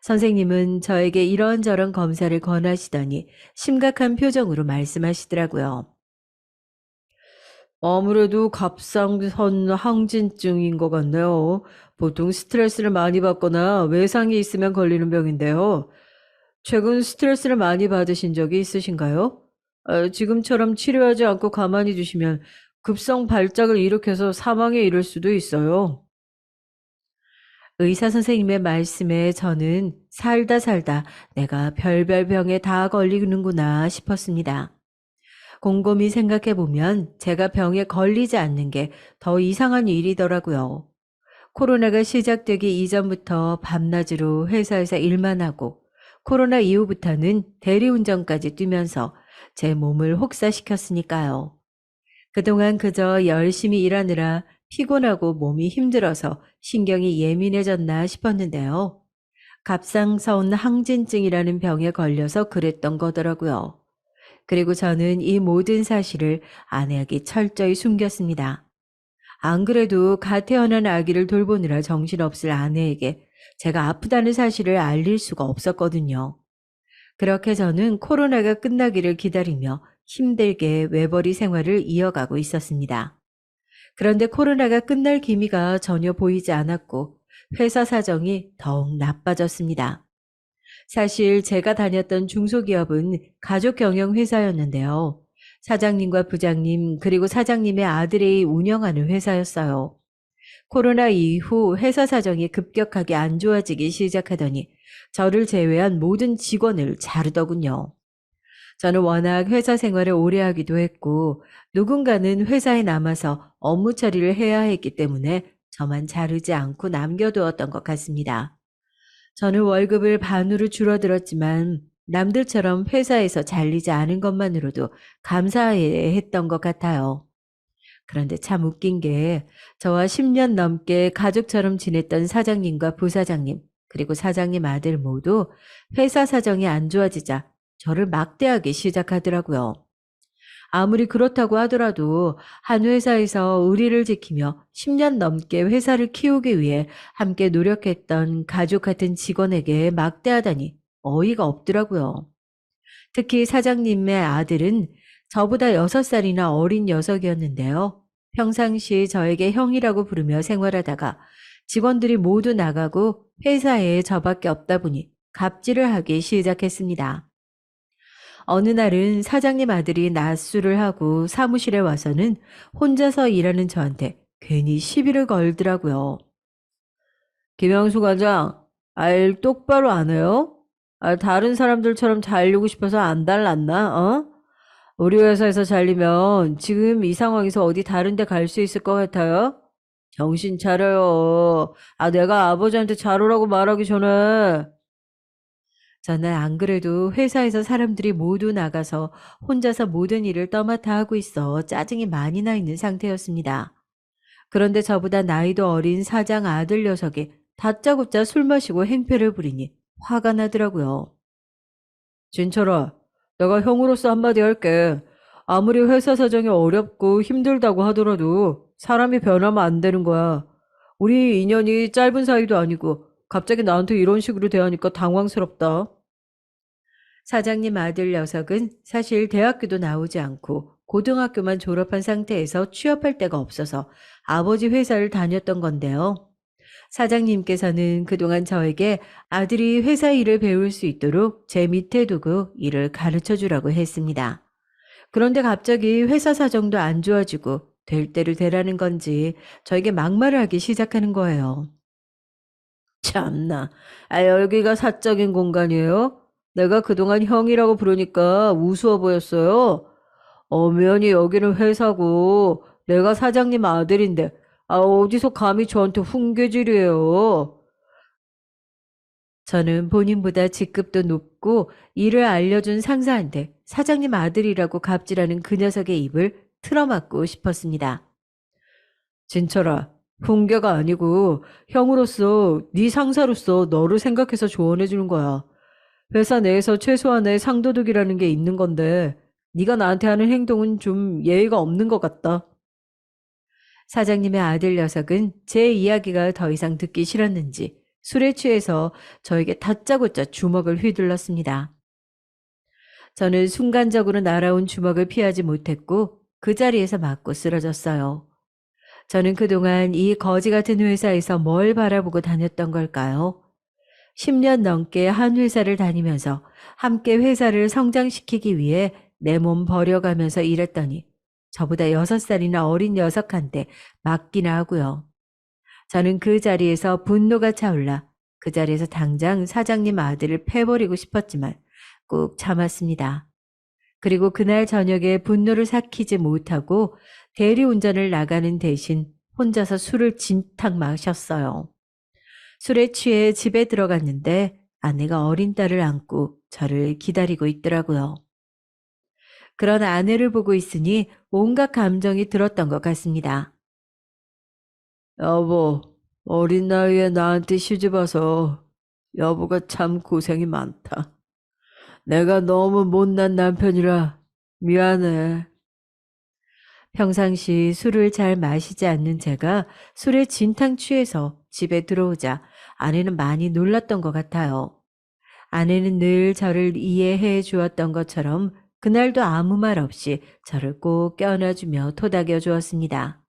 선생님은 저에게 이런저런 검사를 권하시더니 심각한 표정으로 말씀하시더라고요. 아무래도 갑상선 항진증인 것 같네요. 보통 스트레스를 많이 받거나 외상이 있으면 걸리는 병인데요. 최근 스트레스를 많이 받으신 적이 있으신가요? 지금처럼 치료하지 않고 가만히 두시면 급성 발작을 일으켜서 사망에 이를 수도 있어요. 의사 선생님의 말씀에 저는 살다 살다 내가 별별 병에 다 걸리는구나 싶었습니다. 곰곰이 생각해보면 제가 병에 걸리지 않는 게 더 이상한 일이더라고요. 코로나가 시작되기 이전부터 밤낮으로 회사에서 일만 하고 코로나 이후부터는 대리운전까지 뛰면서 제 몸을 혹사시켰으니까요. 그동안 그저 열심히 일하느라 피곤하고 몸이 힘들어서 신경이 예민해졌나 싶었는데요. 갑상선 항진증이라는 병에 걸려서 그랬던 거더라고요. 그리고 저는 이 모든 사실을 아내에게 철저히 숨겼습니다. 안 그래도 갓 태어난 아기를 돌보느라 정신없을 아내에게 제가 아프다는 사실을 알릴 수가 없었거든요. 그렇게 저는 코로나가 끝나기를 기다리며 힘들게 외벌이 생활을 이어가고 있었습니다. 그런데 코로나가 끝날 기미가 전혀 보이지 않았고 회사 사정이 더욱 나빠졌습니다. 사실 제가 다녔던 중소기업은 가족 경영 회사였는데요. 사장님과 부장님, 그리고 사장님의 아들이 운영하는 회사였어요. 코로나 이후 회사 사정이 급격하게 안 좋아지기 시작하더니 저를 제외한 모든 직원을 자르더군요. 저는 워낙 회사 생활을 오래 하기도 했고 누군가는 회사에 남아서 업무 처리를 해야 했기 때문에 저만 자르지 않고 남겨두었던 것 같습니다. 저는 월급을 반으로 줄어들었지만 남들처럼 회사에서 잘리지 않은 것만으로도 감사해 했던 것 같아요. 그런데 참 웃긴 게 저와 10년 넘게 가족처럼 지냈던 사장님과 부사장님, 그리고 사장님 아들 모두 회사 사정이 안 좋아지자 저를 막대하기 시작하더라고요. 아무리 그렇다고 하더라도 한 회사에서 의리를 지키며 10년 넘게 회사를 키우기 위해 함께 노력했던 가족 같은 직원에게 막대하다니 어이가 없더라고요. 특히 사장님의 아들은 저보다 6살이나 어린 녀석이었는데요. 평상시 저에게 형이라고 부르며 생활하다가 직원들이 모두 나가고 회사에 저밖에 없다 보니 갑질을 하기 시작했습니다. 어느 날은 사장님 아들이 낮술을 하고 사무실에 와서는 혼자서 일하는 저한테 괜히 시비를 걸더라고요. 김영수 과장, 일 똑바로 안 해요? 다른 사람들처럼 잘리고 싶어서 안 달랐나, 어? 우리 회사에서 잘리면 지금 이 상황에서 어디 다른 데 갈 수 있을 것 같아요? 정신 차려요. 내가 아버지한테 잘 오라고 말하기 전에. 저는 안 그래도 회사에서 사람들이 모두 나가서 혼자서 모든 일을 떠맡아 하고 있어 짜증이 많이 나 있는 상태였습니다. 그런데 저보다 나이도 어린 사장 아들 녀석이 다짜고짜 술 마시고 행패를 부리니 화가 나더라고요. 진철아, 내가 형으로서 한마디 할게. 아무리 회사 사정이 어렵고 힘들다고 하더라도 사람이 변하면 안 되는 거야. 우리 인연이 짧은 사이도 아니고 갑자기 나한테 이런 식으로 대하니까 당황스럽다. 사장님 아들 녀석은 사실 대학교도 나오지 않고 고등학교만 졸업한 상태에서 취업할 데가 없어서 아버지 회사를 다녔던 건데요. 사장님께서는 그동안 저에게 아들이 회사 일을 배울 수 있도록 제 밑에 두고 일을 가르쳐 주라고 했습니다. 그런데 갑자기 회사 사정도 안 좋아지고 될 대로 되라는 건지 저에게 막말을 하기 시작하는 거예요. 참나. 여기가 사적인 공간이에요? 내가 그동안 형이라고 부르니까 우스워 보였어요. 엄연히 여기는 회사고 내가 사장님 아들인데 어디서 감히 저한테 훈계질이에요. 저는 본인보다 직급도 높고 일을 알려준 상사한테 사장님 아들이라고 갑질하는 그 녀석의 입을 틀어막고 싶었습니다. 진철아, 훈계가 아니고 형으로서 네 상사로서 너를 생각해서 조언해 주는 거야. 회사 내에서 최소한의 상도덕이라는 게 있는 건데 네가 나한테 하는 행동은 좀 예의가 없는 것 같다. 사장님의 아들 녀석은 제 이야기가 더 이상 듣기 싫었는지 술에 취해서 저에게 다짜고짜 주먹을 휘둘렀습니다. 저는 순간적으로 날아온 주먹을 피하지 못했고 그 자리에서 맞고 쓰러졌어요. 저는 그동안 이 거지 같은 회사에서 뭘 바라보고 다녔던 걸까요? 10년 넘게 한 회사를 다니면서 함께 회사를 성장시키기 위해 내 몸 버려가면서 일했더니 저보다 6살이나 어린 녀석한테 맡기나 하고요. 저는 그 자리에서 분노가 차올라 그 자리에서 당장 사장님 아들을 패버리고 싶었지만 꾹 참았습니다. 그리고 그날 저녁에 분노를 삭히지 못하고 대리운전을 나가는 대신 혼자서 술을 진탕 마셨어요. 술에 취해 집에 들어갔는데 아내가 어린 딸을 안고 저를 기다리고 있더라고요. 그런 아내를 보고 있으니 온갖 감정이 들었던 것 같습니다. 여보, 어린 나이에 나한테 시집와서 여보가 참 고생이 많다. 내가 너무 못난 남편이라 미안해. 평상시 술을 잘 마시지 않는 제가 술에 진탕 취해서 집에 들어오자 아내는 많이 놀랐던 것 같아요. 아내는 늘 저를 이해해 주었던 것처럼 그날도 아무 말 없이 저를 꼭 껴안아주며 토닥여 주었습니다.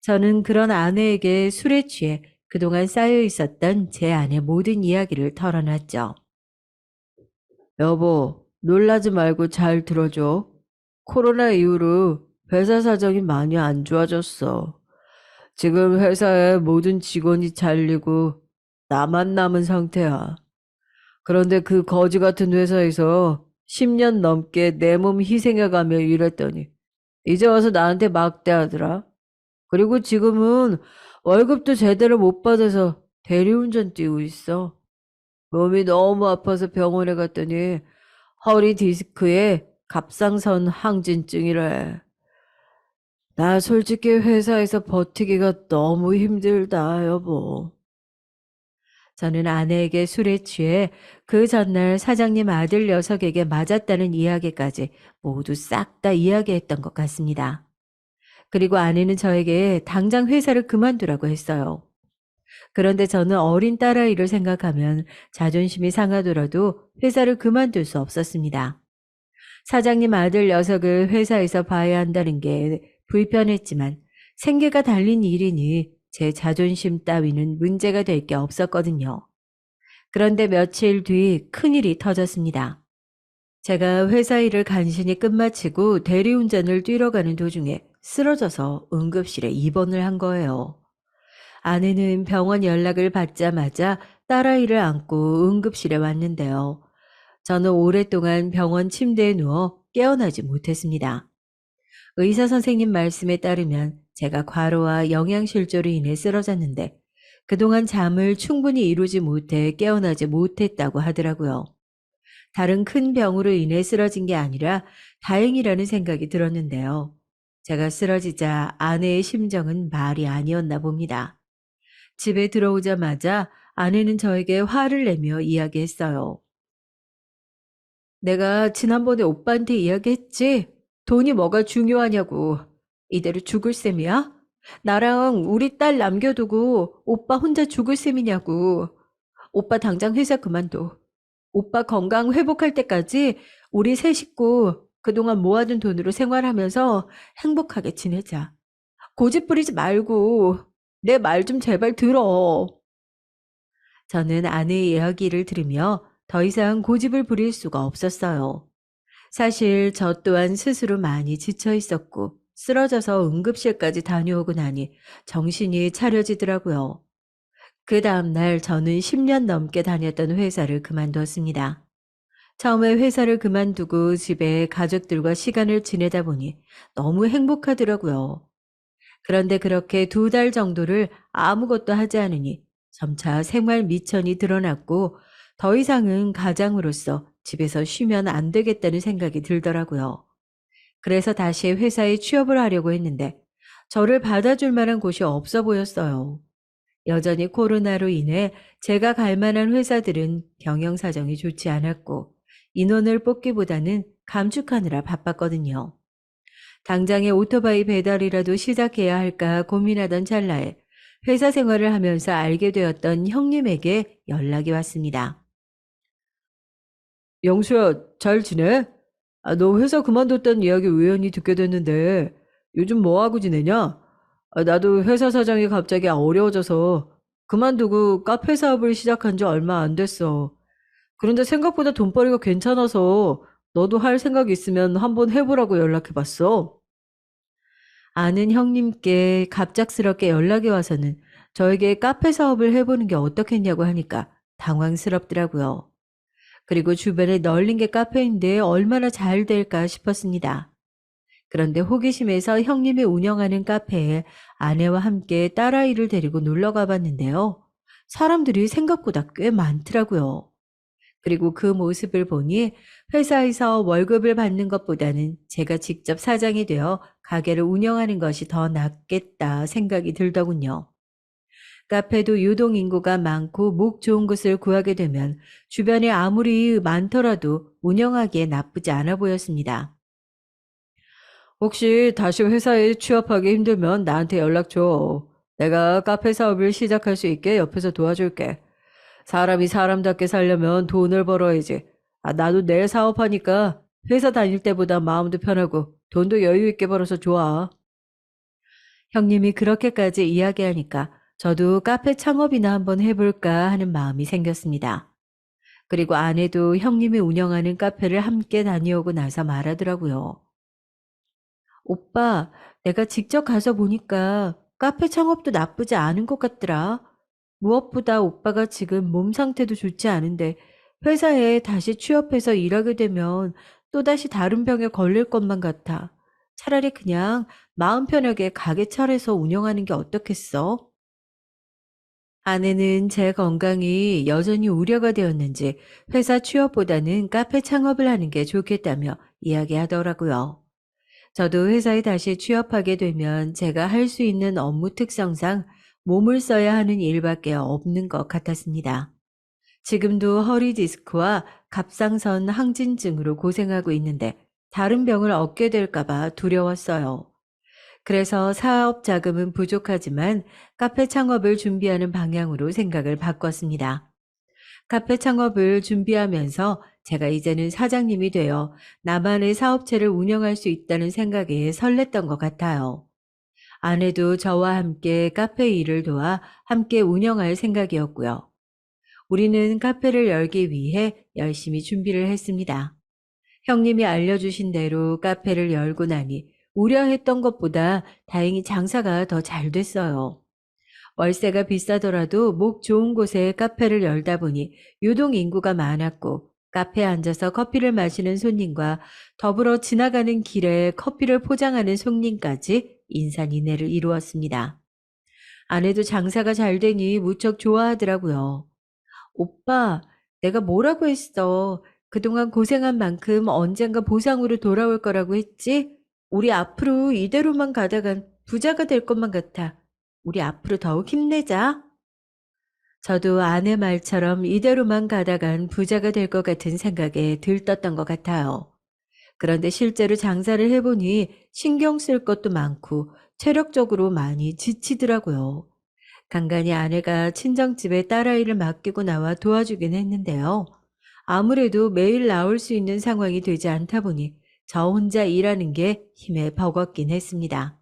저는 그런 아내에게 술에 취해 그동안 쌓여 있었던 제 안의 모든 이야기를 털어놨죠. 여보, 놀라지 말고 잘 들어줘. 코로나 이후로 회사 사정이 많이 안 좋아졌어. 지금 회사의 모든 직원이 잘리고 나만 남은 상태야. 그런데 그 거지 같은 회사에서 10년 넘게 내 몸 희생해가며 일했더니 이제 와서 나한테 막대하더라. 그리고 지금은 월급도 제대로 못 받아서 대리운전 뛰고 있어. 몸이 너무 아파서 병원에 갔더니 허리 디스크에 갑상선 항진증이래. 나 솔직히 회사에서 버티기가 너무 힘들다, 여보. 저는 아내에게 술에 취해 그 전날 사장님 아들 녀석에게 맞았다는 이야기까지 모두 싹 다 이야기했던 것 같습니다. 그리고 아내는 저에게 당장 회사를 그만두라고 했어요. 그런데 저는 어린 딸아이를 생각하면 자존심이 상하더라도 회사를 그만둘 수 없었습니다. 사장님 아들 녀석을 회사에서 봐야 한다는 게 불편했지만 생계가 달린 일이니 제 자존심 따위는 문제가 될 게 없었거든요. 그런데 며칠 뒤 큰일이 터졌습니다. 제가 회사 일을 간신히 끝마치고 대리운전을 뛰러 가는 도중에 쓰러져서 응급실에 입원을 한 거예요. 아내는 병원 연락을 받자마자 딸아이를 안고 응급실에 왔는데요. 저는 오랫동안 병원 침대에 누워 깨어나지 못했습니다. 의사 선생님 말씀에 따르면 제가 과로와 영양실조로 인해 쓰러졌는데 그동안 잠을 충분히 이루지 못해 깨어나지 못했다고 하더라고요. 다른 큰 병으로 인해 쓰러진 게 아니라 다행이라는 생각이 들었는데요. 제가 쓰러지자 아내의 심정은 말이 아니었나 봅니다. 집에 들어오자마자 아내는 저에게 화를 내며 이야기했어요. 내가 지난번에 오빠한테 이야기했지? 돈이 뭐가 중요하냐고. 이대로 죽을 셈이야? 나랑 우리 딸 남겨두고 오빠 혼자 죽을 셈이냐고. 오빠 당장 회사 그만둬. 오빠 건강 회복할 때까지 우리 세 식구 그동안 모아둔 돈으로 생활하면서 행복하게 지내자. 고집 부리지 말고 내 말 좀 제발 들어. 저는 아내의 이야기를 들으며 더 이상 고집을 부릴 수가 없었어요. 사실 저 또한 스스로 많이 지쳐 있었고 쓰러져서 응급실까지 다녀오고 나니 정신이 차려지더라고요. 그 다음날 저는 10년 넘게 다녔던 회사를 그만두었습니다. 처음에 회사를 그만두고 집에 가족들과 시간을 지내다 보니 너무 행복하더라고요. 그런데 그렇게 2달 정도를 아무것도 하지 않으니 점차 생활 미천이 드러났고 더 이상은 가장으로서 집에서 쉬면 안 되겠다는 생각이 들더라고요. 그래서 다시 회사에 취업을 하려고 했는데 저를 받아줄 만한 곳이 없어 보였어요. 여전히 코로나로 인해 제가 갈 만한 회사들은 경영 사정이 좋지 않았고 인원을 뽑기보다는 감축하느라 바빴거든요. 당장에 오토바이 배달이라도 시작해야 할까 고민하던 찰나에 회사 생활을 하면서 알게 되었던 형님에게 연락이 왔습니다. 영수야, 잘 지내? 너 회사 그만뒀다는 이야기 우연히 듣게 됐는데 요즘 뭐 하고 지내냐? 나도 회사 사정이 갑자기 어려워져서 그만두고 카페 사업을 시작한 지 얼마 안 됐어. 그런데 생각보다 돈벌이가 괜찮아서 너도 할 생각 있으면 한번 해보라고 연락해봤어. 아는 형님께 갑작스럽게 연락이 와서는 저에게 카페 사업을 해보는 게 어떻겠냐고 하니까 당황스럽더라고요. 그리고 주변에 널린 게 카페인데 얼마나 잘 될까 싶었습니다. 그런데 호기심에서 형님이 운영하는 카페에 아내와 함께 딸아이를 데리고 놀러 가봤는데요. 사람들이 생각보다 꽤 많더라고요. 그리고 그 모습을 보니 회사에서 월급을 받는 것보다는 제가 직접 사장이 되어 가게를 운영하는 것이 더 낫겠다 생각이 들더군요. 카페도 유동 인구가 많고 목 좋은 곳을 구하게 되면 주변에 아무리 많더라도 운영하기에 나쁘지 않아 보였습니다. 혹시 다시 회사에 취업하기 힘들면 나한테 연락 줘. 내가 카페 사업을 시작할 수 있게 옆에서 도와줄게. 사람이 사람답게 살려면 돈을 벌어야지. 나도 내일 사업하니까 회사 다닐 때보다 마음도 편하고 돈도 여유 있게 벌어서 좋아. 형님이 그렇게까지 이야기하니까 저도 카페 창업이나 한번 해볼까 하는 마음이 생겼습니다. 그리고 아내도 형님이 운영하는 카페를 함께 다녀오고 나서 말하더라고요. 오빠, 내가 직접 가서 보니까 카페 창업도 나쁘지 않은 것 같더라. 무엇보다 오빠가 지금 몸 상태도 좋지 않은데 회사에 다시 취업해서 일하게 되면 또다시 다른 병에 걸릴 것만 같아. 차라리 그냥 마음 편하게 가게 차려서 운영하는 게 어떻겠어? 아내는 제 건강이 여전히 우려가 되었는지 회사 취업보다는 카페 창업을 하는 게 좋겠다며 이야기하더라고요. 저도 회사에 다시 취업하게 되면 제가 할 수 있는 업무 특성상 몸을 써야 하는 일밖에 없는 것 같았습니다. 지금도 허리 디스크와 갑상선 항진증으로 고생하고 있는데 다른 병을 얻게 될까봐 두려웠어요. 그래서 사업 자금은 부족하지만 카페 창업을 준비하는 방향으로 생각을 바꿨습니다. 카페 창업을 준비하면서 제가 이제는 사장님이 되어 나만의 사업체를 운영할 수 있다는 생각에 설렜던 것 같아요. 아내도 저와 함께 카페 일을 도와 함께 운영할 생각이었고요. 우리는 카페를 열기 위해 열심히 준비를 했습니다. 형님이 알려주신 대로 카페를 열고 나니 우려했던 것보다 다행히 장사가 더 잘 됐어요. 월세가 비싸더라도 목 좋은 곳에 카페를 열다 보니 유동 인구가 많았고 카페에 앉아서 커피를 마시는 손님과 더불어 지나가는 길에 커피를 포장하는 손님까지 인산인해를 이루었습니다. 아내도 장사가 잘 되니 무척 좋아하더라고요. 오빠, 내가 뭐라고 했어? 그동안 고생한 만큼 언젠가 보상으로 돌아올 거라고 했지? 우리 앞으로 이대로만 가다간 부자가 될 것만 같아. 우리 앞으로 더욱 힘내자. 저도 아내 말처럼 이대로만 가다간 부자가 될 것 같은 생각에 들떴던 것 같아요. 그런데 실제로 장사를 해보니 신경 쓸 것도 많고 체력적으로 많이 지치더라고요. 간간히 아내가 친정집에 딸아이를 맡기고 나와 도와주긴 했는데요. 아무래도 매일 나올 수 있는 상황이 되지 않다 보니 저 혼자 일하는 게 힘에 버겁긴 했습니다.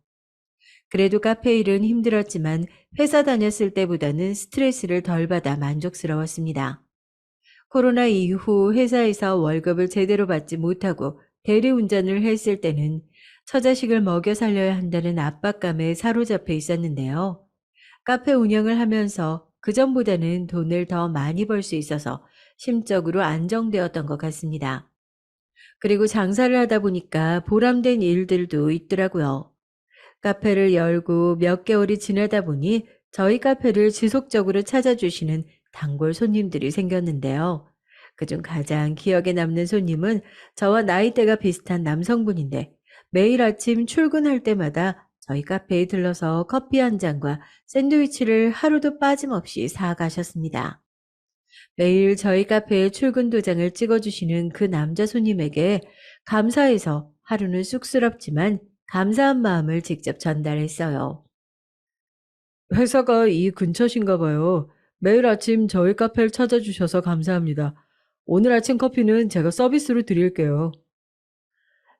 그래도 카페 일은 힘들었지만 회사 다녔을 때보다는 스트레스를 덜 받아 만족스러웠습니다. 코로나 이후 회사에서 월급을 제대로 받지 못하고 대리운전을 했을 때는 처자식을 먹여 살려야 한다는 압박감에 사로잡혀 있었는데요. 카페 운영을 하면서 그전보다는 돈을 더 많이 벌 수 있어서 심적으로 안정되었던 것 같습니다. 그리고 장사를 하다 보니까 보람된 일들도 있더라고요. 카페를 열고 몇 개월이 지나다 보니 저희 카페를 지속적으로 찾아주시는 단골 손님들이 생겼는데요. 그중 가장 기억에 남는 손님은 저와 나이대가 비슷한 남성분인데 매일 아침 출근할 때마다 저희 카페에 들러서 커피 한 잔과 샌드위치를 하루도 빠짐없이 사가셨습니다. 매일 저희 카페에 출근 도장을 찍어주시는 그 남자 손님에게 감사해서 하루는 쑥스럽지만 감사한 마음을 직접 전달했어요. 회사가 이 근처신가 봐요. 매일 아침 저희 카페를 찾아주셔서 감사합니다. 오늘 아침 커피는 제가 서비스로 드릴게요.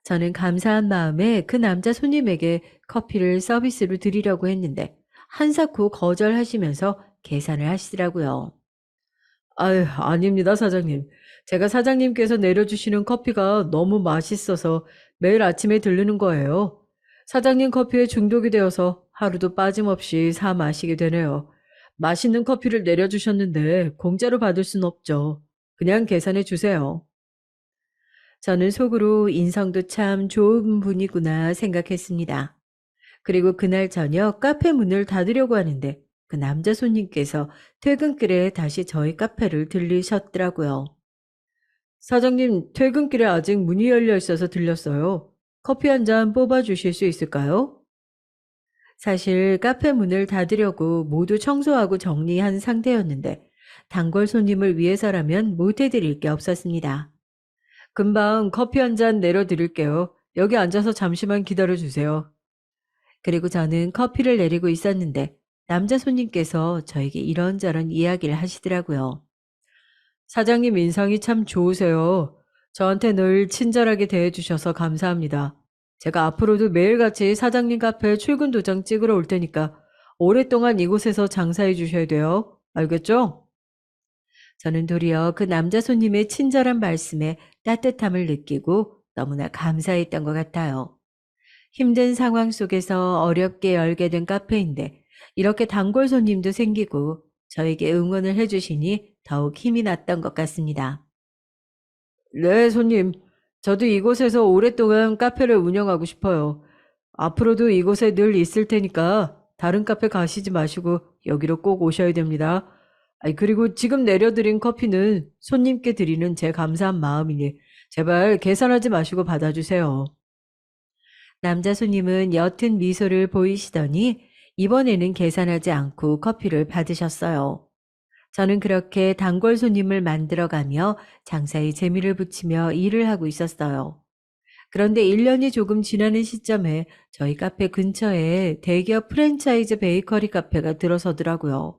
저는 감사한 마음에 그 남자 손님에게 커피를 서비스로 드리려고 했는데 한사코 거절하시면서 계산을 하시더라고요. 아유, 아닙니다, 사장님. 제가 사장님께서 내려주시는 커피가 너무 맛있어서 매일 아침에 들르는 거예요. 사장님 커피에 중독이 되어서 하루도 빠짐없이 사 마시게 되네요. 맛있는 커피를 내려주셨는데 공짜로 받을 순 없죠. 그냥 계산해 주세요. 저는 속으로 인성도 참 좋은 분이구나 생각했습니다. 그리고 그날 저녁 카페 문을 닫으려고 하는데 그 남자 손님께서 퇴근길에 다시 저희 카페를 들리셨더라고요. 사장님, 퇴근길에 아직 문이 열려 있어서 들렸어요. 커피 한 잔 뽑아 주실 수 있을까요? 사실 카페 문을 닫으려고 모두 청소하고 정리한 상태였는데 단골 손님을 위해서라면 못해드릴 게 없었습니다. 금방 커피 한 잔 내려드릴게요. 여기 앉아서 잠시만 기다려 주세요. 그리고 저는 커피를 내리고 있었는데 남자 손님께서 저에게 이런저런 이야기를 하시더라고요. 사장님 인상이 참 좋으세요. 저한테 늘 친절하게 대해주셔서 감사합니다. 제가 앞으로도 매일같이 사장님 카페 출근 도장 찍으러 올 테니까 오랫동안 이곳에서 장사해 주셔야 돼요. 알겠죠? 저는 도리어 그 남자 손님의 친절한 말씀에 따뜻함을 느끼고 너무나 감사했던 것 같아요. 힘든 상황 속에서 어렵게 열게 된 카페인데 이렇게 단골 손님도 생기고 저에게 응원을 해주시니 더욱 힘이 났던 것 같습니다. 네, 손님. 저도 이곳에서 오랫동안 카페를 운영하고 싶어요. 앞으로도 이곳에 늘 있을 테니까 다른 카페 가시지 마시고 여기로 꼭 오셔야 됩니다. 아이, 그리고 지금 내려드린 커피는 손님께 드리는 제 감사한 마음이니 제발 계산하지 마시고 받아주세요. 남자 손님은 옅은 미소를 보이시더니 이번에는 계산하지 않고 커피를 받으셨어요. 저는 그렇게 단골 손님을 만들어가며 장사에 재미를 붙이며 일을 하고 있었어요. 그런데 1년이 조금 지나는 시점에 저희 카페 근처에 대기업 프랜차이즈 베이커리 카페가 들어서더라고요.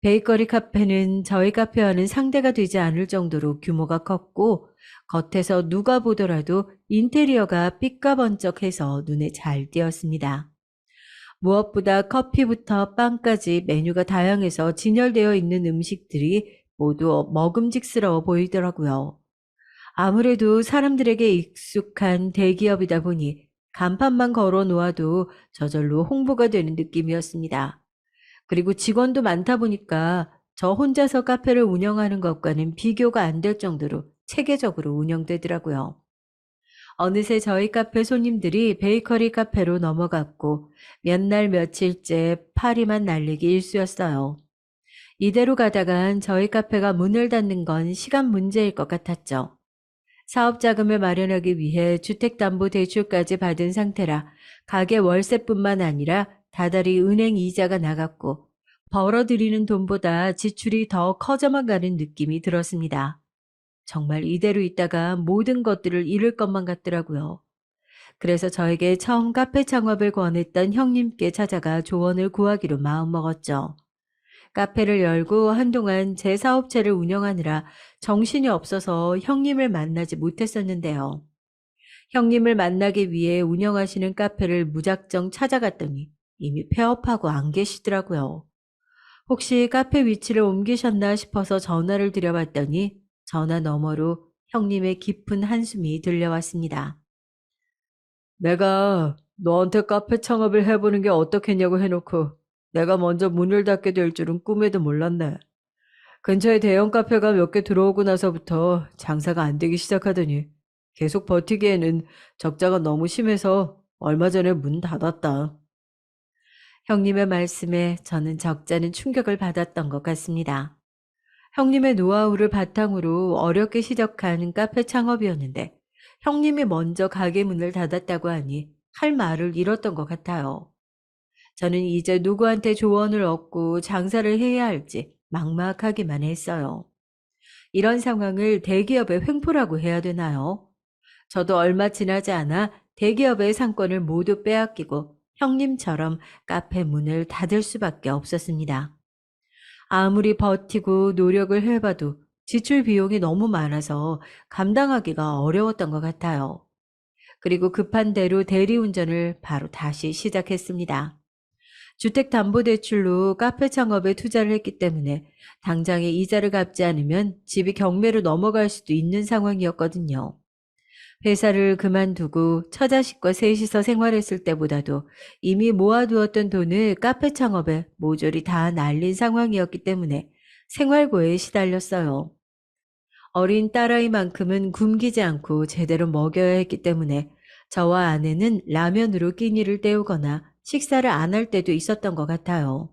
베이커리 카페는 저희 카페와는 상대가 되지 않을 정도로 규모가 컸고 겉에서 누가 보더라도 인테리어가 삐까번쩍해서 눈에 잘 띄었습니다. 무엇보다 커피부터 빵까지 메뉴가 다양해서 진열되어 있는 음식들이 모두 먹음직스러워 보이더라고요. 아무래도 사람들에게 익숙한 대기업이다 보니 간판만 걸어 놓아도 저절로 홍보가 되는 느낌이었습니다. 그리고 직원도 많다 보니까 저 혼자서 카페를 운영하는 것과는 비교가 안 될 정도로 체계적으로 운영되더라고요. 어느새 저희 카페 손님들이 베이커리 카페로 넘어갔고 몇 날 며칠째 파리만 날리기 일쑤였어요. 이대로 가다간 저희 카페가 문을 닫는 건 시간 문제일 것 같았죠. 사업 자금을 마련하기 위해 주택담보대출까지 받은 상태라 가게 월세뿐만 아니라 다달이 은행 이자가 나갔고 벌어들이는 돈보다 지출이 더 커져만 가는 느낌이 들었습니다. 정말 이대로 있다가 모든 것들을 잃을 것만 같더라고요. 그래서 저에게 처음 카페 창업을 권했던 형님께 찾아가 조언을 구하기로 마음먹었죠. 카페를 열고 한동안 제 사업체를 운영하느라 정신이 없어서 형님을 만나지 못했었는데요. 형님을 만나기 위해 운영하시는 카페를 무작정 찾아갔더니 이미 폐업하고 안 계시더라고요. 혹시 카페 위치를 옮기셨나 싶어서 전화를 드려봤더니 전화 너머로 형님의 깊은 한숨이 들려왔습니다. 내가 너한테 카페 창업을 해보는 게 어떻겠냐고 해놓고 내가 먼저 문을 닫게 될 줄은 꿈에도 몰랐네. 근처에 대형 카페가 몇 개 들어오고 나서부터 장사가 안 되기 시작하더니 계속 버티기에는 적자가 너무 심해서 얼마 전에 문 닫았다. 형님의 말씀에 저는 적잖은 충격을 받았던 것 같습니다. 형님의 노하우를 바탕으로 어렵게 시작한 카페 창업이었는데 형님이 먼저 가게 문을 닫았다고 하니 할 말을 잃었던 것 같아요. 저는 이제 누구한테 조언을 얻고 장사를 해야 할지 막막하기만 했어요. 이런 상황을 대기업의 횡포라고 해야 되나요? 저도 얼마 지나지 않아 대기업의 상권을 모두 빼앗기고 형님처럼 카페 문을 닫을 수밖에 없었습니다. 아무리 버티고 노력을 해봐도 지출 비용이 너무 많아서 감당하기가 어려웠던 것 같아요. 그리고 급한 대로 대리운전을 바로 다시 시작했습니다. 주택담보대출로 카페 창업에 투자를 했기 때문에 당장에 이자를 갚지 않으면 집이 경매로 넘어갈 수도 있는 상황이었거든요. 회사를 그만두고 처자식과 셋이서 생활했을 때보다도 이미 모아두었던 돈을 카페 창업에 모조리 다 날린 상황이었기 때문에 생활고에 시달렸어요. 어린 딸아이만큼은 굶기지 않고 제대로 먹여야 했기 때문에 저와 아내는 라면으로 끼니를 때우거나 식사를 안 할 때도 있었던 것 같아요.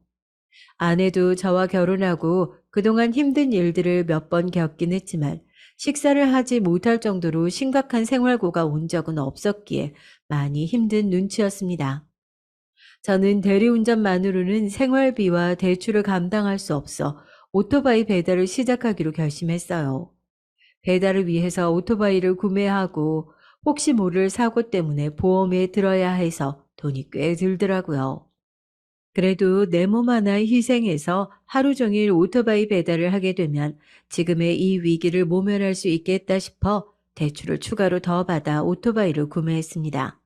아내도 저와 결혼하고 그동안 힘든 일들을 몇 번 겪긴 했지만 식사를 하지 못할 정도로 심각한 생활고가 온 적은 없었기에 많이 힘든 눈치였습니다. 저는 대리운전만으로는 생활비와 대출을 감당할 수 없어 오토바이 배달을 시작하기로 결심했어요. 배달을 위해서 오토바이를 구매하고 혹시 모를 사고 때문에 보험에 들어야 해서 돈이 꽤 들더라고요. 그래도 내 몸 하나 희생해서 하루 종일 오토바이 배달을 하게 되면 지금의 이 위기를 모면할 수 있겠다 싶어 대출을 추가로 더 받아 오토바이를 구매했습니다.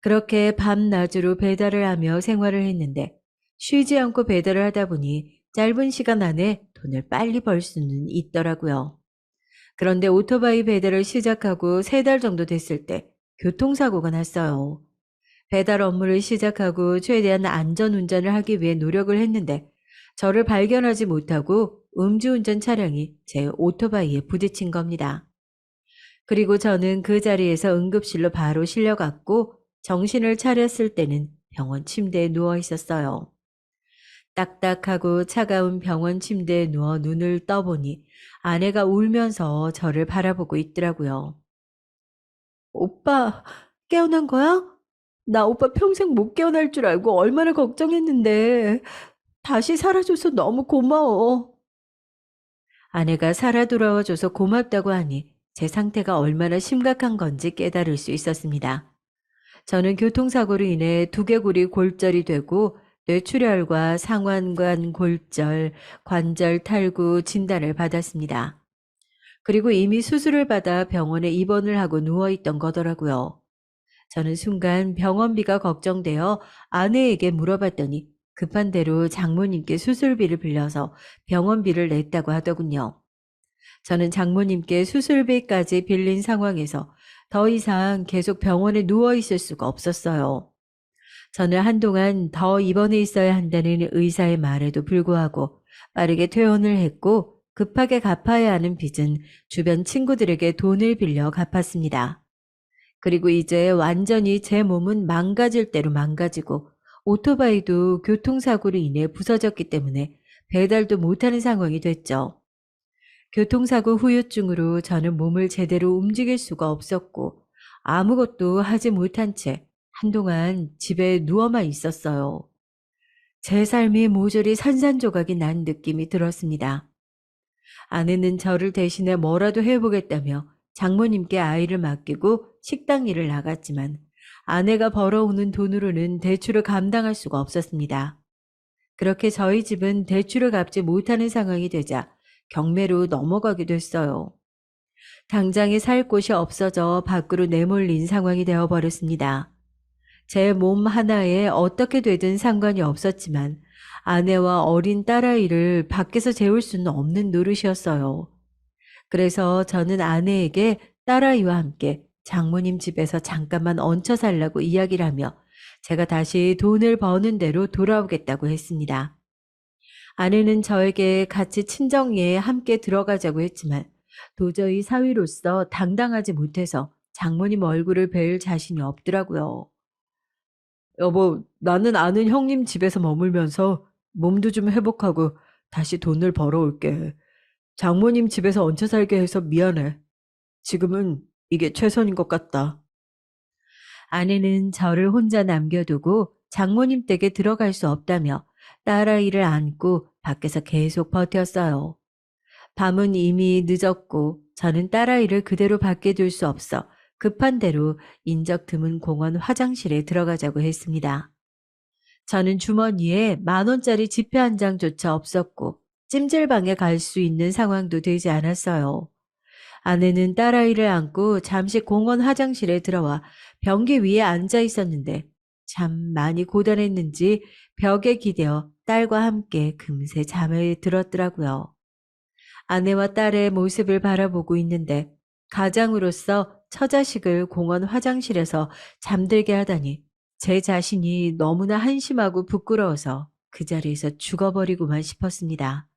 그렇게 밤낮으로 배달을 하며 생활을 했는데 쉬지 않고 배달을 하다 보니 짧은 시간 안에 돈을 빨리 벌 수는 있더라고요. 그런데 오토바이 배달을 시작하고 3달 정도 됐을 때 교통사고가 났어요. 배달 업무를 시작하고 최대한 안전 운전을 하기 위해 노력을 했는데 저를 발견하지 못하고 음주운전 차량이 제 오토바이에 부딪힌 겁니다. 그리고 저는 그 자리에서 응급실로 바로 실려갔고 정신을 차렸을 때는 병원 침대에 누워 있었어요. 딱딱하고 차가운 병원 침대에 누워 눈을 떠보니 아내가 울면서 저를 바라보고 있더라고요. 오빠, 깨어난 거야? 나 오빠 평생 못 깨어날 줄 알고 얼마나 걱정했는데 다시 살아줘서 너무 고마워. 아내가 살아 돌아와줘서 고맙다고 하니 제 상태가 얼마나 심각한 건지 깨달을 수 있었습니다. 저는 교통사고로 인해 두개골이 골절이 되고 뇌출혈과 상완관 골절, 관절 탈구 진단을 받았습니다. 그리고 이미 수술을 받아 병원에 입원을 하고 누워있던 거더라고요. 저는 순간 병원비가 걱정되어 아내에게 물어봤더니 급한 대로 장모님께 수술비를 빌려서 병원비를 냈다고 하더군요. 저는 장모님께 수술비까지 빌린 상황에서 더 이상 계속 병원에 누워 있을 수가 없었어요. 저는 한동안 더 입원해 있어야 한다는 의사의 말에도 불구하고 빠르게 퇴원을 했고 급하게 갚아야 하는 빚은 주변 친구들에게 돈을 빌려 갚았습니다. 그리고 이제 완전히 제 몸은 망가질 대로 망가지고 오토바이도 교통사고로 인해 부서졌기 때문에 배달도 못하는 상황이 됐죠. 교통사고 후유증으로 저는 몸을 제대로 움직일 수가 없었고 아무것도 하지 못한 채 한동안 집에 누워만 있었어요. 제 삶이 모조리 산산조각이 난 느낌이 들었습니다. 아내는 저를 대신해 뭐라도 해보겠다며 장모님께 아이를 맡기고 식당 일을 나갔지만 아내가 벌어오는 돈으로는 대출을 감당할 수가 없었습니다. 그렇게 저희 집은 대출을 갚지 못하는 상황이 되자 경매로 넘어가게 됐어요. 당장에 살 곳이 없어져 밖으로 내몰린 상황이 되어버렸습니다. 제 몸 하나에 어떻게 되든 상관이 없었지만 아내와 어린 딸아이를 밖에서 재울 수는 없는 노릇이었어요. 그래서 저는 아내에게 딸아이와 함께 장모님 집에서 잠깐만 얹혀 살라고 이야기를 하며 제가 다시 돈을 버는 대로 돌아오겠다고 했습니다. 아내는 저에게 같이 친정에 함께 들어가자고 했지만 도저히 사위로서 당당하지 못해서 장모님 얼굴을 뵐 자신이 없더라고요. 여보, 나는 아는 형님 집에서 머물면서 몸도 좀 회복하고 다시 돈을 벌어올게. 장모님 집에서 얹혀 살게 해서 미안해. 지금은 이게 최선인 것 같다. 아내는 저를 혼자 남겨두고 장모님 댁에 들어갈 수 없다며 딸아이를 안고 밖에서 계속 버텼어요. 밤은 이미 늦었고 저는 딸아이를 그대로 밖에 둘 수 없어 급한 대로 인적 드문 공원 화장실에 들어가자고 했습니다. 저는 주머니에 10,000원짜리 지폐 한 장조차 없었고 찜질방에 갈 수 있는 상황도 되지 않았어요. 아내는 딸아이를 안고 잠시 공원 화장실에 들어와 변기 위에 앉아 있었는데 참 많이 고단했는지 벽에 기대어 딸과 함께 금세 잠에 들었더라고요. 아내와 딸의 모습을 바라보고 있는데 가장으로서 처자식을 공원 화장실에서 잠들게 하다니 제 자신이 너무나 한심하고 부끄러워서 그 자리에서 죽어버리고만 싶었습니다.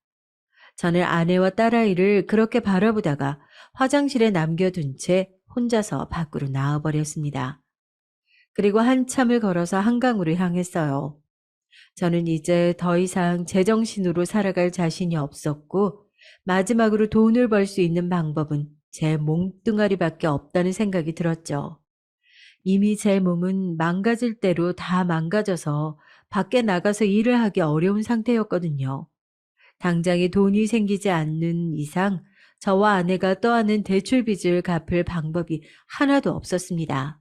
저는 아내와 딸아이를 그렇게 바라보다가 화장실에 남겨둔 채 혼자서 밖으로 나와버렸습니다. 그리고 한참을 걸어서 한강으로 향했어요. 저는 이제 더 이상 제정신으로 살아갈 자신이 없었고 마지막으로 돈을 벌 수 있는 방법은 제 몸뚱아리밖에 없다는 생각이 들었죠. 이미 제 몸은 망가질 대로 다 망가져서 밖에 나가서 일을 하기 어려운 상태였거든요. 당장에 돈이 생기지 않는 이상 저와 아내가 떠안은 대출 빚을 갚을 방법이 하나도 없었습니다.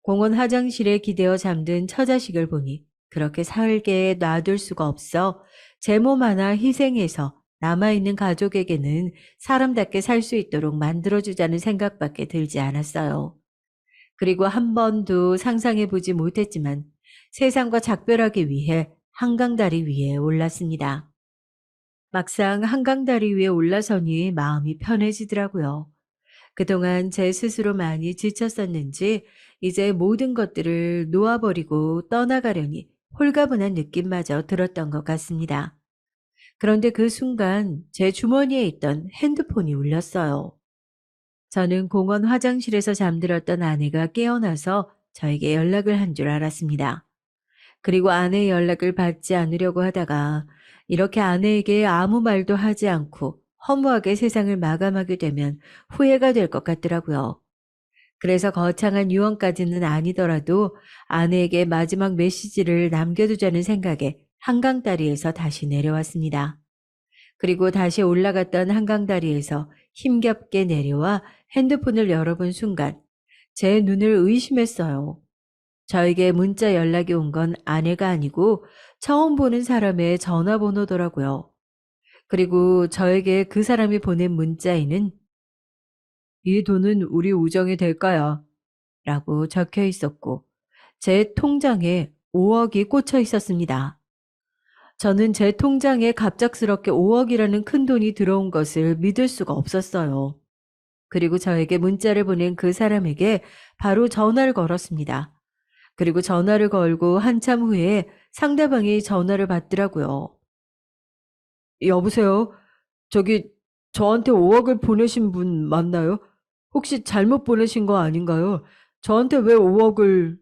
공원 화장실에 기대어 잠든 처자식을 보니 그렇게 살게 놔둘 수가 없어 제 몸 하나 희생해서 남아있는 가족에게는 사람답게 살 수 있도록 만들어주자는 생각밖에 들지 않았어요. 그리고 한 번도 상상해보지 못했지만 세상과 작별하기 위해 한강다리 위에 올랐습니다. 막상 한강다리 위에 올라서니 마음이 편해지더라고요. 그동안 제 스스로 많이 지쳤었는지 이제 모든 것들을 놓아버리고 떠나가려니 홀가분한 느낌마저 들었던 것 같습니다. 그런데 그 순간 제 주머니에 있던 핸드폰이 울렸어요. 저는 공원 화장실에서 잠들었던 아내가 깨어나서 저에게 연락을 한 줄 알았습니다. 그리고 아내의 연락을 받지 않으려고 하다가 이렇게 아내에게 아무 말도 하지 않고 허무하게 세상을 마감하게 되면 후회가 될 것 같더라고요. 그래서 거창한 유언까지는 아니더라도 아내에게 마지막 메시지를 남겨두자는 생각에 한강다리에서 다시 내려왔습니다. 그리고 다시 올라갔던 한강다리에서 힘겹게 내려와 핸드폰을 열어본 순간 제 눈을 의심했어요. 저에게 문자 연락이 온 건 아내가 아니고 처음 보는 사람의 전화번호더라고요. 그리고 저에게 그 사람이 보낸 문자에는 "이 돈은 우리 우정의 대가야 라고 적혀 있었고 제 통장에 5억이 꽂혀 있었습니다. 저는 제 통장에 갑작스럽게 5억이라는 큰 돈이 들어온 것을 믿을 수가 없었어요. 그리고 저에게 문자를 보낸 그 사람에게 바로 전화를 걸었습니다. 그리고 전화를 걸고 한참 후에 상대방이 전화를 받더라고요. 여보세요? 저기 저한테 5억을 보내신 분 맞나요? 혹시 잘못 보내신 거 아닌가요? 저한테 왜 5억을...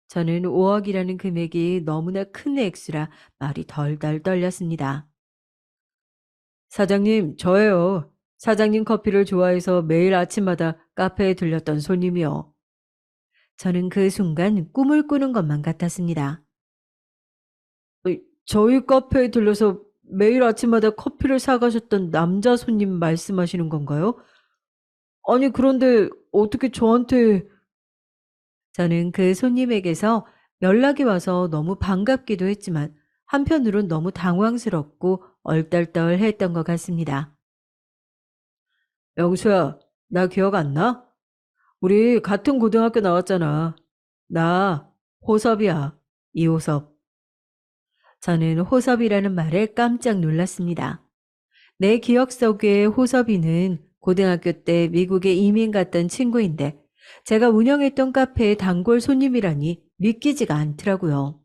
저는 5억이라는 금액이 너무나 큰 액수라 말이 덜덜 떨렸습니다. 사장님, 저예요. 사장님 커피를 좋아해서 매일 아침마다 카페에 들렸던 손님이요. 저는 그 순간 꿈을 꾸는 것만 같았습니다. 저희 카페에 들려서 매일 아침마다 커피를 사가셨던 남자 손님 말씀하시는 건가요? 아니, 그런데 어떻게 저한테... 저는 그 손님에게서 연락이 와서 너무 반갑기도 했지만 한편으론 너무 당황스럽고 얼떨떨했던 것 같습니다. 영수야, 나 기억 안 나? 우리 같은 고등학교 나왔잖아. 나 호섭이야. 이호섭. 저는 호섭이라는 말에 깜짝 놀랐습니다. 내 기억 속의 호섭이는 고등학교 때 미국에 이민 갔던 친구인데 제가 운영했던 카페의 단골 손님이라니 믿기지가 않더라고요.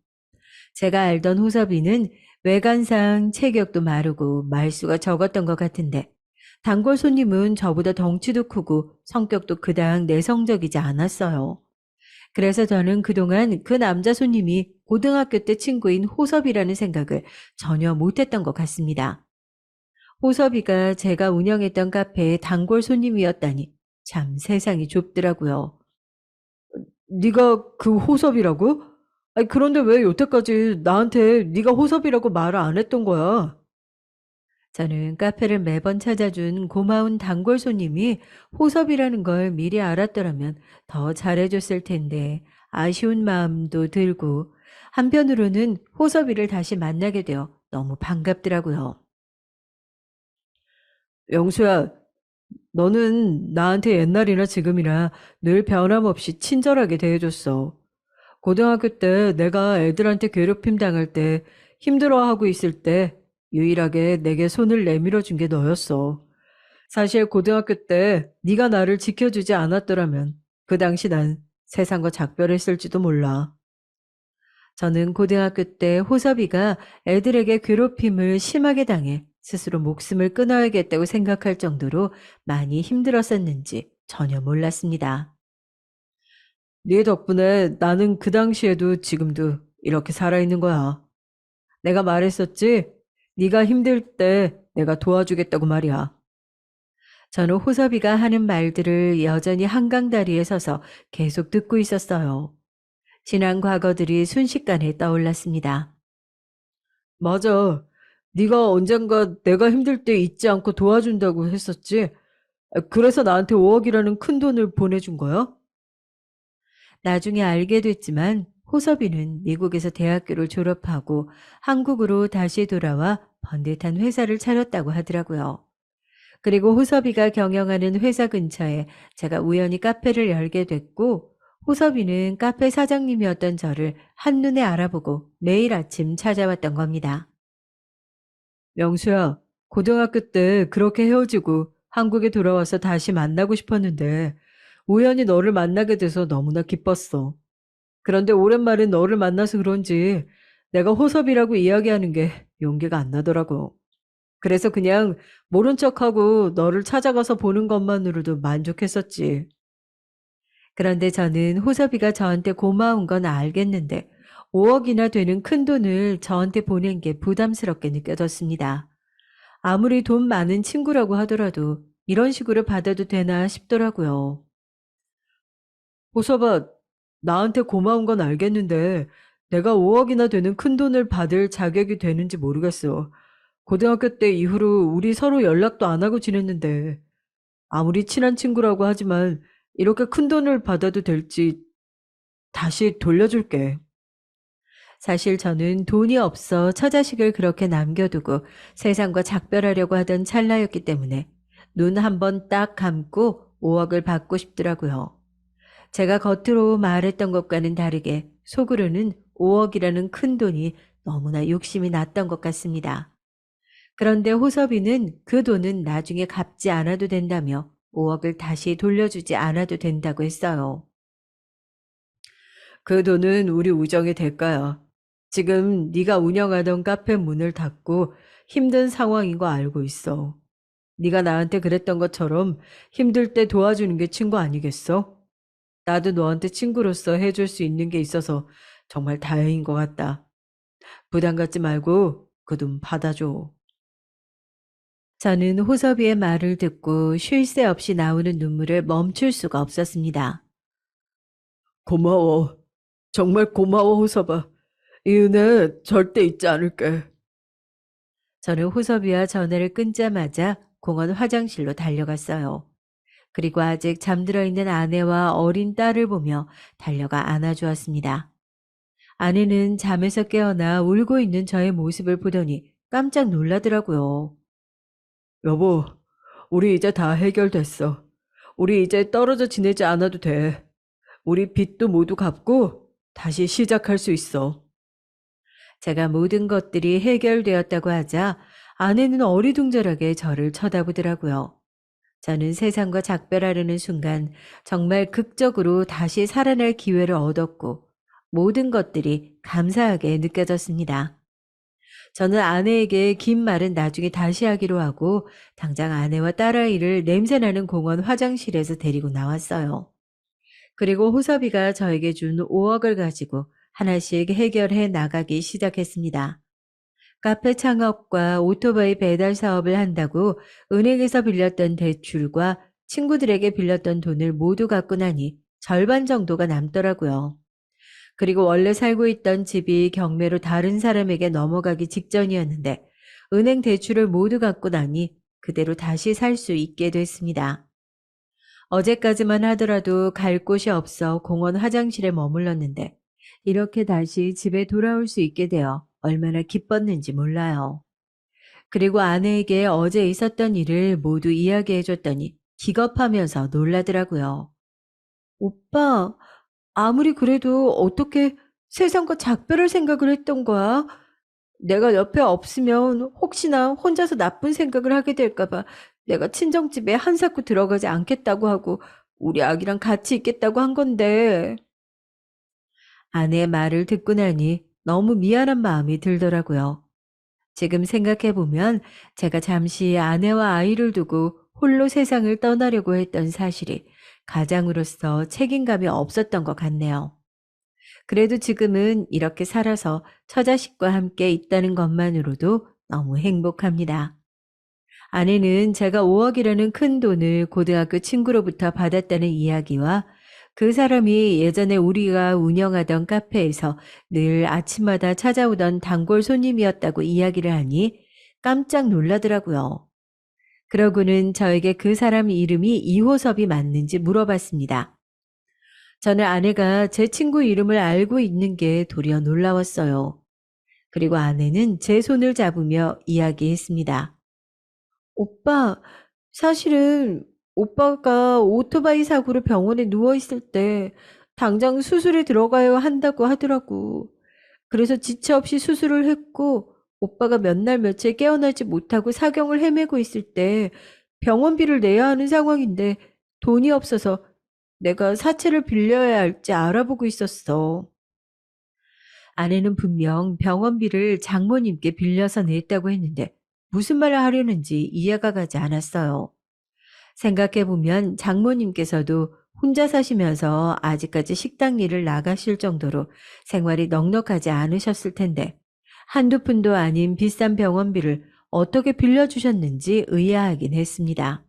제가 알던 호섭이는 외관상 체격도 마르고 말수가 적었던 것 같은데 단골 손님은 저보다 덩치도 크고 성격도 그닥 내성적이지 않았어요. 그래서 저는 그동안 그 남자 손님이 고등학교 때 친구인 호섭이라는 생각을 전혀 못했던 것 같습니다. 호섭이가 제가 운영했던 카페의 단골 손님이었다니 참 세상이 좁더라고요. 네가 그 호섭이라고? 아니, 그런데 왜 여태까지 나한테 네가 호섭이라고 말을 안 했던 거야? 저는 카페를 매번 찾아준 고마운 단골 손님이 호섭이라는 걸 미리 알았더라면 더 잘해줬을 텐데 아쉬운 마음도 들고 한편으로는 호섭이를 다시 만나게 되어 너무 반갑더라고요. 영수야, 너는 나한테 옛날이나 지금이나 늘 변함없이 친절하게 대해줬어. 고등학교 때 내가 애들한테 괴롭힘 당할 때 힘들어하고 있을 때 유일하게 내게 손을 내밀어 준 게 너였어. 사실 고등학교 때 네가 나를 지켜주지 않았더라면 그 당시 난 세상과 작별했을지도 몰라. 저는 고등학교 때 호섭이가 애들에게 괴롭힘을 심하게 당해 스스로 목숨을 끊어야겠다고 생각할 정도로 많이 힘들었었는지 전혀 몰랐습니다. 네 덕분에 나는 그 당시에도 지금도 이렇게 살아있는 거야. 내가 말했었지? 네가 힘들 때 내가 도와주겠다고 말이야. 저는 호섭이가 하는 말들을 여전히 한강다리에 서서 계속 듣고 있었어요. 지난 과거들이 순식간에 떠올랐습니다. 맞아. 네가 언젠가 내가 힘들 때 잊지 않고 도와준다고 했었지? 그래서 나한테 5억이라는 큰 돈을 보내준 거야? 나중에 알게 됐지만 호섭이는 미국에서 대학교를 졸업하고 한국으로 다시 돌아와 번듯한 회사를 차렸다고 하더라고요. 그리고 호섭이가 경영하는 회사 근처에 제가 우연히 카페를 열게 됐고, 호섭이는 카페 사장님이었던 저를 한눈에 알아보고 매일 아침 찾아왔던 겁니다. 명수야, 고등학교 때 그렇게 헤어지고 한국에 돌아와서 다시 만나고 싶었는데 우연히 너를 만나게 돼서 너무나 기뻤어. 그런데 오랜만에 너를 만나서 그런지 내가 호섭이라고 이야기하는 게 용기가 안 나더라고. 그래서 그냥 모른 척하고 너를 찾아가서 보는 것만으로도 만족했었지. 그런데 저는 호섭이가 저한테 고마운 건 알겠는데 5억이나 되는 큰 돈을 저한테 보낸 게 부담스럽게 느껴졌습니다. 아무리 돈 많은 친구라고 하더라도 이런 식으로 받아도 되나 싶더라고요. 호섭아, 나한테 고마운 건 알겠는데 내가 5억이나 되는 큰 돈을 받을 자격이 되는지 모르겠어. 고등학교 때 이후로 우리 서로 연락도 안 하고 지냈는데 아무리 친한 친구라고 하지만 이렇게 큰 돈을 받아도 될지 다시 돌려줄게. 사실 저는 돈이 없어 처자식을 그렇게 남겨두고 세상과 작별하려고 하던 찰나였기 때문에 눈 한 번 딱 감고 5억을 받고 싶더라고요. 제가 겉으로 말했던 것과는 다르게 속으로는 5억이라는 큰 돈이 너무나 욕심이 났던 것 같습니다. 그런데 호섭이는 그 돈은 나중에 갚지 않아도 된다며 5억을 다시 돌려주지 않아도 된다고 했어요. 그 돈은 우리 우정의 대가야. 지금 네가 운영하던 카페 문을 닫고 힘든 상황인 거 알고 있어. 네가 나한테 그랬던 것처럼 힘들 때 도와주는 게 친구 아니겠어? 나도 너한테 친구로서 해줄 수 있는 게 있어서 정말 다행인 것 같다. 부담 갖지 말고 그 돈 받아줘. 저는 호섭이의 말을 듣고 쉴 새 없이 나오는 눈물을 멈출 수가 없었습니다. 고마워. 정말 고마워, 호섭아. 이 은혜 절대 잊지 않을게. 저는 호섭이와 전화를 끊자마자 공원 화장실로 달려갔어요. 그리고 아직 잠들어 있는 아내와 어린 딸을 보며 달려가 안아주었습니다. 아내는 잠에서 깨어나 울고 있는 저의 모습을 보더니 깜짝 놀라더라고요. 여보, 우리 이제 다 해결됐어. 우리 이제 떨어져 지내지 않아도 돼. 우리 빚도 모두 갚고 다시 시작할 수 있어. 제가 모든 것들이 해결되었다고 하자 아내는 어리둥절하게 저를 쳐다보더라고요. 저는 세상과 작별하려는 순간 정말 극적으로 다시 살아날 기회를 얻었고 모든 것들이 감사하게 느껴졌습니다. 저는 아내에게 긴 말은 나중에 다시 하기로 하고 당장 아내와 딸아이를 냄새나는 공원 화장실에서 데리고 나왔어요. 그리고 호섭이가 저에게 준 5억을 가지고 하나씩 해결해 나가기 시작했습니다. 카페 창업과 오토바이 배달 사업을 한다고 은행에서 빌렸던 대출과 친구들에게 빌렸던 돈을 모두 갚고 나니 절반 정도가 남더라고요. 그리고 원래 살고 있던 집이 경매로 다른 사람에게 넘어가기 직전이었는데 은행 대출을 모두 갚고 나니 그대로 다시 살 수 있게 됐습니다. 어제까지만 하더라도 갈 곳이 없어 공원 화장실에 머물렀는데 이렇게 다시 집에 돌아올 수 있게 되어 얼마나 기뻤는지 몰라요. 그리고 아내에게 어제 있었던 일을 모두 이야기해 줬더니 기겁하면서 놀라더라고요. 오빠, 아무리 그래도 어떻게 세상과 작별할 생각을 했던 거야? 내가 옆에 없으면 혹시나 혼자서 나쁜 생각을 하게 될까봐 내가 친정집에 한사코 들어가지 않겠다고 하고 우리 아기랑 같이 있겠다고 한 건데. 아내의 말을 듣고 나니 너무 미안한 마음이 들더라고요. 지금 생각해보면 제가 잠시 아내와 아이를 두고 홀로 세상을 떠나려고 했던 사실이 가장으로서 책임감이 없었던 것 같네요. 그래도 지금은 이렇게 살아서 처자식과 함께 있다는 것만으로도 너무 행복합니다. 아내는 제가 5억이라는 큰 돈을 고등학교 친구로부터 받았다는 이야기와 그 사람이 예전에 우리가 운영하던 카페에서 늘 아침마다 찾아오던 단골 손님이었다고 이야기를 하니 깜짝 놀라더라고요. 그러고는 저에게 그 사람 이름이 이호섭이 맞는지 물어봤습니다. 저는 아내가 제 친구 이름을 알고 있는 게 도리어 놀라웠어요. 그리고 아내는 제 손을 잡으며 이야기했습니다. 오빠, 사실은 오빠가 오토바이 사고로 병원에 누워 있을 때 당장 수술에 들어가야 한다고 하더라고. 그래서 지체 없이 수술을 했고, 오빠가 몇 날 며칠 깨어나지 못하고 사경을 헤매고 있을 때 병원비를 내야 하는 상황인데 돈이 없어서 내가 사채를 빌려야 할지 알아보고 있었어. 아내는 분명 병원비를 장모님께 빌려서 냈다고 했는데 무슨 말을 하려는지 이해가 가지 않았어요. 생각해보면 장모님께서도 혼자 사시면서 아직까지 식당 일을 나가실 정도로 생활이 넉넉하지 않으셨을 텐데 한두 푼도 아닌 비싼 병원비를 어떻게 빌려주셨는지 의아하긴 했습니다.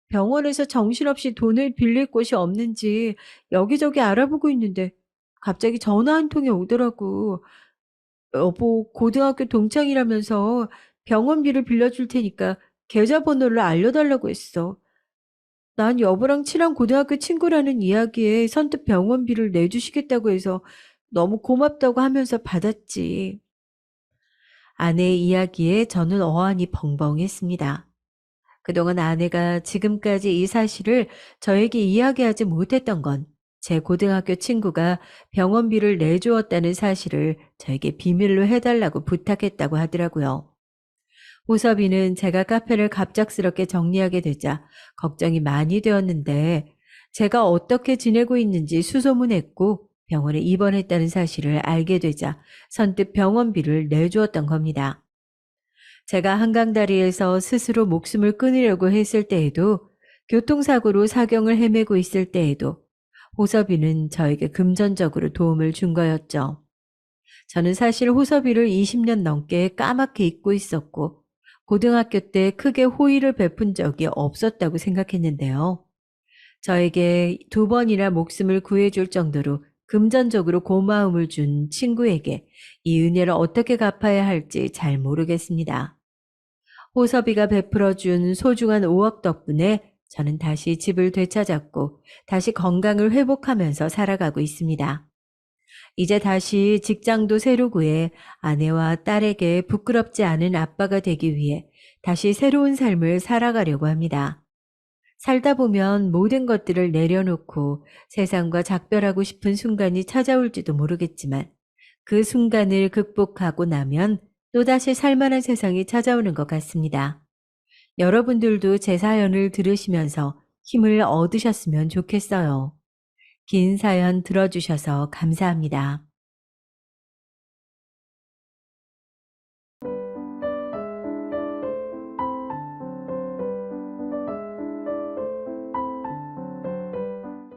병원에서 정신없이 돈을 빌릴 곳이 없는지 여기저기 알아보고 있는데 갑자기 전화 한 통이 오더라고. 여보, 고등학교 동창이라면서 병원비를 빌려줄 테니까 계좌번호를 알려달라고 했어. 난 여보랑 친한 고등학교 친구라는 이야기에 선뜻 병원비를 내주시겠다고 해서 너무 고맙다고 하면서 받았지. 아내의 이야기에 저는 어안이 벙벙했습니다. 그동안 아내가 지금까지 이 사실을 저에게 이야기하지 못했던 건 제 고등학교 친구가 병원비를 내주었다는 사실을 저에게 비밀로 해달라고 부탁했다고 하더라고요. 호섭이는 제가 카페를 갑작스럽게 정리하게 되자 걱정이 많이 되었는데 제가 어떻게 지내고 있는지 수소문했고 병원에 입원했다는 사실을 알게 되자 선뜻 병원비를 내주었던 겁니다. 제가 한강다리에서 스스로 목숨을 끊으려고 했을 때에도 교통사고로 사경을 헤매고 있을 때에도 호섭이는 저에게 금전적으로 도움을 준 거였죠. 저는 사실 호섭이를 20년 넘게 까맣게 잊고 있었고 고등학교 때 크게 호의를 베푼 적이 없었다고 생각했는데요. 저에게 두 번이나 목숨을 구해줄 정도로 금전적으로 고마움을 준 친구에게 이 은혜를 어떻게 갚아야 할지 잘 모르겠습니다. 호섭이가 베풀어준 소중한 5억 덕분에 저는 다시 집을 되찾았고 다시 건강을 회복하면서 살아가고 있습니다. 이제 다시 직장도 새로 구해 아내와 딸에게 부끄럽지 않은 아빠가 되기 위해 다시 새로운 삶을 살아가려고 합니다. 살다 보면 모든 것들을 내려놓고 세상과 작별하고 싶은 순간이 찾아올지도 모르겠지만 그 순간을 극복하고 나면 또다시 살만한 세상이 찾아오는 것 같습니다. 여러분들도 제 사연을 들으시면서 힘을 얻으셨으면 좋겠어요. 긴 사연 들어주셔서 감사합니다.